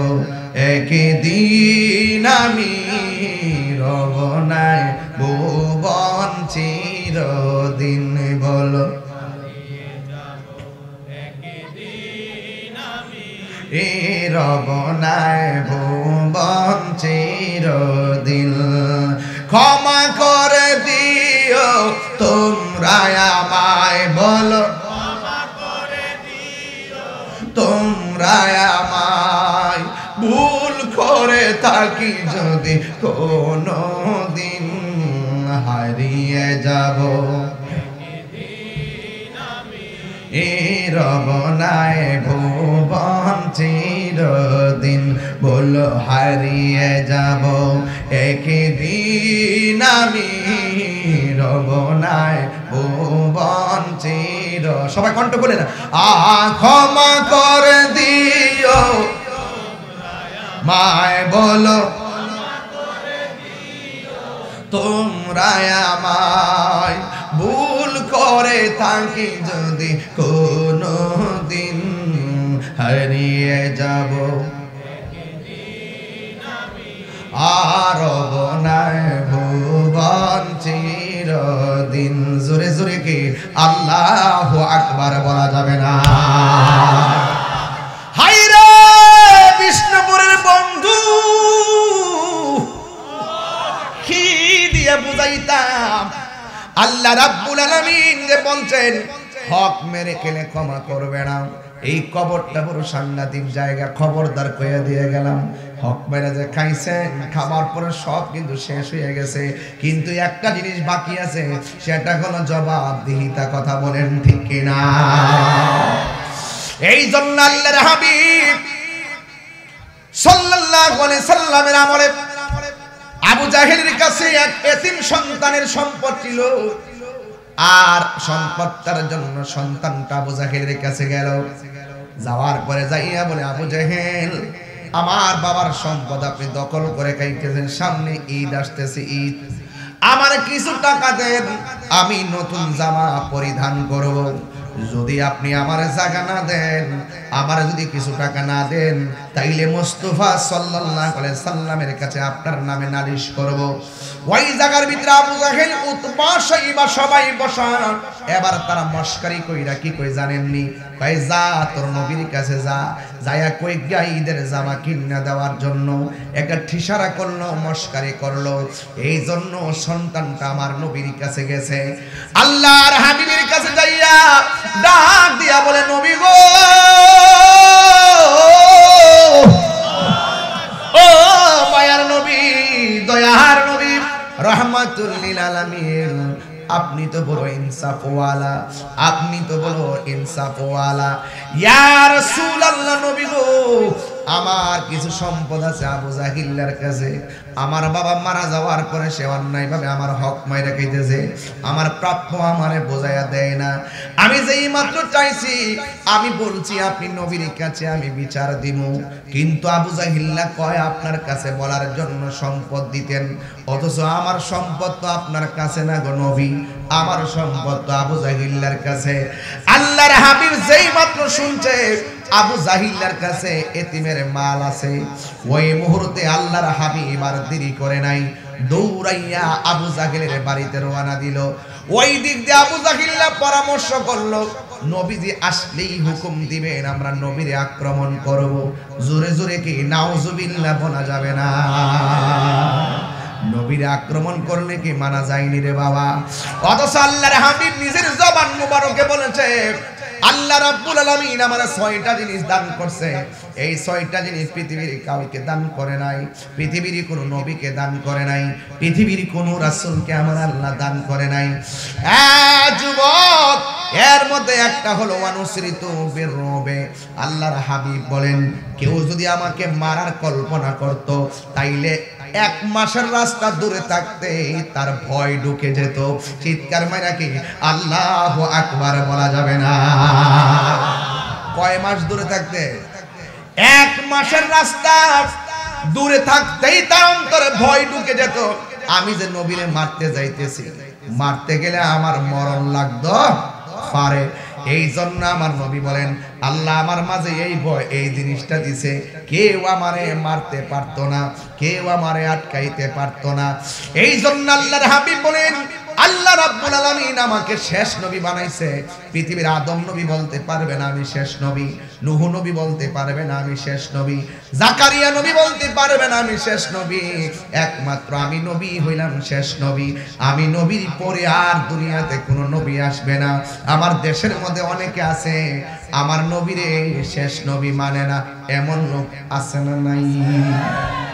একদিন আমি রবনায় ভুবন চিরদিন। বলো এ রবনায় ভুবন চিরদিন। ক্ষমা করে দিও তোমরা আমায়, বলো তোমরা আমায়, ভুল করে থাকি যদি কোনো দিন হারিয়ে যাব এ রবনায় ভুবন চিরদিন। বলো হারিয়ে যাব একদিন আমি রবনায় ভুবন চির। সবাই কণ্ঠ করে না, ক্ষমা করে দিও মায়, বলো তোমরা আমায়, ভুল করে থাকি যদি কোনো দিন হারিয়ে যাব আর রবনায় ভুবন চিরদিন। জোরে জোরে কি আল্লাহু আকবার বলা যাবে না? হায়রে বিষ্ণুপুরের বন্ধু, কি দিয়ে বুঝাইতাম? আল্লাহ রাব্বুল আলামিন যে বলছেন হক মেরে খেলে ক্ষমা করবে না। এই কবরটা বড় সাংঘাতিক জায়গা, খবরদার কইয়া দিয়ে গেলাম। হক মেরে যে খাইছেন, খাবার পরে সব কিন্তু শেষ হয়ে গেছে, কিন্তু একটা জিনিস বাকি আছে, সেটা হলো জবাবদিহিতা। কথা বলেন ঠিক কিনা? এই জন্য আল্লাহর হাবিব সাল্লাল্লাহু আলাইহি সাল্লামের আমলে আবু জাহেলের কাছে এক এতিম সন্তানের সম্পদ ছিল, আর সম্পদটার জন্য সন্তানটা আবু জাহেলের কাছে গেল। যাওয়ার পরে যাইয়া বলে, আবু জাহেল, আমার বাবার সম্পদ আপনি দখল করে খাইতেছেন, সামনে ঈদ আসতেছে, ঈদ আমার কিছু টাকা দেন, আমি নতুন জামা পরিধান করব। যদি আপনি আমার জায়গা না দেন, আমার যদি কিছু টাকা না দেন, তাইলে মুস্তাফা সাল্লাল্লাহু আলাইহি সাল্লামের কাছে আপনার নামে নালিশ করব। ওই জায়গার ভিতরে আবু জাহেল, উতবা, শাইবা সবাই বসা। এবার তারা মশকারি কইরা কি কই জানেননি? কই যা তোর নবীর কাছে যা, যায়া কই গাইদের জামা কিনা দেওয়ার জন্য। একটা ঠিসারা করলো, মশকারি করলো। এই জন্য সন্তানটা আমার নবীর কাছে গেছে। আল্লাহর হাবিবের কাছে যাইয়া ডাক দিয়া বলে, নবী গো, ও মায়ার নবী, দয়ার নবী, রহমাতুল লিল আলামিন, আপনি তো বড় ইনসাফওয়ালা, আপনি তো বড় ইনসাফওয়ালা। ইয়া রাসূলুল্লাহ, নবী গো, আমার কিছু সম্পদ আছে আবু জাহিল্লার কাছে। আমার বাবা মারা যাওয়ার পরে সে অন্যায়ভাবে আমার হক মাইরা খাইতেছে, আমার প্রাপ্য আমারে বোঝাইয়া দেয় না। আমি যেই মাত্র চাইছি, আমি বলছি আপনি নবীর কাছে আমি বিচার দিব, কিন্তু আবু জাহিল্লা কয় আপনার কাছে বলার জন্য সম্পদ দিতেন, অথচ আমার সম্পদ তো আপনার কাছে না গো নবী, আমার সম্পদ তো আবু জাহিল্লার কাছে। আল্লাহর হাবিব যেই মাত্র শুনছে আবু জাহিল্লার কাছে এতিমের মাল আছে, ওই মুহূর্তে আল্লাহর হাবিব আর দেরি করে নাই, দৌড়াইয়া আবু জাহিলের বাড়িতে রওনা দিল। ওই দিক দিয়ে আবু জাহিল্লা পরামর্শ করলো, নবীজি আসলেই হুকুম দিবেন আমরা নবীরে আক্রমণ করব। জোরে জোরে কি নাউজুবিল্লাহ বলা যাবে না? নবীরে আক্রমণ করলে কি মানা যায়নি রে বাবা? অথচ আল্লাহর হাবিব নিজের জবান মুবারকে বলেছে, আল্লাহ রাব্বুল আলামিন আমার 6টা জিনিস দান করছে। এই 6টা জিনিস পৃথিবীর কাউকে দান করে নাই, পৃথিবীর কোনো নবীকে দান করে নাই, পৃথিবীর কোনো রাসূলকে আমার আল্লাহ দান করে নাই। যুবক, এর মধ্যে একটা হলো অনুসৃত বিরবে। আল্লাহর হাবিব বলেন, কেউ যদি আমাকে মারার কল্পনা করত, তাইলে 1 মাসের রাস্তা দূরে থাকতে তার ভয় ঢুকে যেত। চিৎকার মাইরা কি আল্লাহু আকবার বলা যাবে না? কয় মাস দূরে থাকতে? 1 মাসের রাস্তা দূরে থাকতেই তার অন্তরে ভয় ঢুকে যেত, আমি যে নবীরে মারতে যাইতেছি, মারতে গেলে আমার মরণ লাগতো পারে। এই জন্য আমার নবী বলেন, আল্লাহ আমার মাঝে এই ভয়, এই জিনিসটা দিছে, কেউ আমারে মারতে পারতো না, কেউ আমারে আটকাইতে পারতো না। এই জন্য আল্লাহর হাবিব বলেন, আল্লাহ রাব্বুল আলামিন আমাকে শেষ নবী বানাইছে। পৃথিবীর আদম নবী বলতে পারবে না আমি শেষ নবী, নূহ নবী বলতে পারবে না আমি শেষ নবী, জাকারিয়া নবী বলতে পারবে না আমি শেষ নবী, একমাত্র আমি নবী হইলাম শেষ নবী। আমি নবীর পরে আর দুনিয়াতে কোনো নবী আসবে না। আমার দেশের মধ্যে অনেকে আছে আমার নবীরে শেষ নবী মানে না, এমন লোক আছে না নাই?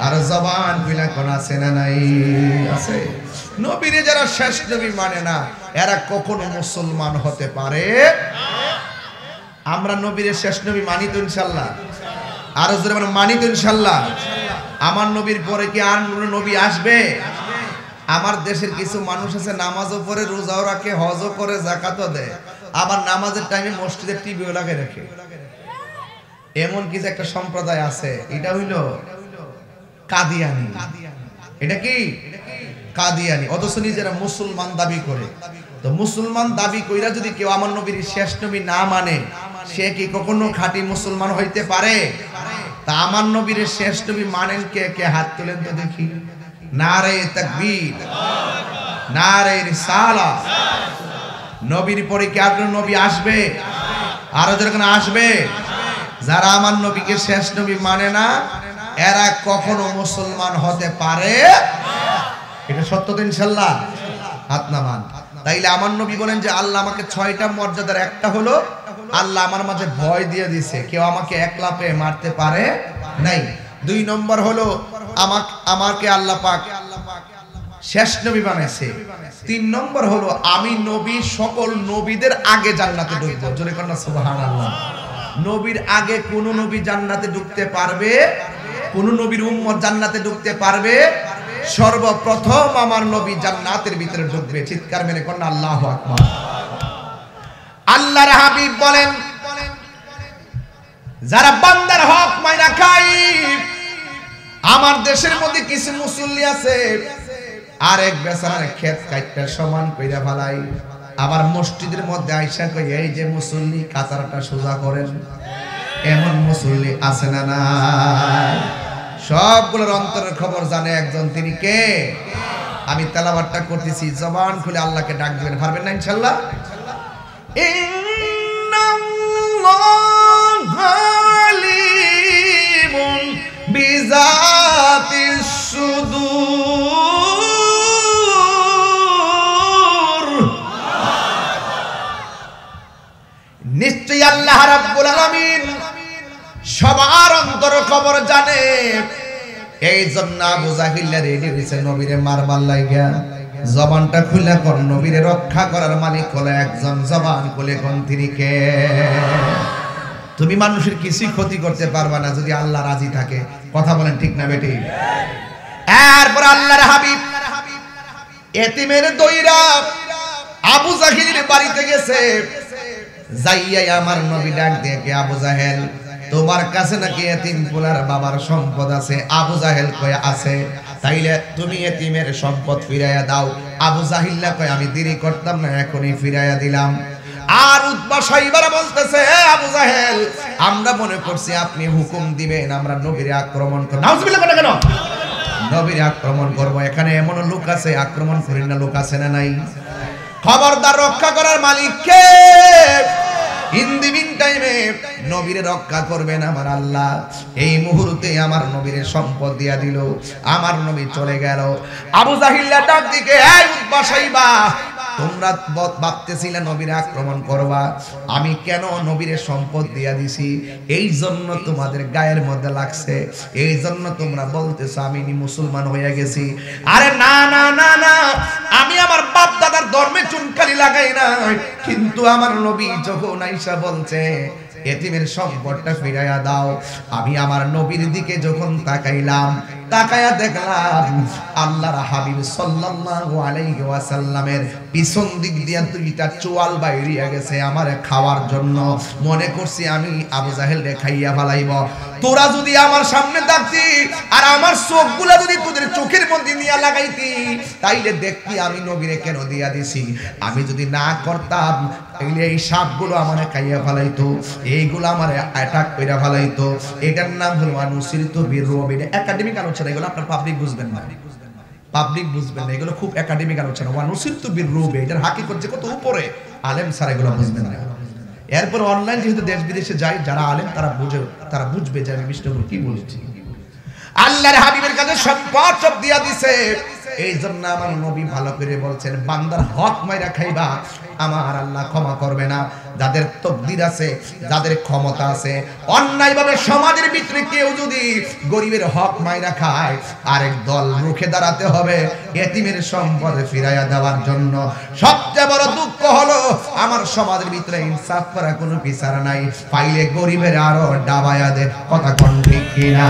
আর জবান বিলা কোন আছে না নাই? আছে। নবীরে যারা শেষ নবী মানে না, এরা কখনো মুসলমান হতে পারে? আমরা নবীরে শেষ নবী মানি তো ইনশাআল্লাহ? আর জোরে মানি তো ইনশাআল্লাহ? আমার নবীর পরে কি আর নবী আসবে? আমার দেশের কিছু মানুষ আছে নামাজও পড়ে, রোজাও রাখে, হজও করে, জাকাতও দেয়, আবার নামাজের টাইমে মসজিদের টিভিও লাগিয়ে রাখে। এমন কিছু একটা সম্প্রদায় আছে, এটা হইলো কাদিয়ানি। এটা কি? কাদিয়ানি। অথচ নিজেরা মুসলমান দাবি করে। তো মুসলমান দাবি কইরা যদি কেউ আমার নবীর শেষ নবী না মানে, সে কি কখনো খাঁটি মুসলমান হইতে পারে? তা আমার নবীর শেষ নবী মানেন কে কে? হাত তুলেন তো দেখি। নারে তাকবীর, নারে রিসালাত। নবীর পরে কি আর নবী আসবে? আরো যখন আসবে। যারা আমার নবীকে শেষ নবী মানে না, এরা কখনো মুসলমান হতে পারে? এটা সত্য তো ইনশাআল্লাহ? হাত নামান। তাইলে আমার নবী বলেন যে আল্লাহ আমাকে 6টা মর্যাদার একটা হলো আল্লাহ আমার মাঝে ভয় দিয়ে দিয়েছে, কেউ আমাকে একলা পেয়ে মারতে পারে নাই। 2 নম্বর হলো আমাকে আল্লাহ পাক শেষ নবী বানাইছে। 3 নম্বর হলো আমি নবী সকল নবীদের আগে জান্নাতে ঢুকবো। জোরে কর না সুবহানাল্লাহ। নবীর আগে কোন নবী জান্নাতে ঢুকতে পারবে? কোন নবীর উম্মত জান্নাতে ঢুকতে পারবে? সর্বপ্রথম আমার নবী জান্নাতের ভিতরে ঢুকবে। চিৎকার মেরে কর না আল্লাহু আকবার। আল্লাহর হাবিব বলেন, যারা বান্দার হক মাইরা খায়, আমার দেশের মধ্যে কিছু মুসল্লি আছে আরেক বেচারার ক্ষেত কাটটা সমান কইরা ফেলাই। আবার মসজিদের মধ্যে আইসা কই এই যে মুসল্লি কাতারটা সোজা করেন, এমন মুসল্লি আছে না না? সবগুলোর অন্তরের খবর জানে একজন, তিনি কে? আমি তেলাওয়াতটা করতেছি, জবান খুলে আল্লাহকে ডাক দিবেন, পারবেন না ইনশাআল্লাহ? ইন্নাল্লাহু আলিমুন বিযাতিস সুদূর। নিশ্চয়ই আল্লাহ রাব্বুল আলামিন সবার অন্তর খবর জানে। এই জন্য আবু জাহিল রেডি হইছে নবীরে মারবার লাগা। জবানটা খুলে কোন নবীরে রক্ষা করার মালিক হলো একজন, জবান খুলে কোন তিনি কে? তুমি মানুষের কিছুই ক্ষতি করতে পারবা না যদি আল্লাহ রাজি থাকে। কথা বলেন ঠিক না বেটি? এরপর আল্লাহর হাবিব এতিমের দইরা আবু জাহিলের বাড়িতে গেছে। যাইয়াই আমার নবী ডাক দিয়ে কে, আবু জাহেল তোমার কাছে নাকি এতিম পোলার বাবার সম্পদ আছে? আবু জাহেল কয় আছে। তাইলে তুমি এতিমের সম্পদ ফিরাইয়া দাও। আবু জাহিল কয় আমি দেরি করতাম না, এখনই ফিরাইয়া দিলাম। আর উতবা সাইবারা বলতেছে আবু জাহেল আমরা মনে করছি আপনি হুকুম দিবেন আমরা নবীরে আক্রমণ করব। নাউজুবিল্লাহ কেন কেন নবীরে আক্রমণ করব? এখানে এমন লোক আছে আক্রমণ করেন না, লোক আছে না নাই? খবরদার, রক্ষা করার মালিক কে? ইন দি মিন টাইমে নবীরে রক্ষা করবেন আমার আল্লাহ। এই মুহূর্তে আমার নবীরে সম্পদ দিয়া দিল, আমার নবী চলে গেল। আবু জাহিল্লা ডাক দিকে, এই উতবা সাইবা তোমরা ভাবতেছিলে নবীরে আক্রমণ করবা, আমি কেন নবীরে সম্পদ দিয়া দিছি? এই জন্য তোমাদের গায়ের মধ্যে লাগছে, এই জন্য তোমরা বলতেছো আমি মুসলমান হয়ে গেছি। আরে না না না না, আমি আমার বাপ দাদার ধর্মে চুনকালি লাগাই না, কিন্তু আমার নবী যখন আইসা বলছে এতিমের সম্পদটা ফিরাইয়া দাও, আমি আমার নবীর দিকে যখন তাকাইলাম, তাকায়া দেখলাম আল্লাহর হাবিব সাল্লাল্লাহু আলাইহি ওয়াসাল্লামের পিছন দিক দিয়া দুইটা চোয়াল বাইরিয়া গেছে আমার খাওয়ার জন্য। মনে করছি আমি আবু জাহেল রে খাইয়া ফেলাইব। তোরা যদি আমার সামনে থাকতি আর আমার চোখগুলা যদি তোদের চোখের মধ্যে নিয়ে লাগাইতি, তাইলে দেখতি আমি নবীরে কেন দিয়া দিছি। আমি যদি না করতাম তাইলে এই সাপগুলো আমার খাইয়া ফেলাইতো, এইগুলো আমার অ্যাটাক কইরা ফেলাইতো। এটার নাম হলো আনুসিরিত বিররুব। এটা একাডেমিক আলোচনা, এগুলো আপনার পাবলিক বুঝবেন না, পাবলিক বুঝবেন না, এগুলো খুব একাডেমিক আলোচনা। আনুসিরিত বিররুব এটার হাকিকত যে কত উপরে, আলেম ছাড়া এগুলো বুঝবেন না। এরপর অনলাইন যেহেতু দেশ বিদেশে যায়, যারা আলেম তারা বুঝে, তারা বুঝবে যে আমি বিষ্ণু কি বলছি। আল্লাহর হাবিবের কাছে সম্পদ সব দিয়া দিছে। এই জন্য আমার নবী ভালো করে বলছেন, বান্দার হক মাইরা খাইবা আমার আল্লাহ ক্ষমা করবে না। যাদের তকদির আছে, যাদের ক্ষমতা আছে, অন্যায়ভাবে সমাজের ভিতরে কেউ যদি গরিবের হক মাইরা খায়, আরেক দল রুখে দাঁড়াতে হবে এতিমের সম্পদ ফিরাইয়া দেওয়ার জন্য। সবচেয়ে বড় দুঃখ হলো আমার সমাজের ভিতরে ইনসাফ করা কোনো বিচার নাই, পাইলে গরিবের আরো ডাবায়া দে। কথা কোন ঠিক কিনা?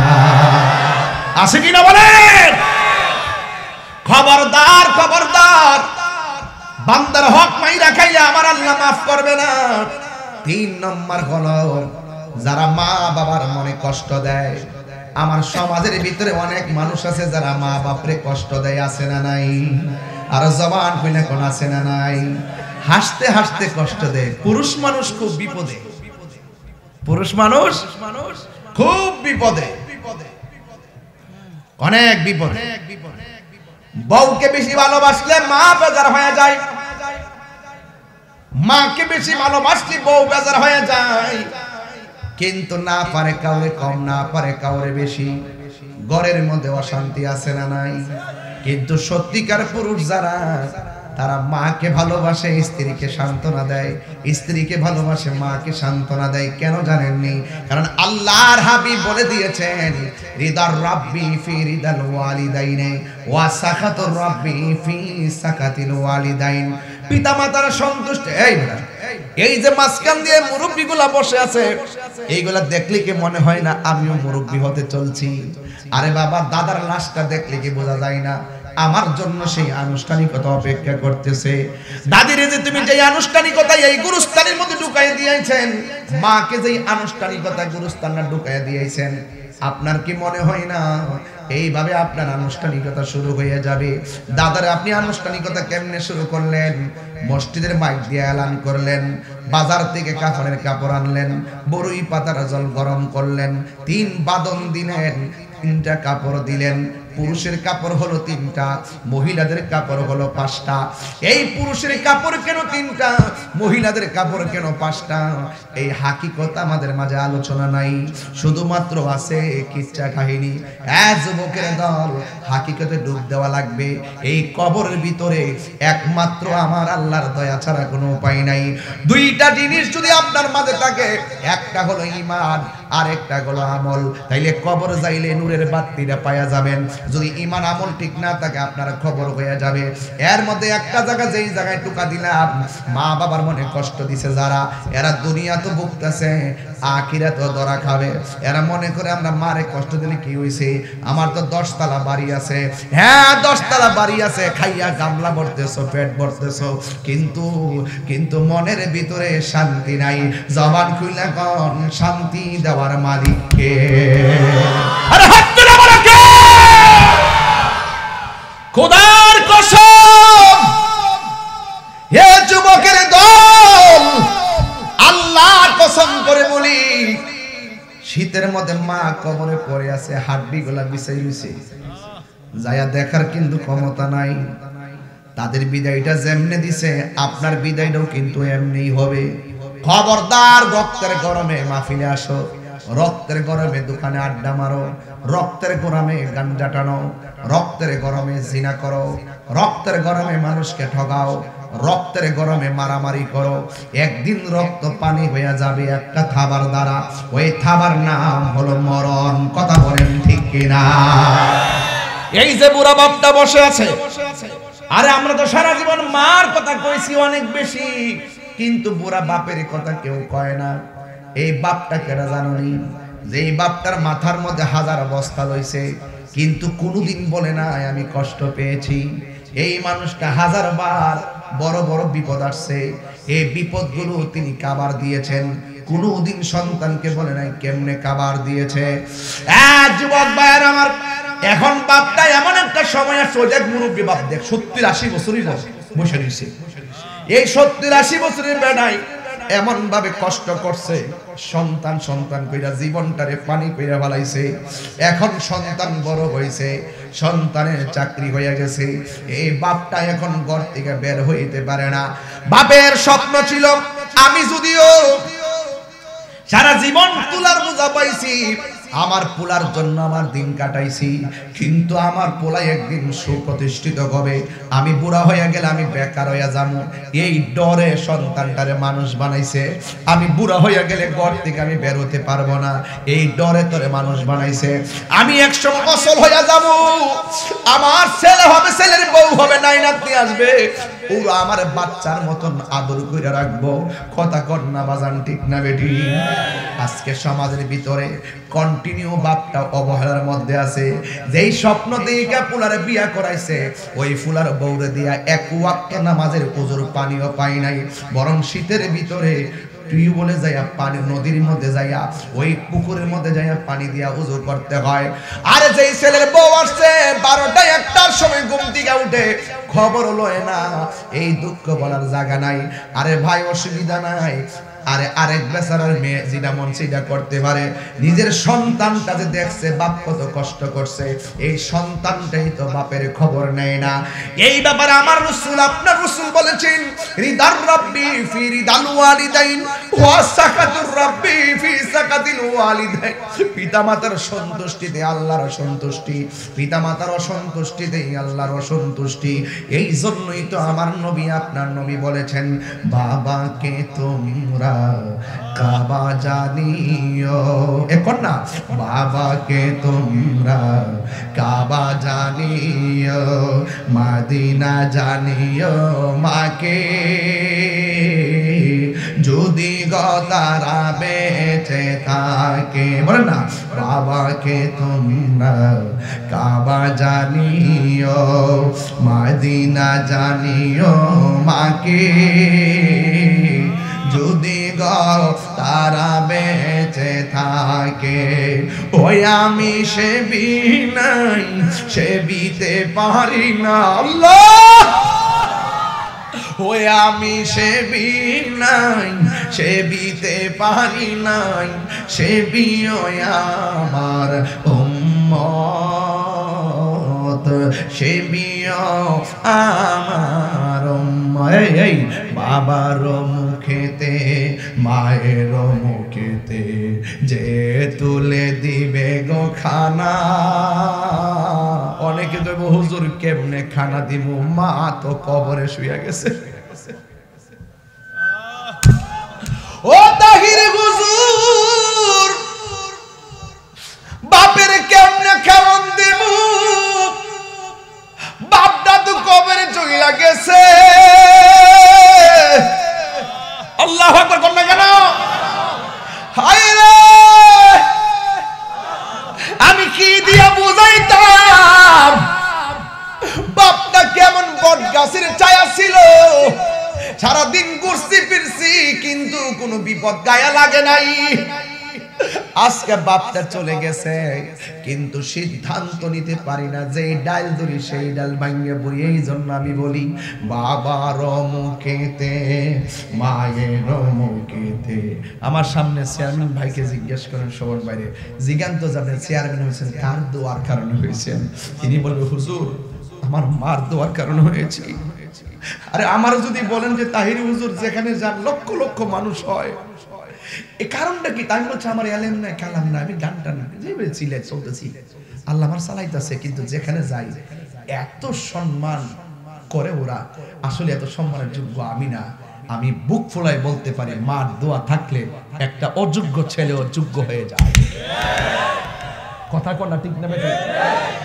আছে কিনা বলেন? খবরদার, খবরদার, বান্দার হক মাইরা খাইলে আমার আল্লাহ মাফ করবে না। 3 নম্বর হলো যারা মা বাবার মনে কষ্ট দেয়। আমার সমাজের ভিতরে অনেক মানুষ আছে যারা মা বাপরে কষ্ট দেয়, আছে না নাই? আর জবান কইলে কোন আছে না নাই? হাসতে হাসতে কষ্ট দেয়। পুরুষ মানুষ খুব বিপদে, পুরুষ মানুষ খুব বিপদে, অনেক বিপদে। বউকে বেশি ভালোবাসলে মা বেজার হয়ে যায়, মাকে বেশি ভালোবাসলে বউ বেজার হয়ে যায়। কিন্তু না পারে কাউরে কম, না পারে কাউরে বেশি। ঘরের মধ্যে অশান্তি আছে না নাই? কিন্তু সত্যিকার পুরুষ যারা, তারা মাকে ভালোবাসে, স্ত্রীকে সান্ত্বনা দেয়, স্ত্রীকে ভালোবাসে, মাকে সান্ত্বনা দেয়। কেন জানেননি? কারণ আল্লাহর হাবিব বলে দিয়েছেন, রিদার রাব্বি ফি রিদাল ওয়ালিদাইনি ওয়া সাখাতুর রাব্বি ফি সাকাতিল ওয়ালিদাইন। পিতামাতার সন্তুষ্ট। এই যে মাঝখান দিয়ে মুরব্বিগুলা বসে আছে, এইগুলা দেখলে কি মনে হয় না আমিও মুরব্বি হতে চলছি? আরে বাবা, দাদার লাশটা দেখলে কি বোঝা যায় না আমার জন্য সেই আনুষ্ঠানিকতা অপেক্ষা করতেছে? দাদিরে যে তুমি যে আনুষ্ঠানিকতা এই গুরুস্থানের মধ্যে ঢুকাই দিয়েছেন, মাকে যে আনুষ্ঠানিকতা গুরুস্থানে ঢুকাই দিয়েছেন, আপনার কি মনে হয় না এইভাবে আপনার আনুষ্ঠানিকতা শুরু হয়ে যাবে? দাদারে আপনি আনুষ্ঠানিকতা কেমনে শুরু করলেন? মসজিদের মাইক দিয়ে এলান করলেন, বাজার থেকে কাফনের কাপড় আনলেন, বড়ই পাতার জল গরম করলেন, 3 বাদন দিলেন, 3টা কাপড় দিলেন। পুরুষের কাপড় হলো 3টা, মহিলাদের কাপড় হলো 5টা। এই পুরুষের কাপড় কেন 3টা, মহিলাদের কাপড় কেন 5টা? এই হাকিকত আমাদের মাঝে আলোচনা নাই, শুধুমাত্র আছে কিচ্ছা কাহিনী। যুবকের দল, হাকিকতে ডুব দেওয়া লাগবে। এই কবরের ভিতরে একমাত্র আমার আল্লাহর দয়া ছাড়া কোনো উপায় নাই। 2টা জিনিস যদি আপনার মাঝে থাকে, একটা হলো ঈমান আর একটা হলো আমল, তাইলে কবর যাইলে নূরের বাতিটা পাওয়া যাবেন। যদি ঈমান আমল ঠিক না থাকে, আপনার খবর হয়ে যাবে। এর মধ্যে একটা জায়গা, যেই জায়গায় টুকা দিলাম, মা বাবার মনে কষ্ট দিছে যারা, এরা দুনিয়া তো ভুগতেছে, আখিরাত তো ধরা খাবে। এরা মনে করে আমরা মারে কষ্ট দিলে কি হইছে, আমার তো 10 তলা বাড়ি আছে। হ্যাঁ 10 তলা বাড়ি আছে, খাইয়া গামলা ভরতেছো, পেট ভরতেছো, কিন্তু মনের ভিতরে শান্তি নাই। জবান খুইলা কোন শান্তি দেওয়ার মালিক কে? আরে হাত তুলে বলো কে? খোদার কসম, হে যুবকের দল, আল্লাহর কসম করে বলি, শীতের মধ্যে মা কবরে পড়ে আছে, হাড্ডিগুলা বিছাই রইছে, যায়া দেখার কিন্তু ক্ষমতা নাই। তাদের বিদায়টা যেমনে দিছে, আপনার বিদায়টাও কিন্তু এমনিই হবে। খবরদার, রক্তের গরমে মাহফিলে আসো, রক্তের গরমে দোকানে আড্ডা মারো, রক্তের গরমে গাঞ্জা টানো, রক্তের গরমে জিনা করো, রক্তের গরমে মানুষকে ঠগাও, রক্তের গরমে মারামারি করো, একদিন রক্ত পানি হয়ে যাবে একটা থাবার দ্বারা। ওই থাবার নাম হলো মরণ। কথা বলেন ঠিক কিনা? এই যে বুড়া বাপটা বসে আছে, আরে আমরা তো সারা জীবন মার কথা কইছি অনেক বেশি, কিন্তু বুড়া বাপের কথা কেউ কয় না। এই বাপটা কেডা জানোনি? যে এই বাপটার মাথার মধ্যে 1000 বস্তা লইছে, কিন্তু কোনোদিন বলে না আমি কষ্ট পেয়েছি। এই মানুষটা 1000 বার বড় বড় বিপদ আসছে, এই বিপদগুলো তিনি কাবার দিয়েছেন। কোনোদিন সন্তানকে বলে নাই কেমনে কাবার দিয়েছে। যুবক ভাইয়ের আমার, এখন বাপটা এমন একটা সময় আসছে, ওই দেখ মুরব্বী বাপ, দেখ 70-80 বছরই বসে রয়েছে। এই 70-80 বছরের বেড়ায় এমন ভাবে কষ্ট করছে, সন্তান কইরা জীবনটারে পানি কইরা ফেলাইছে। এখন সন্তান বড় হইছে, সন্তানের চাকরি হয়ে গেছে, এই বাপটা এখন ঘর থেকে বের হইতে পারে না। বাপের স্বপ্ন ছিল, আমি যদিও সারা জীবন তুলার বোঝা পাইছি, আমার পোলার জন্য আমার দিন কাটাইছি, কিন্তু আমার পোলাই একদিন সুপ্রতিষ্ঠিত হবে, আমি বুড়া হয়ে গেলে আমি বেকার হইয়া যাবো। এই ডরে সন্তানটারে মানুষ বানাইছে। আমি বুড়া হইয়া গেলে ঘর থেকে আমি বের হতে পারবো না, এই ডরে তোরে মানুষ বানাইছে। আমি একসময় অসল হইয়া যাবো, আমার ছেলে হবে, ছেলের বউ হবে, নাই নাতনি আসবে, ওরা আমার বাচ্চার মতন আদর করে রাখবো। কথা কর না বাজান, ঠিক না বেটি? আজকে সমাজের ভিতরে কন্টিনিউ বাপটা অবহেলার মধ্যে আছে। যেই স্বপ্ন দিয়ে ফুলারে বিয়া করাইছে, ওই ফুলার বউরে দিয়া 1 ওয়াক্ত নামাজের ওজুর পানিও পাই নাই, বরং শীতের ভিতরে টিউবওয়েলে যাইয়া পানি, নদীর মধ্যে যাইয়া, ওই পুকুরের মধ্যে যাইয়া পানি দিয়া ওযু করতে হয়। আরে যেই ছেলের বউ আসছে 12টা 1টার সময় ঘুম থেকে উঠে, খবর লয় না, এই দুঃখ বলার জায়গা নাই। আরে ভাই অসুবিধা নাই, আরে আরেক বেচারার মেয়ে যেটা মন সেটা করতে পারে। নিজের সন্তানটা যে দেখছে বাপ কত কষ্ট করছে, এই সন্তানটাই তো বাপের খবর নেয় না। এই ব্যাপারে আমার রাসূল, আপনার রাসূল বলেছেন, রিদার রাব্বি ফি রিদাল ওয়ালিদাইন ওয়া সাকাতুর রাব্বি ফি সাকাতিল ওয়ালিদাইন। পিতামাতার সন্তুষ্টিতে আল্লাহর সন্তুষ্টি, পিতামাতার অসন্তুষ্টিতে আল্লাহর অসন্তুষ্টি। এই জন্যই তো আমার নবী, আপনার নবী বলেছেন, বাবাকে তোমরা কাবা জানিও, এখন না, বাবাকে তোমরা কাবা জানিও, মদিনা জানিও মাকে, যদি গতারা বেঁচে থাকে। বলেন না, বাবাকে তোমরা কাবা জানিও, মদিনা জানিও মাকে, যদি গো তারা বেঁচে থাকে। ওই আমি সেবি নাই, সেবিতে পারি না আল্লাহ। ওই আমি সেবি নাই, সেবিতে পারি নাই, সেবিও আমার উম্মত, সেবিও আমার উম্মত। এই বাবার মুখেতে মায়ের মুখেতে যে তুলে দিবে গো খানা। অনেকে কইব হুজুর কেমনে খানা দিব, মা তো কবরে শুয়ে গেছে। ও তাহির হুজুর বাপের কেমনে খাওয়ান দিব, বাপটা তো কবরে চলে গেছে। আল্লাহু আকবার বল না কেন? হায় রে আমি কি দিয়া বুঝাইতাম বাপটা কেমন বট গাছের ছায়া ছিল। সারাদিন ঘুরছি ফিরছি কিন্তু কোনো বিপদ গায়ে লাগে নাই। আজকে বাপটা চলে গেছে কিন্তু সিদ্ধান্ত নিতে পারি না যে ডাল ধরি সেই ডাল ভাঙিয়ে পড়ি। এই জন্য আমি বলি বাবার মুখেতে মায়ের মুখেতে। আমার সামনে চেয়ারম্যান ভাইকে জিজ্ঞেস করেন সবার বাইরে, জিজ্ঞান্ত জানেন চেয়ারম্যান হয়েছেন কার দোয়ার কারণে হয়েছেন? তিনি বলবে হুজুর আমার মার দোয়ার কারণে হয়েছে। আরে আমার যদি বলেন যে তাহির হুজুর যেখানে যান লক্ষ লক্ষ মানুষ হয়, এই কারণটা কি? তাই বলছে আমার এলেম না কালাম না, আমি গানটা না যেভাবে চিলে চলতেছি, আল্লাহ আমার চালাইতেছে। কিন্তু যেখানে যাই এত সম্মান করে ওরা, আসলে এত সম্মানের যোগ্য আমি না। আমি বুক ফোলাই বলতে পারি মার দোয়া থাকলে একটা অযোগ্য ছেলেও যোগ্য হয়ে যায়। কথা কন্যা ঠিক না বেটা?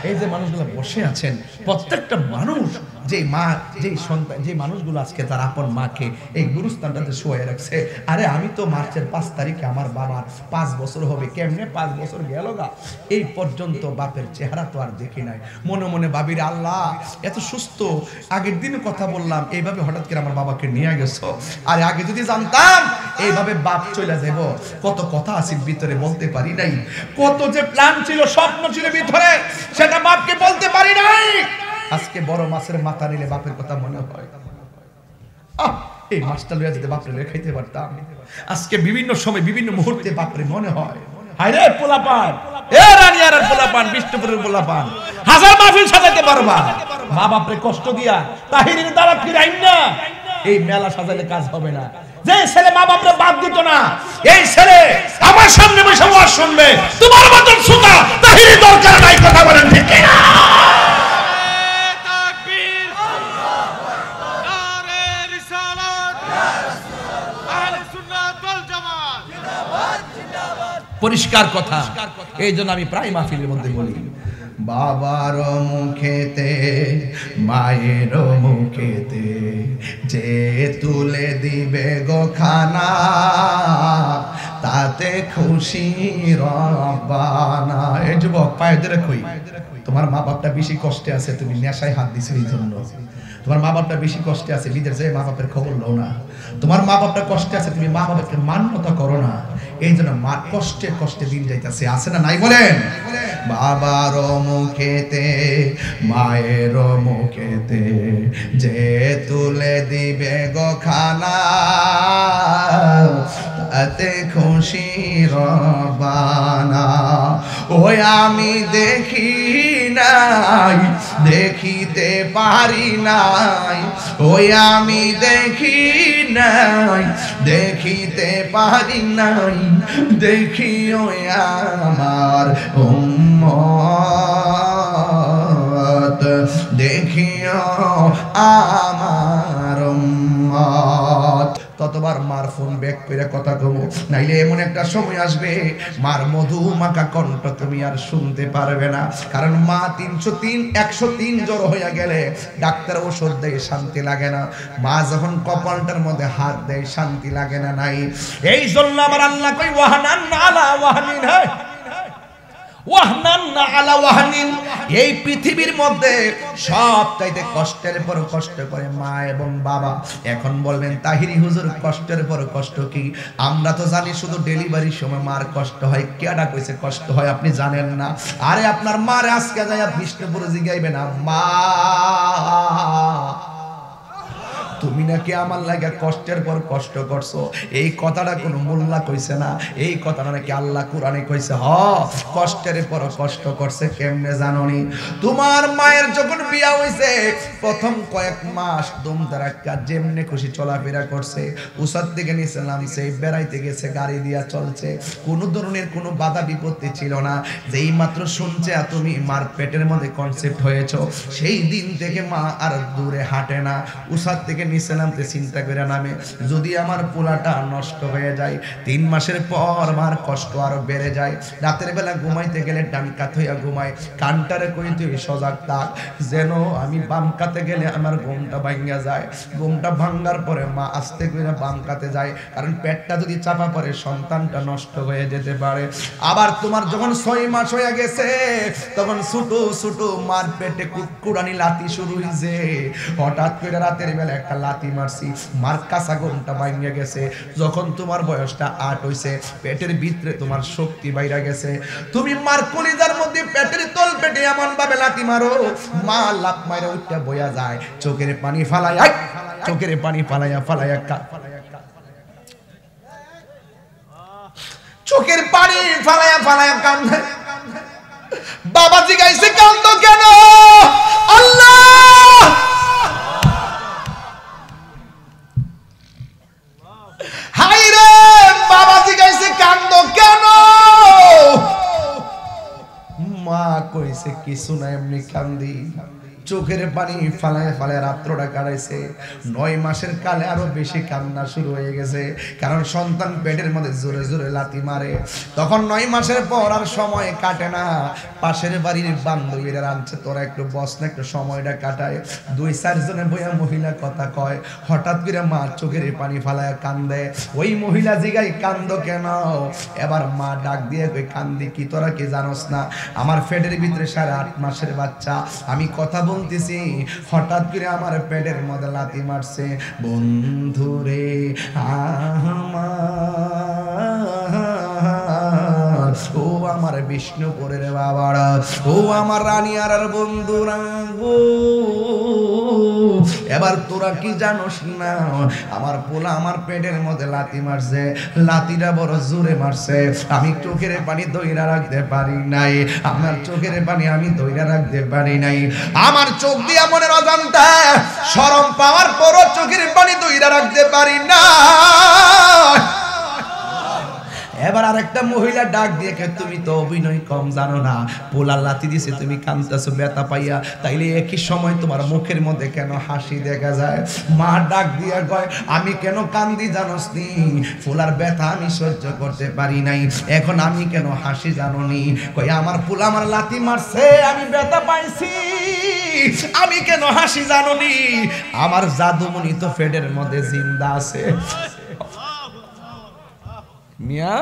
এই যে মানুষগুলো বসে আছেন প্রত্যেকটা মানুষ, যে মা যে সন্তান যে মানুষগুলো আজকে তার আপন মাকে এই গুরুস্থানটাতে শোয়ে রাখছে। আরে আমি তো মার্চের 5 তারিখে আমার বাবার 5 বছর হবে। কেমনে 5 বছর গেল গা, এই পর্যন্ত বাপের চেহারা তো আর দেখি নাই। মনে মনে ভাবির আল্লাহ এত সুস্থ, আগের দিন কথা বললাম এইভাবে হঠাৎ করে আমার বাবাকে নিয়ে গেছো। আর আগে যদি জানতাম এইভাবে বাপ চলে যাব, কত কথা আছে ভিতরে বলতে পারি নাই, কত যে প্ল্যান ছিল স্বপ্ন ছিল ভিতরে সেটা বাপকে বলতে পারি নাই। আজকে বড় মাছের মাথা নিলে বাপের কথা মনে হয়, এই মাছটা লইয়া যদি বাপরে লইয়া খাইতে পারতাম। আজকে বিভিন্ন সময় বিভিন্ন মুহূর্তে বাপরে মনে হয় হায় রে পোলাপান, এ রানিয়ার পোলাপান, বিষ্ণুপুরের পোলাপান, হাজার মাহফিল সাজাতে পারবা, মা বাপরে কষ্ট দিয়া তাহিরের দাওয়াত ফিরাইন না। এই মেলা সাজালে কাজ হবে না। যে ছেলে মা বাপরে বাদ দিত না, এই ছেলে আমার সামনে বসে ওয়াজ শুনবে। তোমার মতন সুতা তাহিরের দরকার নাই। কথা বলেন ঠিক কিনা? পরিষ্কার কথা। এই জন্য আমি প্রায় মাহফিলের মধ্যে বলি বাবার মুখেতে মায়ের মুখেতে যে তুলে দিবে গো খানা, তাতে খুশি রব্বানা। এই যুবক পায়ে ধরে কই, তোমার মা বাপটা বেশি কষ্টে আছে, তুমি নেশায় হাত দিছো এই জন্য। তোমার মা বাপটা বেশি কষ্টে আছে, বিদেশ যায় মা বাপের খবর লও না। তোমার মা বাপটা কষ্টে আছে, তুমি মা বাবাকে মান্যতা করো না। এই জন্য মা কষ্টে কষ্টে দিন যাইতেছে, আছে না নাই বলেন? বাবার মুখেতে মায়ের মুখেতে যে তুলে দিবে গো খানা, তাতে খুশি রব্বানা। ওই আমি দেখি নাই, দেখিতে পারি নাই, ওই আমি দেখি নাই, দেখিতে পারি নাই, দেখি ওই আমার উম্মত, দেখিও আমার উম্মত। ততবার মার ফোন ব্যাক করে কথা কমো, নাইলে এমন একটা সময় আসবে মার মধু মাখা কণ্ঠ তুমি আর শুনতে পারবে না। কারণ মা 303 103 জ্বর হয়ে গেলে ডাক্তার ওষুধ দেয়, শান্তি লাগে না। মা যখন কপালটার মধ্যে হাত দেয় শান্তি লাগে না। নাই এই জন্য আমার আল্লাহ কই ওয়াহানান আলা ওয়াহানিন, ওয়াহনান আলা ওয়াহনিন, এই পৃথিবীর মধ্যে সবচাইতে কষ্টের পর কষ্ট করে মা এবং বাবা। এখন বলবেন তাহিরি হুজুর কষ্টের পর কষ্ট কি? আমরা তো জানি শুধু ডেলিভারির সময় মার কষ্ট হয়। কেডা কইছে কষ্ট হয় আপনি জানেন না? আরে আপনার মার আজকে যাইয়া বিষ্ণুপুর জিগাইবেন, মা তুমি নাকি আমার লাগা কষ্টের পর কষ্ট করছো। এই কথাটা কোনো মোল্লা কইছে না, এই কথাটা নাকি আল্লাহ কোরআনে কইছে। কষ্টের পর কষ্ট করছে কেমনে জানোনি? তোমার মায়ের যখন বিয়া হইছে প্রথম কয়েক মাস দুমদারাক্কা যেমনে খুশি চলাফেরা করছে, উসাদ থেকে নিচে নামছে, বেড়াইতে গেছে, গাড়ি দিয়া চলছে, কোনো ধরনের কোনো বাধা বিপত্তি ছিল না। যেই মাত্র শুনছে তুমি মার পেটের মধ্যে কনসেপ্ট হয়েছ, সেই দিন থেকে মা আর দূরে হাঁটে না। উসাদ থেকে নিচে নামতে চিন্তা করে নামে, যদি আমার পোলাটা নষ্ট হয়ে যায়। 3 মাসের পর মার কষ্ট আরো বেড়ে যায়। রাতের বেলা ঘুমাইতে গেলে ডান কাত হইয়া ঘুমায়, কানটারে কই তুই সজাগ থাক, যেন আমি বাম কাতে গেলে আমার ঘুমটা ভাঙ্গা যায়। ঘুমটা ভাঙ্গার পরে মা আস্তে করে বাম কাতে যায়, কারণ পেটটা যদি চাপা পড়ে সন্তানটা নষ্ট হয়ে যেতে পারে। আবার তোমার যখন 6 মাস হয়ে গেছে তখন ছোট ছোট মার পেটে কুকুরানি লাতি শুরু হইছে। হঠাৎ করে রাতের বেলা একটা লাতি মারছি, মার কাঁচা ঘুমটা ভাঙ্গা গেছে। যখন তোমার বয়সটা 8 হইছে, পেটের ভিতরে তোমার শক্তি বাইরা গেছে, তুমি মার কলিজার মধ্যে পেটের তল পেটে এমন ভাবে লাতি মারো, মা লাফ মাইরা উঠে বয়া যায়, চোখের পানি ফালাইয়া চোখের পানি ফালাইয়া চোখের পানি ফালাইয়া কান্দে। বাবা জিগাইছে কান্দো কেন? আল্লাহ হাই রে, বাবা জিগাইছে কান্দো কেন? মা কইছে কিছু না, এমনি কান্দি। চোখের পানি ফালায় রাত্রটা কাটাইছে। 9 মাসের কালে আরো বেশি কান্না শুরু হয়ে গেছে, কারণ সন্তান পেটের মধ্যে জোরে জোরে লাথি মারে। তখন 9 মাসের পর আর সময় কাটে না। পাশের বাড়ির বান্ধবীরা আনছে, তোরা একটু বস না, একটু সময়টা কাটায়। 2-4 জনে বইয়া মহিলা কথা কয়। হঠাৎ করে মা চোখের পানি ফালায় কান্দে। ওই মহিলা জিগাই কান্দো কেন? এবার মা ডাক দিয়ে কই, কান্দি কি তোরা কি জানোস না? আমার পেটের ভিতরে 8.5 মাসের বাচ্চা, আমি কথা বলতেছি, হঠাৎ করে আমার পেটের মধ্যে লাথি মারছে। বন্ধুরে আমার, ও আমার বিষ্ণুপুরের বাবারা, ও আমার রানিয়ার বন্ধুরা, এবার তোরা কি জানোস না? আমার পোলা আমার পেটের মধ্যে লাথি মারছে, লাথিটা বড় জোরে মারছে। আমি চোখের পানি ধইরা রাখতে পারি নাই, আমার চোখের পানি আমি ধইরা রাখতে পারি নাই। আমার চোখ দিয়া মনের অজান্তে শরম পাওয়ার পরও চোখের পানি ধইরা রাখতে পারি না। এবার আরেকটা মহিলা ডাক দিয়ে, তুমি তো অভিনয় কম জানো না, পোলার লাথি দিছে, তুমি কাঁদতেছো ব্যথা পাইয়া, তাইলে একই সময় তোমার মুখের মধ্যে কেন হাসি দেখা যায়? মা ডাক দিয়া কয়, আমি কেন কান্দি জানোস নি? পোলার ব্যথা আমি সহ্য করতে পারি নাই, এখন আমি কেন হাসি জানো নি? কয়, আমার পোলা আমার লাথি মারছে, আমি ব্যথা পাইছি, আমি কেন হাসি জানো নি? আমার জাদুমণি তো পেটের মধ্যে জিন্দা আছে। মিয়া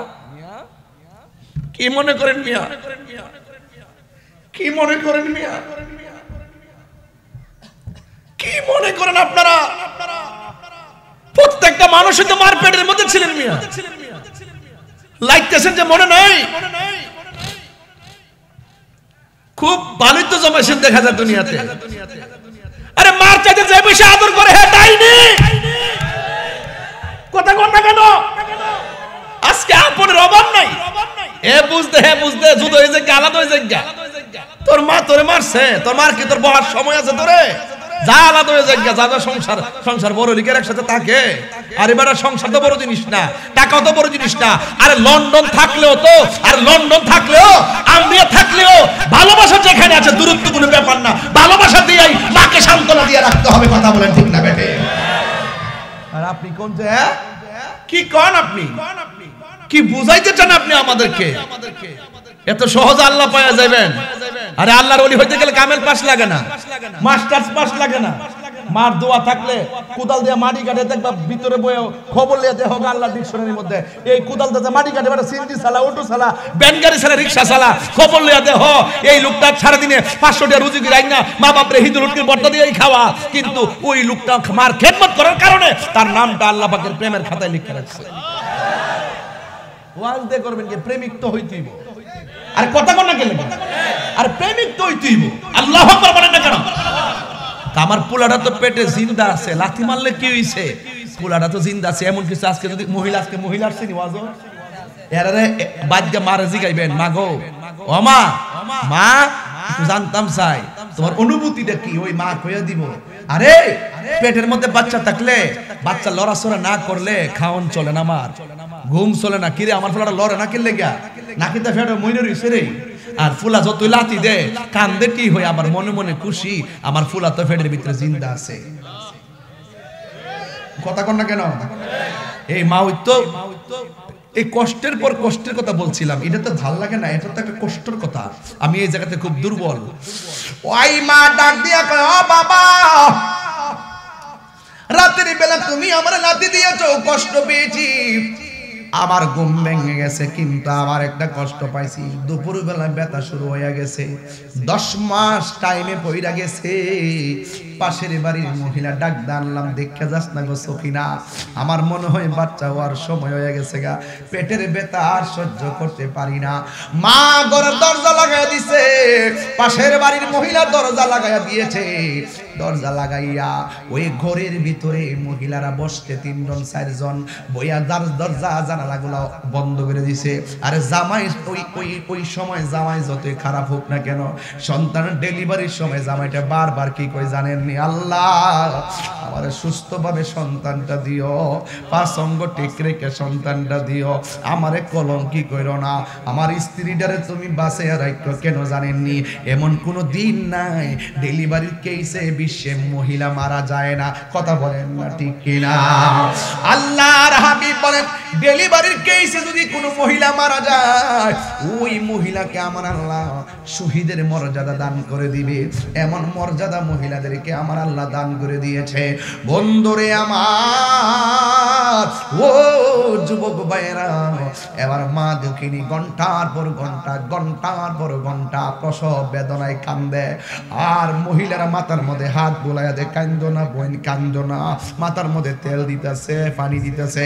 কি মনে করেন? মিয়া কি মনে করেন? মিয়া কি মনে করেন আপনারা? প্রত্যেকটা মানুষই তো মার পেটের মধ্যে ছিলেন। মিয়া লাইতেছেন যে মনে নাই? খুব ভালোই তো জমাইছেন দেখা যায় দুনিয়াতে। আরে মার চাইতে যে বেশি আদর করে হে ডাইনি, কথা কন না কেন? আজকে আপনের অভাব নাই, এ বুঝতে যুদ্ধ হয়ে যায়, আলাদা হয়ে যায়। তোর মা তোরে মারছে, তোর মার কি তোর বহার সময় আছে? তোরে যা আলাদা হয়ে যায়, যা যা সংসার বড় লিখের একসাথে থাকে। আর এবার সংসার তো বড় জিনিস না, টাকা তো বড় জিনিস না। আরে লন্ডন থাকলেও তো, আর লন্ডন থাকলেও, আমেরিকা থাকলেও ভালোবাসা যেখানে আছে দূরত্ব কোনো ব্যাপার না। ভালোবাসা দিয়েই মাকে সান্ত্বনা দিয়ে রাখতে হবে। কথা বলেন ঠিক না বেটে? আর আপনি কোন যে কি কন? আপনি কি বুঝাইতে চান আপনি আমাদেরকে? এত সহজে আল্লাহ পাওয়া যাবেন? আরে আল্লাহর ওলি হইতে গেলে কামেল পাস লাগে না, মাস্টার্স পাস লাগে না, মার দোয়া থাকলে কুদাল দিয়ে মাটি কাটে দেখবা ভিতরে বয়ে খবর লিয়ে দেহ আল্লাহ ডিকশনারির মধ্যে এই কুদাল দিয়ে মাটি কাটে বেটা সিন্দি সালা অটো সালা ব্যানগাড়ি সালা রিকশা সালা খবর লিয়ে দেহ এই লোকটা সারাদিনে 500 টাকা রুজি করে না মা বাপরে হিন্দু লুটকির বর্তা দিয়েই খাওয়া, কিন্তু ওই লোকটা মার খেদমত করার কারণে তার নামটা আল্লাহ পাকের প্রেমের খাতায় লিখে রাখছে। ওয়াজ দে করবেন কি প্রেমিক তো হইতেইব, আর কথা কোন না কেন, আর প্রেমিক তো হইতেইব। আল্লাহু আকবার বলেন না কেন? আমার পোলাটা তো পেটে জিন্দা আছে, লাথি মারলে কি হইছে? পোলাটা তো জিন্দা আছে। এমন কিছু আজকে যদি আজকে মহিলা আসছে নি ওয়াজ এরারে বাজ্জা মারে জিগাইবেন মা গো ও মা মা একটু জানতাম চাই তোমার অনুভূতিটা কি, ওই মা কইয়া দিব। আরে পেটের মধ্যে বাচ্চা থাকলে বাচ্চা লড়াচড়া না করলে খাওন চলে না, আমার ঘুম চলে না। কিরে আমার ফুলাটা লড়ে না কিনলে গা নাকিতে ফেটে মইনে রইছে রে। আর ফুলা যত লাতি দে কান্দে কি হয়, আমার মনে মনে খুশি আমার ফুলা তো ফেটের ভিতরে জিন্দা আছে। কথা কন না কেন? এই মা তো এই কষ্টের পর কষ্টের কথা বলছিলাম, এটা তো ভাল লাগে না, এটা তো একটা কষ্টের কথা। আমি এই জায়গাতে খুব দুর্বল। ওই মা ডাক দিয়া কয় ও বাবা, রাতের বেলা তুমি আমার লাথি দিয়েছো, কষ্ট পেয়েছি, আমার ঘুম ভেঙে গেছে, কিন্তু আমার একটা কষ্ট পাইছি, দুপুর বেলা ব্যথা শুরু হয়ে গেছে, 10 মাস টাইমে পইরা গেছে। পাশের বাড়ির মহিলা ডাক দাঁড়ালাম, দেখে যাস না গো সখিনা, আমার মনে হয় বাচ্চা হওয়ার সময় হয়ে গেছে গা, পেটের ব্যথা আর সহ্য করতে পারি না। মা ঘরের দরজা লাগাই দিছে, পাশের বাড়ির মহিলা দরজা লাগাইয়া দিয়েছে। দরজা লাগাইয়া ওই ঘরের ভিতরে মহিলারা বসতে 3 জন 4 জন বইয়া দরজা জানালাগুলো বন্ধ করে দিছে। আরে জামাই ওই সময় জামাই যতই খারাপ হোক না কেন, সন্তানের ডেলিভারির সময় জামাইটা বারবার কি কই জানেন নি? আল্লাহ আমার সুস্থভাবে সন্তানটা দিও, 5 অঙ্গ ঠিক রেখে সন্তানটা দিও, আমারে কলঙ্কি কইরো না, আমার স্ত্রীটারে তুমি বাঁচাইয়া রাখো। কেন জানেননি? এমন কোনো দিন নাই ডেলিভারির কেসে বিশ্বে মহিলা মারা যায় না। কথা বলেন না ঠিক কিনা? আল্লাহর হাবিব বলেন ডেলিভারির কেসে যদি কোনো মহিলা মারা যায়, ওই মহিলাকে আমার আল্লাহ শহীদের মর্যাদা দান করে দিবে। এমন মর্যাদা মহিলাদেরকে আমার আল্লাহ দান করে দিয়েছে। বন্ধুরে আমার, ও যুবক ভাইরা, এবার মা দুঃখিনী ঘন্টার পর ঘন্টা, ঘন্টার পর ঘন্টা প্রসব বেদনায় কান্দে, আর মহিলারা মাথার মধ্যে হাত বুলাইয়া দে, কান্দো না বোন কান্দো না, মাথার মধ্যে তেল দিতেছে, পানি দিতেছে।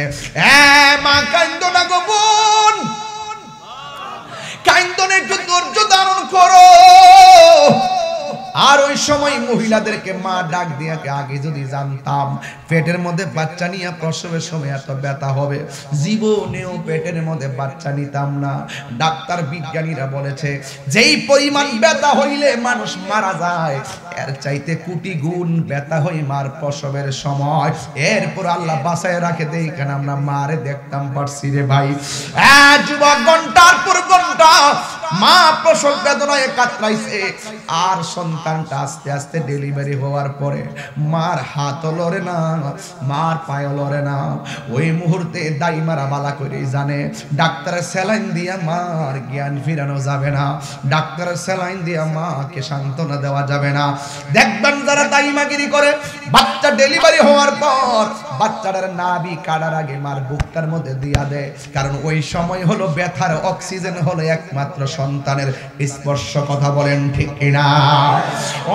মা কান্দো না গো বোন, কান্দো না, একটু ধৈর্য ধারণ করো। আর ওই সময় মহিলাদেরকে মা ডাক দিয়া আগে যদি জানতাম পেটের মধ্যে বাচ্চা নিয়ে প্রসবের সময় এত ব্যথা হবে, জীবনেও পেটের মধ্যে বাচ্চা নিতাম না। ডাক্তার বিজ্ঞানীরা বলেছে যেই পরিমাণ ব্যথা হইলে মানুষ মারা যায়, এর চাইতে কোটি গুণ ব্যথা হয় মার প্রসবের সময়। এরপর আল্লাহ বাঁচায় রাখে দেই, কেন আমরা মারে দেখতাম পারছি রে ভাই। যুবক ঘন্টার পর ঘন্টা মা প্রসব বেদনায় কাতরাইছে, আর সন্তানটা আস্তে আস্তে ডেলিভারি হওয়ার পরে মার হাত লড়ে না, মার পায়ে লড়ে না। ওই মুহূর্তে দাইমারা বালা করে জানে ডাক্তারের স্যালাইন দিয়া মার জ্ঞান ফিরানো যাবে না, ডাক্তারের স্যালাইন দিয়া মাকে সান্ত্বনা দেওয়া যাবে না। দেখবেন যারা দাইমাগিরি করে, বাচ্চা ডেলিভারি হওয়ার পর বাচ্চাটার নাভি কাটার আগে মার বুকটার মধ্যে দিয়া দেয়, কারণ ওই সময় হলো ব্যথার অক্সিজেন হলো একমাত্র সন্তানের স্পর্শ। কথা বলেন ঠিক কিনা?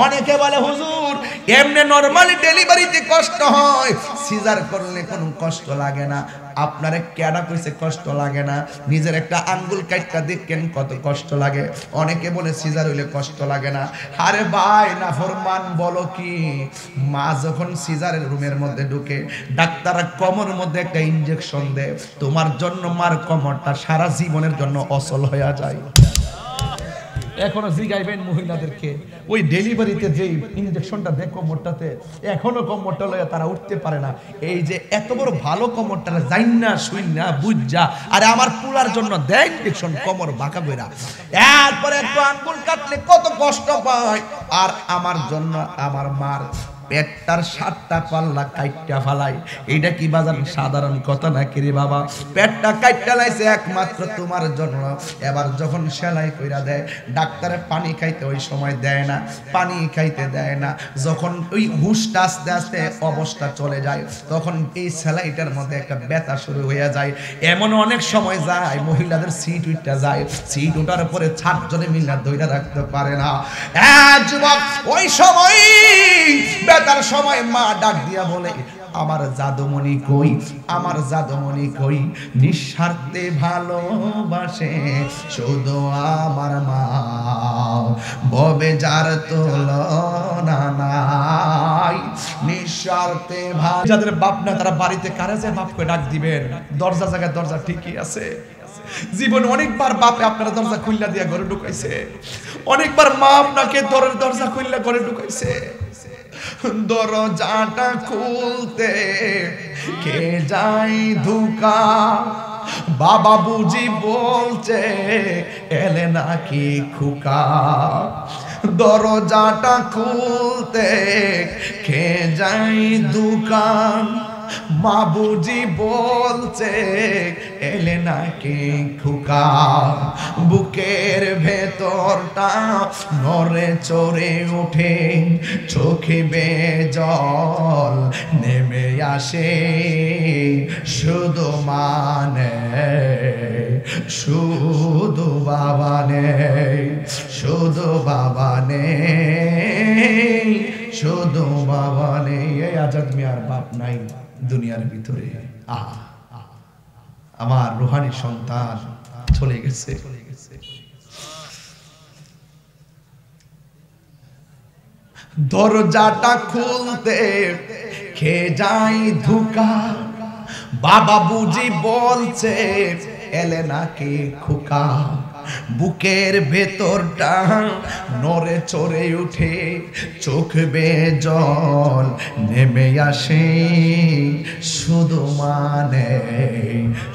অনেকে বলে হুজুর এমনি নরমালি ডেলিভারিতে কষ্ট হয়, সিজার করলে কোনো কষ্ট লাগে না। আপনারে কেডা কইছে কষ্ট লাগে না? নিজের একটা আঙ্গুল কাটটা দেখেন কত কষ্ট লাগে। অনেকে বলে সিজার হইলে কষ্ট লাগে না। আরে ভাই নাফরমান বলো কি, মা যখন সিজারের রুমের মধ্যে ঢুকে ডাক্তাররা কোমরের মধ্যে একটা ইনজেকশন দেয়, তোমার জন্য মার কোমরটা সারা জীবনের জন্য অচল হয়ে যায়। এখনো জিগাইবেন মহিলাদেরকে, ওই ডেলিভারিতে যে ইনজেকশনটা দেয় কোমরটাতে, এখনো কোমরটা লইয়া তারা উঠতে পারে না। এই যে এত বড় ভালো কোমরটা যাই না শুই না বুঝা, আরে আমার পুলার জন্য দেয় ইনজেকশন কোমর বাঁকা বইরা, এরপরে একটু আঙ্গুল কাটলে কত কষ্ট পায়। আর আমার জন্য আমার মার পেটটার 7টা পাল্লা কাইটটা ফালাই। এইটা কি বাজার সাধারণ কথা নাকি রে বাবা? পেটটা কাইটটা লাইছে একমাত্র তোমার জন্য। এবার যখন সেলাই কইরা দেয়, ডাক্তারে পানি খাইতে ওই সময় দেয় না, পানি খাইতে দেয় না। যখন ওই হুশটা আস্তে আস্তে অবস্থা চলে যায়, তখন এই সেলাইটার মধ্যে একটা ব্যথা শুরু হয়ে যায়। এমন অনেক সময় যায় মহিলাদের সিট উঠতে যায়, সিট ওঠার পরে 7 জনে মিলে ধইরা রাখতে পারে না। যুবক ওই সময় ব্যথার সময় মা ডাক দিয়া বলে, আমার জাদুমণি কই, আমার জাদুমণি কই, নিঃস্বার্থে ভালোবাসে শুধু আমার মা, ভবে যার তুলনা নাই, নিঃস্বার্থে ভালো। যাদের বাপ না তারা বাড়িতে কারে যে বাপকে ডাক দিবেন, দরজা জায়গায় দরজা ঠিকই আছে। জীবনে অনেকবার বাপে আপনারা দরজা খুললা দিয়া ঘরে ঢুকাইছে, অনেকবার মা আপনাকে দরজা খুললা ঘরে ঢুকাইছে। দরজাটা খুলতে কে যাই ধোকা, বাবা বুঝি বলছে এলে নাকি খোকা। দরজাটা খুলতে কে যাই দোকান, মা বুঝি বলছে এলে নাকি খোকা। বুকের ভেতরটা নড়ে চড়ে ওঠে, চোখে বেয়ে জল নেমে আসে, শুধু মানে শুধু বাবা নেই, শুধু বাবা নেই, শুধু বাবা নেই। এই আজাদ মিয়ার বাপ নাই দুনিয়ার ভিতরে। আমার রুহানি সন্তান চলে গেছে। দরজাটা খুলতে খে যাই ধোকা, বাবা বুঝি বলছে এলে নাকি খোকা। বুকের ভেতরটা নড়ে চড়ে উঠে, চোখ বেয়ে জল নেমে আসে, শুধু মানে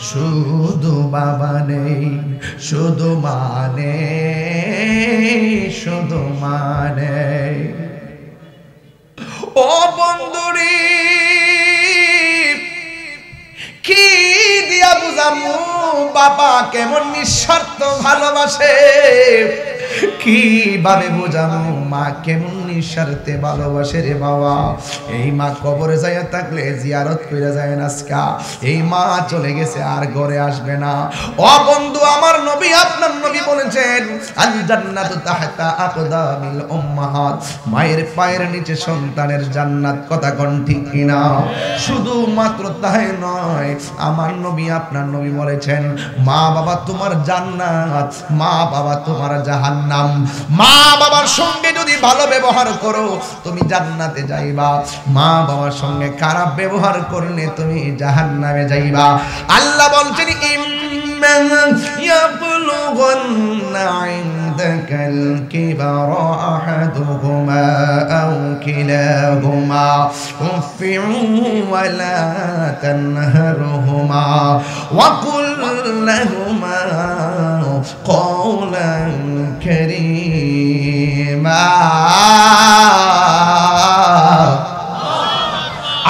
শুধু বাবা নেই, শুধু মানে শুধু মানে। ও বন্ধুরি কি দিয়া বুঝামু বাবা কেমন নিঃস্বার্থ ভালোবাসে, কিভাবে বোঝামু মা কেমন নিঃস্বার্থে ভালোবাসে রে বাবা। এই মা কবরে যাইয়া থাকলে জিয়ারত কইরা যায় নাসকা, এই মা চলে গেছে আর ঘরে আসবে না। ও বন্ধু আমার নবী আপনার নবী বলেছেন আল জান্নাতু তাহতা আকদামিল উম্মাহাত, মায়ের পায়ের নিচে সন্তানের জান্নাত। কথা কোন ঠিক কিনা? শুধু মাত্র তাই নয়, আমার নবী আপনার নবী বলেছেন মা বাবা তোমার জান্নাত, মা বাবা তোমার জাহান্নাম। মা বাবার সঙ্গে যদি ভালো ব্যবহার করো তুমি জান্নাতে যাইবা, মা বাবার সঙ্গে খারাপ ব্যবহার করলে তুমি জাহান্নামে যাইবা। আল্লাহ বলছেন ইম্মা ইয়াবলুগান্না ইনদাকাল কিবারা আহাদুহুমা আও কিলাহুমা উফিউ ওয়া লা তানহারহুমা ওয়া কুল লাহুমা কওলান কারীমা।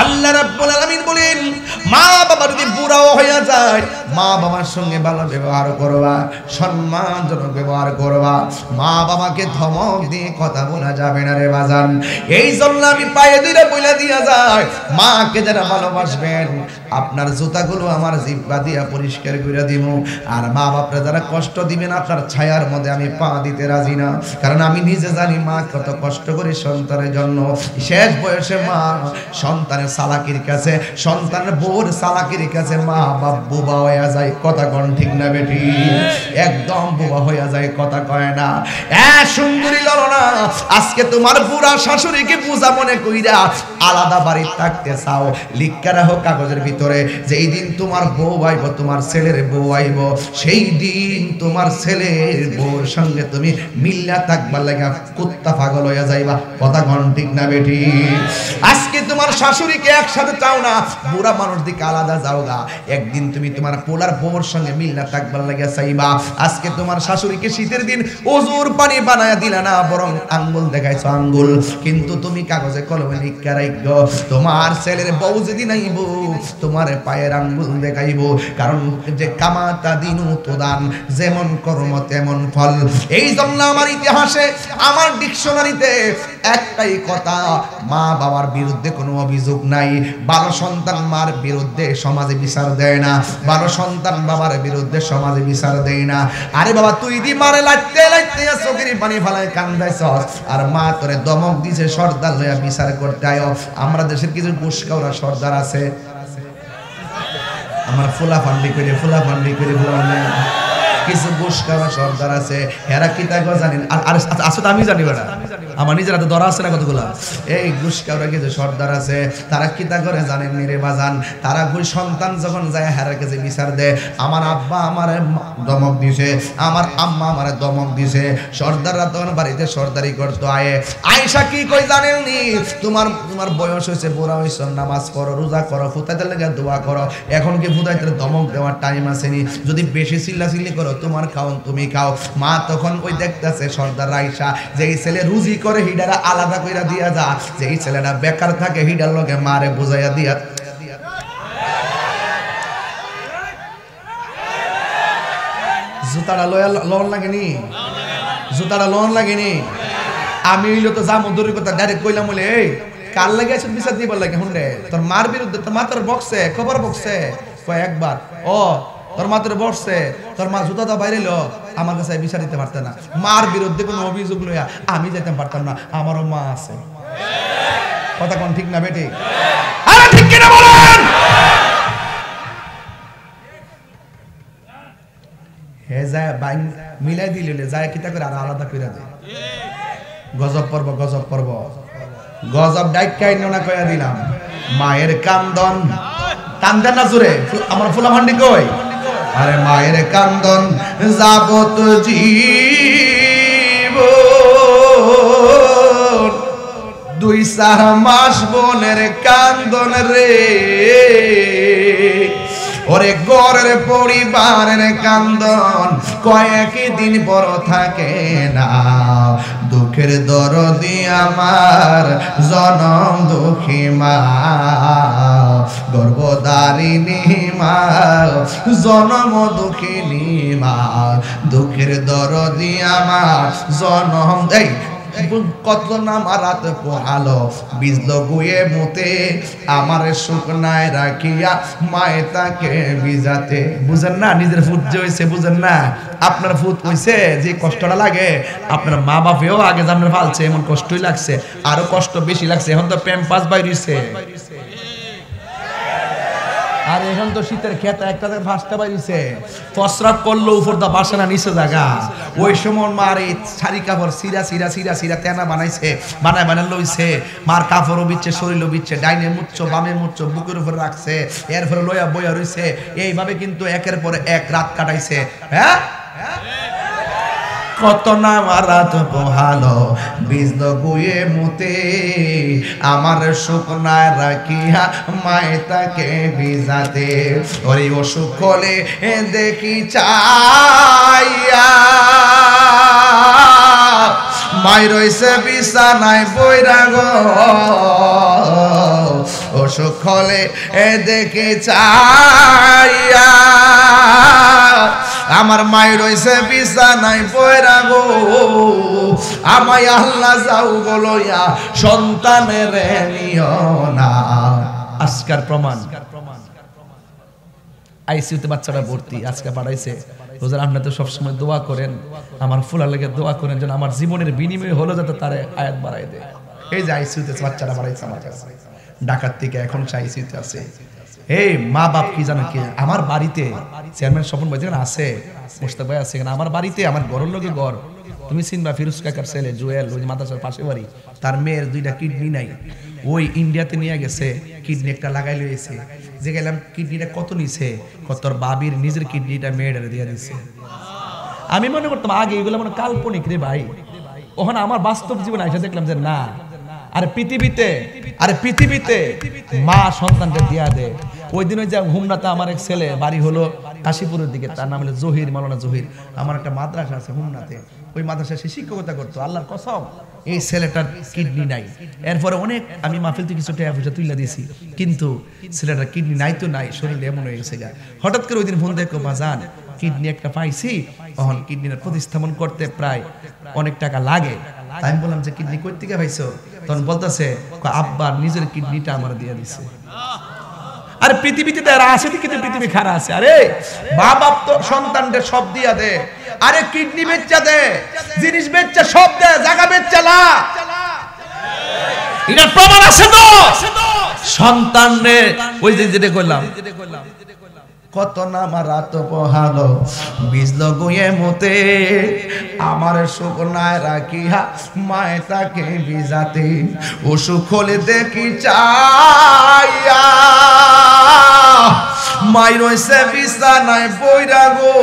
আল্লাহ রাব্বুল আলামিন বলেন মা বাবা যদি বুড়াও হয়ে যায়, মা বাবার সঙ্গে ভালো ব্যবহার করবা, সম্মানজনক ব্যবহার করবা। মা বাবাকে ধমক দিয়ে কথা বলা যাবে না রে বাজান। এই জন্য আমি পায়ে ধরে বলে দিয়া যায়, মাকে যারা ভালোবাসবেন আপনার জুতাগুলো আমার জিহ্বা দিয়া পরিষ্কার করে দিব। আর মা বাপরা যারা কষ্ট দিবেন আপনার ছায়ার মধ্যে আমি পা দিতে রাজি না, কারণ আমি নিজে জানি মা কত কষ্ট করে সন্তানের জন্য। শেষ বয়সে মা সন্তানের চালাকির কাছে, সন্তানের বউর চালাকির কাছে মা বাপ বোবা হয়ে যায়। কথা কোন ঠিক না বেটি? একদম বোবা হয়ে যায়, কথা কয় না। সুন্দরী ললনা, আজকে তোমার বুড়া শাশুড়িকে পূজা মনে কইরা আলাদা বাড়ি থাকতে চাও, লিখা রাখো কাগজের ভিতরে যে এই দিন তোমার বউ আইব, তোমার ছেলের বউ আইব, সেই দিন তোমার ছেলের বউর সঙ্গে তুমি মিল্লা থাকবার লাগা কুত্তা পাগল হয়ে যাইবা। কথা কোন ঠিক না বেটি? আজকে তোমার শাশুড়িকে একসাথে চাও না, বুড়া মানুষ দিকে আলাদা যাও গা। একদিন তুমি তোমার পোলার বউর সঙ্গে মিল না থাকবার লাগিয়া চাইবা। আজকে তোমার শাশুড়িকে শীতের দিন ওজুর পানি বানায়া দিলা না, বরং আঙ্গুল দেখাইছো আঙ্গুল, কিন্তু তুমি কাগজে কলমে লিখা রাখো তোমার ছেলের বউ যেদিন আইব তোমার পায়ের আঙ্গুল দেখাইব। কারণ যে কামাতা দিনু তোদান, যেমন কর্ম তেমন ফল। এই জন্য আমার ইতিহাসে, আমার ডিকশনারিতে একটাই কথা, মা বাবার বিরুদ্ধে কোনো অভিযোগ নাই। 12 সন্তান মার বিরুদ্ধে সমাজে বিচার দেয় না, 12 সন্তান বাবার বিরুদ্ধে সমাজে বিচার দেয় না। আরে বাবা তুই দি মারে লাগতে লাগতে চোখের পানি ফালায় কান্দাইছস, আর মা তোরে দমক দিছে সর্দার লইয়া বিচার করতে আয়। আমরা দেশের কিছু গুসকাওরা সর্দার আছে, আমার ফুলা ফান্ডি করে কিছু গুসকাওরা সর্দার আছে, হেরা কি তাই জানেন? আর আসলে আমি জানি বেটা, আমার নিজের হাতে ধরা আছে না কতগুলা। এই গুসকাওরা কিছু সর্দার আছে, তারা কি তা করে জানেন মেরে বাজান? তারা ওই সন্তান যখন যায় হেরার কাছে বিচার দেয়, আমার আব্বা আমারে দমক দিছে, আমার আম্মা আমারে দমক দিছে। সর্দাররা তখন বাড়িতে সর্দারি করতো। আয়েশা কি কই জানেননি? তোমার বয়স হয়েছে, বুড়া হয়েছ, নামাজ পড়ো, রোজা করো, ফুতাইতে লেগে দোয়া করো। এখন কি ফুতাইতে দমক দেওয়ার টাইম আসেনি? যদি বেশি চিল্লাচিল্লি করো তোমার খাওন তুমি খাও। মা তখন ওই দেখতেছে সর্দার আয়েশা, যেই ছেলে রুজি করে হিডারা আলাদা কইরা দিয়া যা, যেই ছেলেটা বেকার থাকে হিডার লগে মারে বুঝাইয়া দিয়া। জুতাটা লোন লাগেনি, জুতাটা লোন লাগেনি। আমি হইলো তো যা মধুরের কথা ডাইরেক্ট কইলাম বলে, এই কার লাগে আসলে বিচার দিবার লাগে? হুন্ডে তোর মার বিরুদ্ধে তোর মা তোর বকছে, খবর বকছে কয়েকবার। ও তোর মা তোর বসছে, তোর মা জুতা দা বাইরে লো, আমার কাছে বিচার দিতে পারত না। মার বিরুদ্ধে কোনো অভিযোগ লইয়া আমি যেতে পারতাম না, আমারও মা আছে। কথা কোন ঠিক না বেটি? আরে ঠিক কিনা বলেন? হে যায় বাইন মিলাই দিলে যায় কিতা করে আর আলাদা কইরা দেয়। গজব পর্ব গজব ডাইকাই না কইয়া দিলাম। মায়ের কান্দন কান্দেন না জোরে, আমার ফুলা ভান্ডি কই? আরে মায়ের কান্দন যাবত জীব, 2-4 মাস বোনের কান্দন রে, ওরে ঘরের পরিবারের কান্দন কয়েকদিন বড় থাকে না। দুঃখের দরদি আমার জনম দুঃখী মা, গর্ভধারিণী মা, জনম দুঃখিনী মা, দুঃখের দরদি আমার জনম। এই কত নামারাত পোহালো, বিজলো গুয়ে মুতে, আমার শুকনায় রাখিয়া মায়ে তাকে বিজাতে। বুঝেন না? নিজের ফুট যে হয়েছে বুঝেন না? আপনার ফুট হয়েছে যে কষ্টটা লাগে, আপনার মা বাপেও আগে জানলে ফালছে, এমন কষ্টই লাগছে, আরো কষ্ট বেশি লাগছে। এখন তো প্যাম্পাস বাইরেছে, আর এখন তো শীতের খেতা একটা ভাসতে পারিছে, প্রস্রাব করলো উপর দা বাসে না নিচে জায়গা। ওই সময় মার এই শাড়ি কাপড় সিরা তেনা বানাইছে, বানায় লইছে, মার কাপড়ও বিচ্ছে, শরীরও বিচ্ছে, ডাইনে মুচ্ছ বামে মুচ্ছ, বুকের উপর রাখছে, এরপরে লইয়া বইয়া রইছে। এইভাবে কিন্তু একের পরে এক রাত কাটাইছে। হ্যাঁ, কত নামারাত পোহালো, বিজলো গুয়ে মুতে, আমার শুকনায় রাখিয়া মায়ে তাকে বিজাতে। ওরে অসুখ হলে দেখি চাইয়া, মাই রইছে বিছানায় বইরা গো, অসুখ হলে দেখি চাইয়া, আমার মায়ের রইছে বিছানায় বইরা গো, আমায় আল্লাহ যাও বলইয়া সন্তানের নিও না। আজকার প্রমাণ আইসিইউতে বাচ্চাটা ভর্তি, আজকে পাঠাইছে। হুজুর আপনি তো সবসময় দোয়া করেন, আমার ফুলার লেগে দোয়া করেন যেন আমার জীবনের বিনিময় হলো যাতে তারে আয়াত বাড়াই দেয়। এই যে আইসিইউতে বাচ্চাটা বাড়াইছে আমার কাছে, ঢাকার থেকে এখন আইসিইউতে আছে। এই মা বাপ কি জানো কি, আমার বাড়িতে চেয়ারম্যান স্বপন ভাই যেখানে আছে, মোস্তাক ভাই আছে, আমার বাড়িতে আমার ঘরের লোকে ঘর, তুমি চিনবা ফিরোজ কাকার ছেলে জুয়েল, ওই মাদ্রাসার পাশে বাড়ি, তার মেয়ের 2টা কিডনি নাই, ওই ইন্ডিয়াতে নিয়ে গেছে, কিডনি একটা লাগাই লইছে। যে গেলাম কিডনিটা কত নিছে, কত বাবির নিজের কিডনিটা মেয়েটারে দিয়ে দিছে। আমি মনে করতাম আগে এগুলো মনে কাল্পনিক রে ভাই, ওখানে আমার বাস্তব জীবনে এসে দেখলাম যে না, আরে পৃথিবীতে মা সন্তানকে দিয়া দে। ওই দিন ওই যে হুমনাতে আমার এক ছেলে বাড়ি হলো কাশীপুরের দিকে, তার নাম হলো জহির, মাওলানা জহির। আমার একটা মাদ্রাসা আছে হুমনাতে, ওই মাদ্রাসায় সে শিক্ষকতা করতো। আল্লাহর কসম এই ছেলেটার কিডনি নাই। এরপরে অনেক আমি মাহফিল থেকে কিছু টাকা পয়সা তুলে দিয়েছি, কিন্তু ছেলেটার কিডনি নাই তো নাই, শরীরে এমন হয়ে গেছে গা। হঠাৎ করে ওই দিন ফোন দেখো বাজান কিডনি একটা পাইছি, তখন কিডনিটা প্রতিস্থাপন করতে প্রায় অনেক টাকা লাগে। আমি বললাম যে কিডনি কই থেকে পাইছো? তখন বলতেছে আব্বা নিজের কিডনিটা আমার দিয়ে দিছে। আরে পৃথিবীতে যারা আছে কিন্তু পৃথিবী খারাপ আছে। আরে মা বাপ তো সন্তানদের সব দিয়া দে, আরে কিডনি বেচা দে, জিনিস বেচা সব দে, জায়গা বেচা না, এটা প্রমাণ আছে তো। সন্তানদের ওই যে যেটা কইলাম, কত নাম রাত পোহালো বিজলো গুয়ে মতে, আমার শুকনায় রাখিয়া মায়ে তাকে বিজাতে, ও সুখলে দেখি চাইয়া মাই রইছে বিছানায় বইরা গো,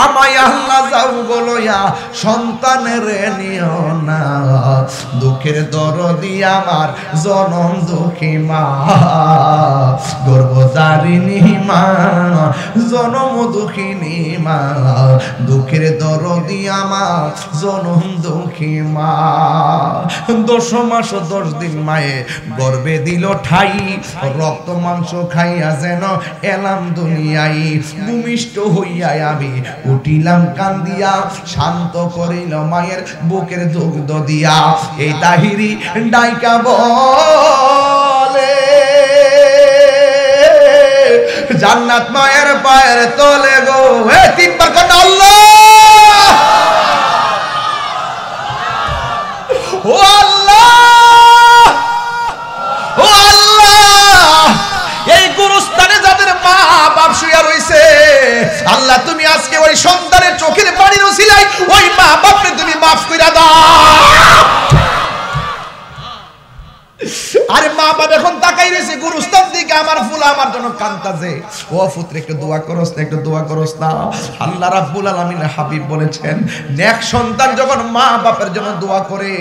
আমায় আল্লাহ যাও বলয়া সন্তানের নিও না, দুঃখের দরদি আমার জনম দুঃখী মা, গর্ভধারিণী মা, জনম দুঃখিনী মা, দুঃখের দরদি আমার জনম দুঃখী মা। 10 মাস 10 দিন মায়ে গর্ভে দিল ঠাই, রক্ত মাংস খাইয়া যেন এলাম দুনিয়ায়, ভূমিষ্ঠ হইয়া আমি উঠিলাম কান্দিয়া, শান্ত করিল মায়ের বুকের দুগ্ধ দিয়া। এই তাহিরি ডাইকা বলে জান্নাত মায়ের পায়ের তলে গো, হে 3 বার কর আল্লাহ, ও আল্লাহ, ও আল্লাহ। এই গুরুস্থানে যাদের মা বাপ শুয়ে রইছে, আল্লাহ তুমি আজকে ওই সন্তানের চোখের পানির ওসিলায় ওই মা বাপকে তুমি মাফ কইরা দাও। আরে মা বাপ এখন তাকাই রয়েছে গুরুস্থান দিকে, আমার ফুলা আমার জন্য কান্তাছে, ও পুত্র একটু দোয়া করস না, একটু দোয়া করস না। আল্লাহ রাব্বুল আলামিন হাবিব বলেছেন, নেক সন্তান যখন মা বাপের জন্য দোয়া করে,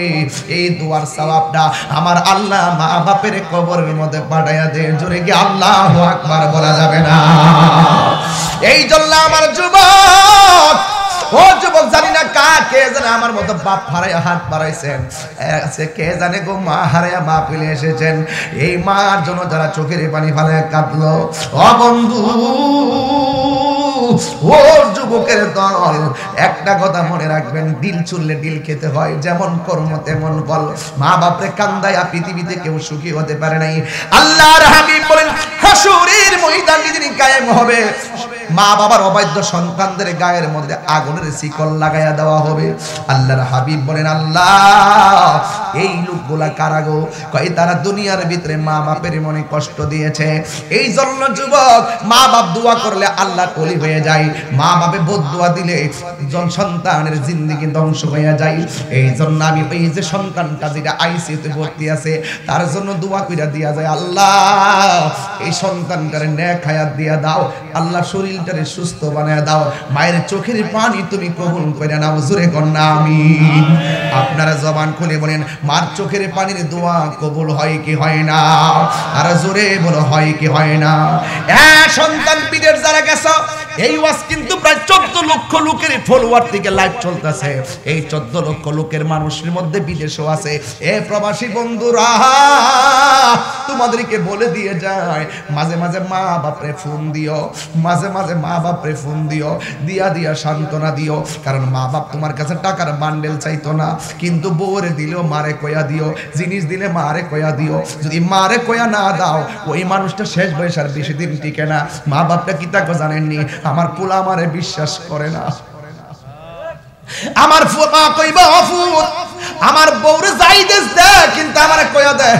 এই দোয়ার সওয়াবটা আমার আল্লাহ মা বাপের কবরের মধ্যে পাঠাইয়া দেয়। জোরে কি আল্লাহু আকবার বলা যাবে না? এই জন্য আমার যুবক, ও যুবক, জানি না কে জানে আমার মতো বাপ হারাইয়া হাত বাড়াইছেন, কে জানে গো মা হারাইয়া মা পেলে এসেছেন। এই মার জন্য যারা চোখের পানি ফেলে কাঁদলো, ও বন্ধু, ও যুবকের দল, একটা কথা মনে রাখবেন, দিল চুললে দিল খেতে হয়, যেমন কর্ম তেমন ফল। মা বাপরে কান্দায়া পৃথিবীতে কেউ সুখী হতে পারে নাই। আল্লাহর হাবিব বলেন, হাসুরের ময়দান যেদিন কায়েম হবে, মা বাবার অবাধ্য সন্তানদের গায়ের মধ্যে আগুনের শিকল লাগাইয়া দেওয়া হবে। আল্লাহর হাবিব বলেন, আল্লাহ এই লোকগুলা কারা গো? কয় তারা দুনিয়ার ভিতরে মা বাপের মনে কষ্ট দিয়েছে। এই জন্য যুবক, মা বাপ দোয়া করলে আল্লাহ কলি হয়ে যায়, মা বাপে বদদুয়া দিলে সন্তানের জিন্দেগি ধ্বংস হয়ে যায়। এই জন্য আমি এই যে সন্তানটা যেটা আইসিইউতে ভর্তি আছে, তার জন্য দোয়া কইরা দিয়া যায়, আল্লাহ এই সন্তানটারে নেক হায়াত দিয়া দাও, আল্লাহ শরীরটারে সুস্থ বানায় দাও, মায়ের চোখের পানি তুমি কবুল করে নাও। জোরে কন্যা আমিন। আপনারা জবান খুলে বলেন, মার চোখের পানির দোয়া কবুল হয় কি হয় না? আর জোরে বলো, হয় কি হয় না? সন্তান বিদের যারা গেছো, এই ওয়াজ কিন্তু প্রায় 14 লক্ষ লোকের ফলোয়ার থেকে লাইভ চলতেছে। এই 14 লক্ষ লোকের মানুষের মধ্যে বিদেশও আছে। এ প্রবাসী বন্ধুরা, তোমাদেরকে বলে দিয়ে যায়, মাঝে মাঝে মা বাপরে ফোন দিও, মাঝে মাঝে মা বাপরে ফোন দিও, দিয়া সান্ত্বনা দিও। কারণ মা বাপ তোমার কাছে টাকার বান্ডেল চাইতো না, কিন্তু বউরে দিলেও মারে কয়া দিও, জিনিস দিলে মারে কয়া দিও। যদি মারে কয়া না দাও, ওই মানুষটা শেষ বয়স আর বেশি দিন টিকে না। মা বাপটা কি তাকে জানেননি? আমার পোলা আমারে বিশ্বাস করে না, আমার মা কইবা অফুত, আমার বউরে যাই দেশ দে, কিন্তু আমারে কয়া দে,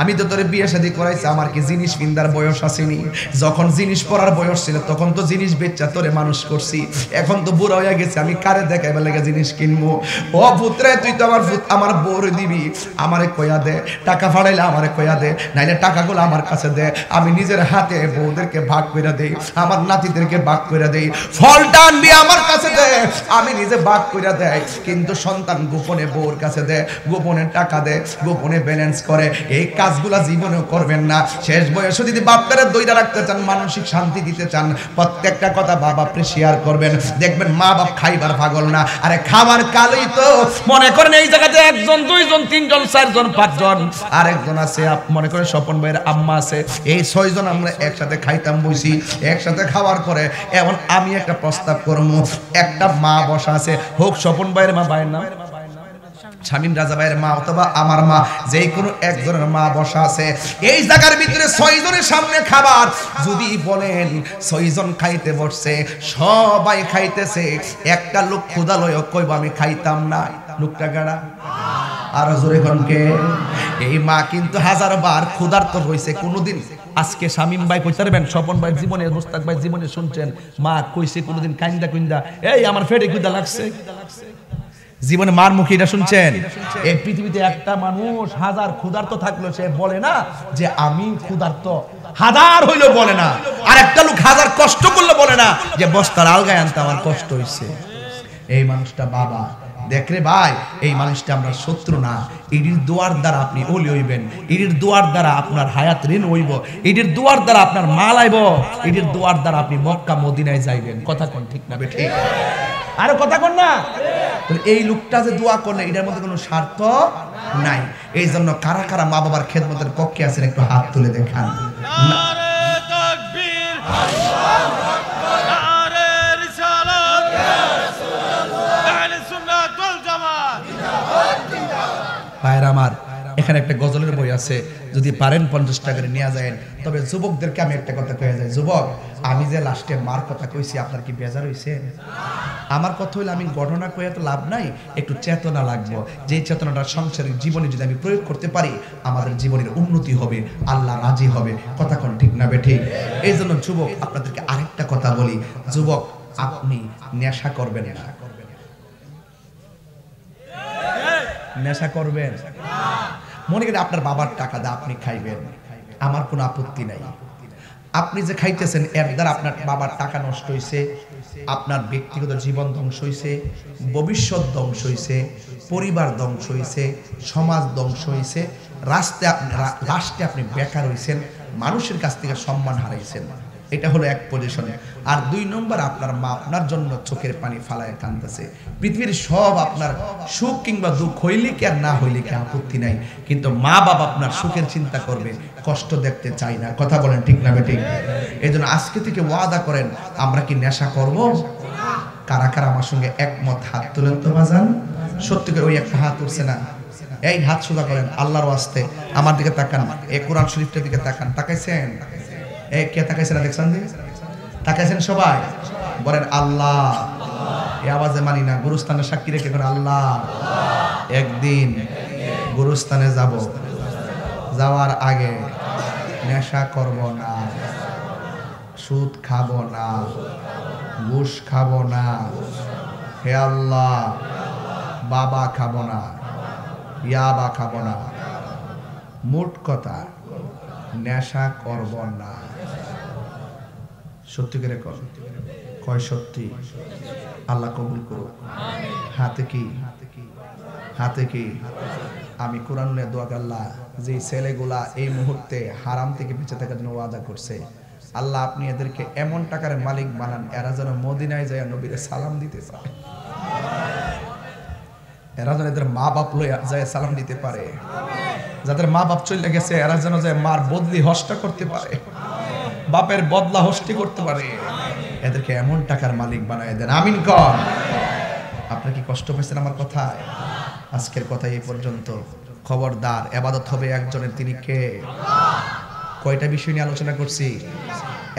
আমি তো তোরে বিয়ে শাদী করাইছি, আমার কি জিনিস কিনবার বয়স আসেনি? যখন জিনিস পরার বয়স ছিল তখন তো জিনিস বেচা তোরে মানুষ করছি, এখন তো বুড়া হয়ে গেছে, আমি কারে দেখাইবার লাগে জিনিস কিনবো? ও পুত্রে, তুই তো আমার বউরে দিবি, আমারে কয়া দে, টাকা ফাড়াইলে আমারে কয়া দে, নাইলে টাকাগুলো আমার কাছে দে, আমি নিজের হাতে বউদেরকে ভাগ করে দেই, আমার নাতিদেরকে ভাগ করে দেই, ফলটা আনবি আমার কাছে দে, আমি নিজে ভাগ করে দেয়। কিন্তু সন্তান গোপনে বউর কাছে দে, গোপনে টাকা দে, গোপনে ব্যালেন্স করে। এই কাজগুলা জীবনেও করবেন না। শেষ বয়সে যদি বাপটারে দইরা রাখতে চান, মানসিক শান্তি দিতে চান, প্রত্যেকটা কথা বাপ আপনি শেয়ার করবেন। দেখবেন মা বাপ খাইবার পাগল না, আরে খাবার কালই তো মনে করেন এই জায়গাতে একজন, দুইজন, তিনজন, চারজন, পাঁচজন, আরেকজন আছে মনে করেন স্বপন ভাইয়ের আম্মা আছে, এই 6 জন আমরা একসাথে খাইতাম বসি, একসাথে খাওয়ার পরে এখন আমি একটা প্রস্তাব করবো, একটা মা বসা আছে, হোক স্বপন ভাইয়ের মা, ভাইয়ের নাম শামীম রাজা ভাইয়ের মা অথবা আমার মা, যে কোনো একজনের মা বসা আছে, এই জায়গার ভিতরে 6 জনের সামনে খাবার যদি বলেন 6 জন খাইতে বসছে, সবাই খাইতেছে, একটা লোক ক্ষুধা লয় কইব আমি খাইতাম না, লোকটা গাড়া আর জোরে গনকে। এই মা কিন্তু হাজারবার ক্ষুধার্ত হইছে কোনোদিন। আজকে শামীম ভাই কইতে পারবেন, স্বপন ভাই জীবনে, মুস্তাক ভাই জীবনে শুনছেন মা কইছে কোনোদিন কাইন্দা কুইন্দা এই আমার পেটে ক্ষুধা লাগছে, জীবনে মার মুখে এটা শুনছেন? এই পৃথিবীতে একটা মানুষ হাজার ক্ষুধার্ত থাকলো সে বলে না যে আমি ক্ষুধার্ত, হাজার হইলো বলে না। আর একটা লোক হাজার কষ্ট করলে বলে না যে বস্তার আলগায় আনতে আমার কষ্ট হইছে। এই মানুষটা বাবা দেখ রে ভাই, এই মানুষটা আমরা শত্রু না, এটির দোয়ার দ্বারা আপনি ওলি হইবেন, এটির দোয়ার দ্বারা আপনার হায়াত ঋণ হইব, এটির দোয়ার দ্বারা আপনার মাল আইব, এটির দোয়ার দ্বারা আপনি মক্কা মদিনায় যাইবেন। কথা কোন ঠিক না বেঠিক? আরে কথা কোন না? এই লোকটা যে দোয়া করলে এটার মধ্যে কোনো স্বার্থ নাই। এই জন্য কারা কারা মা বাবার খেদমতের পক্ষে আছেন একটু হাত তুলে দেখান। ভাইরা আমার, এখানে একটা গজলের বই আছে, যদি পারেন 50 টাকা করে নিয়ে যায়। তবে যুবকদেরকে আমি একটা কথা কয়ে যাই, যুবক আমি যে লাস্টে মার কথা কইছি আপনার কি বেজার হইছে? আমার কথা হইলে আমি ঘটনা কয়ে তো লাভ নাই, একটু চেতনা লাগবে, যে চেতনাটা সংসারিক জীবনে যদি আমি প্রয়োগ করতে পারি আমাদের জীবনের উন্নতি হবে, আল্লাহ রাজি হবে। কথা কোন ঠিক না বেঠিক? এই জন্য যুবক আপনাদেরকে আরেকটা কথা বলি, যুবক আপনি নেশা করবেন না। নেশা করবেন মনে করেন আপনার বাবার টাকা দিয়ে আপনি খাইবেন, আমার কোনো আপত্তি নাই। আপনি যে খাইতেছেন এর দ্বারা আপনার বাবার টাকা নষ্ট হইছে, আপনার ব্যক্তিগত জীবন ধ্বংস হইছে, ভবিষ্যৎ ধ্বংস হইছে, পরিবার ধ্বংস হইছে, সমাজ ধ্বংস হইছে, রাষ্ট্রে আপনি বেকার হইছেন, মানুষের কাছ থেকে সম্মান হারাইছেন। এটা হলো এক পজিশনে। আর 2 নম্বর, আপনার মা আপনার জন্য চোখের পানি ফালায় কাঁদতেছে। পৃথিবীর সব আপনার সুখ কিংবা দুঃখ হইলে কি আর না হইলে কি আপত্তি নাই, কিন্তু মা বাবা আপনার সুখের চিন্তা করবে, কষ্ট দেখতে চাই না। কথা বলেন ঠিক না বেঠিক? এই জন্য আজকে থেকে ওয়াদা করেন, আমরা কি নেশা করব? কারা কারা আমার সঙ্গে একমত হাত তুলেন তো বাজান। সত্যি করে ওই একটা হাত উঠছে না, এই হাত সোজা করেন আল্লাহর ওয়াস্তে। আমার দিকে তাকান, এই কোরআন শরীফটার দিকে তাকান। তাকাইছেন? এই কে তাকাইছেন? দেখছেন? তাকাইছেন সবাই? বলেন আল্লাহ। এই আওয়াজে মানি না, গুরুস্থানের সাক্ষী রেখে করে আল্লাহ একদিন গুরুস্থানে যাব, যাওয়ার আগে নেশা করব না, সুদ খাব না, ঘুষ খাব না, হে আল্লাহ বাবা খাব না, ইয়াবা খাব না, মোট কথা নেশা করব না। সত্যি করে কয় সত্যি? আল্লাহ কবুল করুক। হাতে কি? হাতে কি? আমি কোরআন নিয়ে দোয়া করলাম, যে ছেলেগুলা এই মুহূর্তে হারাম থেকে বেঁচে থাকার জন্য ওয়াদা করছে, আল্লাহ আপনি এদেরকে এমন টাকার মালিক বানান এরা যেন মদিনায় যায় নবীরে সালাম দিতে পারে, এরা যেন এদের মা বাপ লইয়া যায় সালাম দিতে পারে, যাদের মা বাপ চলে গেছে এরা যেন যায় মার বদলি হস্তা করতে পারে, বাপের বদলা হস্তি করতে পারে, এদেরকে এমন টাকার মালিক বানায় দেন। আমিন কর। আপনি কি কষ্ট পেয়েছেন আমার কথায়? আজকের কথা এই পর্যন্ত। খবরদার, ইবাদত হবে একজনের, তিনি কে? কয়টা বিষয় নিয়ে আলোচনা করছি?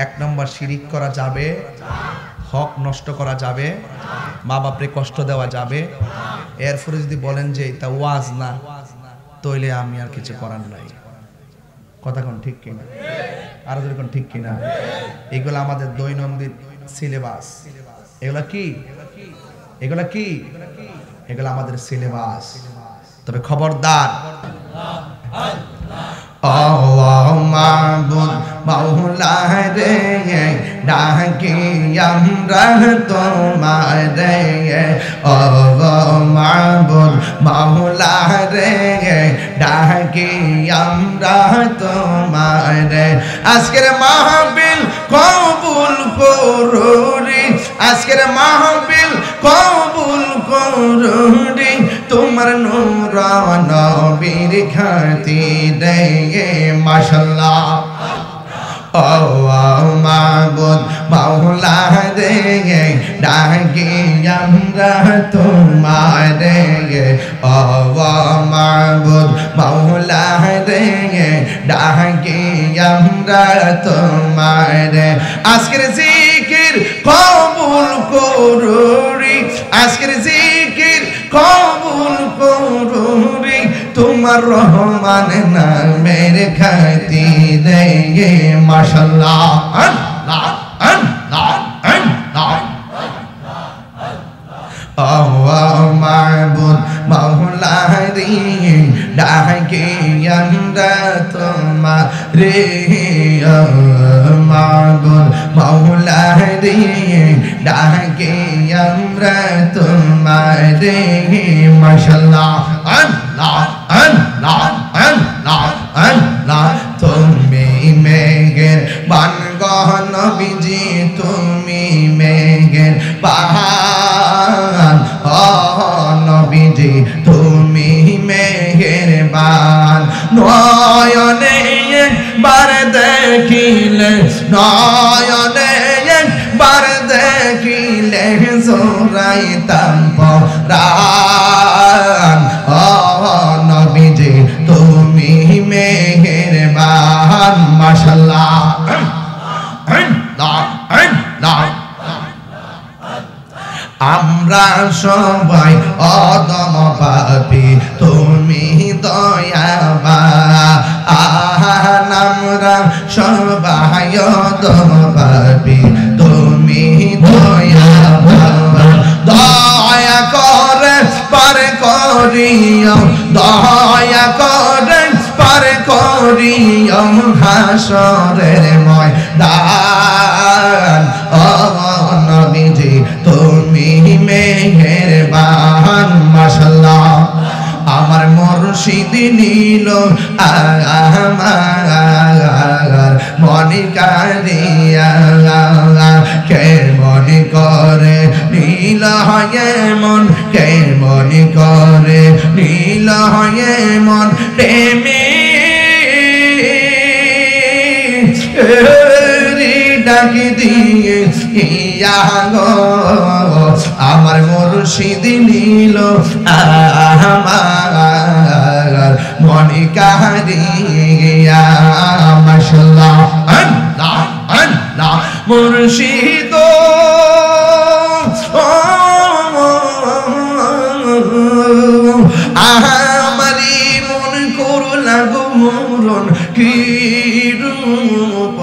1 নম্বর, শিরিক করা যাবে, হক নষ্ট করা যাবে, মা বাপরে কষ্ট দেওয়া যাবে। এরপরে যদি বলেন যে এটা ওয়াজ না, তাইলে আমি আর কিছু করার নাই। কথা কোন ঠিক কিনা? আর যদি কোন ঠিক কিনা? এগুলো আমাদের দৈনন্দিন সিলেবাস। এগুলা কি? এগুলা কি? এগুলো আমাদের সিলেবাস। তবে খবরদার, আল্লাহ মাবুদ মাওলা রে ডাকি আমরা তোমারে ও মাবুদ মাওলা রে ডাকি আমরা তোমারে আজকের মাহফিল কবুল করুরি আজকের মাহফিল কবুল করুরি তোমার নূর নবীর খাতিরে মাশাআল্লাহ ও মাবুদ মাওলা রে ডাকি আমরা তোমারে ও মাবুদ মাওলা রে ডাকি আমরা তোমারে আজকের জিকির কবুল করুরি আজকের জিকির কবুল করুরি তোমার রহমান নামের খাতিরে মাশাআল্লাহ আল্লাহ আল্লাহ আল্লাহ আল্লাহ মাবুদ মাওলা রে ডাকি আমরা তোমারে মাবুদ মাওলা রে ডাকি আমরা তোমারে মাশাআল্লাহ আল্লাহ আল্লাহ আল্লাহ আল্লাহ তুমি মেঘের বানগহ নবীজি তুমি মেঘের বান ও নবীজি তুমি মেঘের বান নয়নে একবার দেখিলে নয়নে একবার দেখিলে জোরাইতাম পরাণ ও নবীজি তুমি মেহেরবান মাশাআল্লাহ আমরা সবাই অদম পাপী তুমি দয়াবান আমরা সবাই অদম পাপী তুমি দয়াবান দয়া করে পার করিও দয়া করে পার করিও হাসরের ময়দান ও নবীজি তুমি মেহেরবান মাশাআল্লাহ আমার মুর্শিদ নীল আমার মনে কারিয়া কে মনে করে নীল হয় মন কে মনে করে নীল হয় মন প্রেমে ডাকি দিয়ে ইয়া গো আমার মুর্শিদ নীল আমার মনে কারিয়া মাশাআল্লাহ আল্লাহ আল্লাহ মুর্শিদ আমারি মন করলা গো মরণ কি রূপ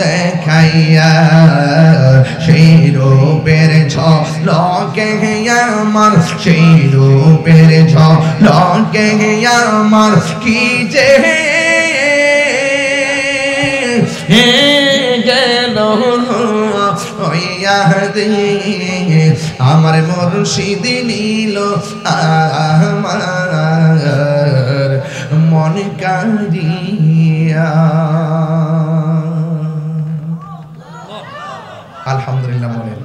দেখাইয়া সেই রূপের ঝলকে আমার সেই রূপের ঝলকে আমার কি যে গেল আমার মুর্শিদ নীল আমার মন কারিয়া আলহামদুলিল্লাহ বলেন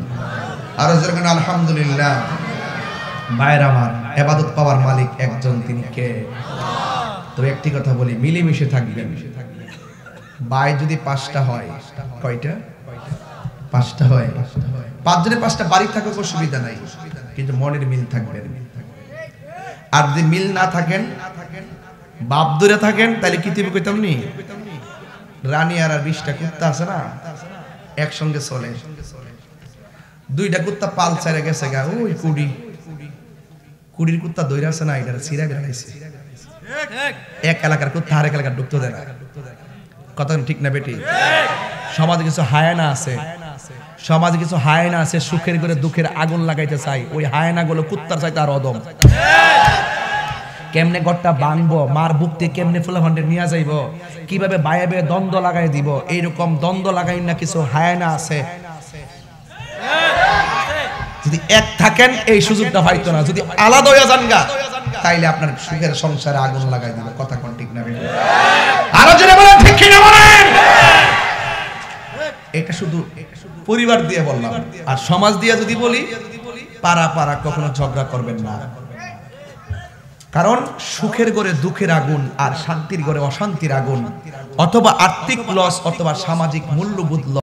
আর যেরকম আলহামদুলিল্লাহ ভাইয়ের আমার ইবাদত পাওয়ার মালিক একজন তিনি কে তো একটি কথা বলি মিলেমিশে থাকবেন ভাই যদি 5টা হয় কয়টা 5টা হয় 5 জনে 5টা বাড়ি থাকুক অসুবিধা নাই কিন্তু মনের মিল থাকবে আর যদি মিল না থাকেন বাপ দূরে থাকেন তাহলে কি তুমি কইতাম নি রানী আর 20টা কুত্তা আছে না একসঙ্গে চলে 2টা কুত্তা পাল ছাড়া গেছে গা ওই কুড়ির কুত্তা দইরা আছে না এটা সিরা বেরাইছে এক এলাকার কুত্তা আরেক এলাকার ঢুকতে দেয় না কথা ঠিক না বেটি সমাজে কিছু হায়ানা আছে সমাজে কিছু হায়ানা আছে সুখের করে দুঃখের আগুন লাগাইতে চাই ওই হায়ানা গুলো কুত্তার চাইতে আর অদম কেমনে ঘরটা ভাঙবো, মার বুকতে কেমনে ফুলাফান্ডে নিয়ে যাইব, কিভাবে বায়ে বায়ে দ্বন্দ্ব লাগাই দিব, এইরকম দ্বন্দ্ব লাগাই না কিছু হায়ানা আছে। যদি এক থাকেন এই সুযোগটা পাইতো না, যদি আলাদা হয়ে যান গা তাইলে আপনার সুখের সংসারে আগুন লাগাই দিবে। কথা কোন ঠিক না? আরো জোরে বলেন ঠিক কি না বলেন? এটা শুধু পরিবার দিয়ে বললাম, আর সমাজ দিয়ে যদি বলি, পাড়া পাড়া কখনো ঝগড়া করবেন না। কারণ সুখের ঘরে দুঃখের আগুন আর শান্তির ঘরে অশান্তির আগুন, অথবা আর্থিক লস অথবা সামাজিক মূল্যবোধ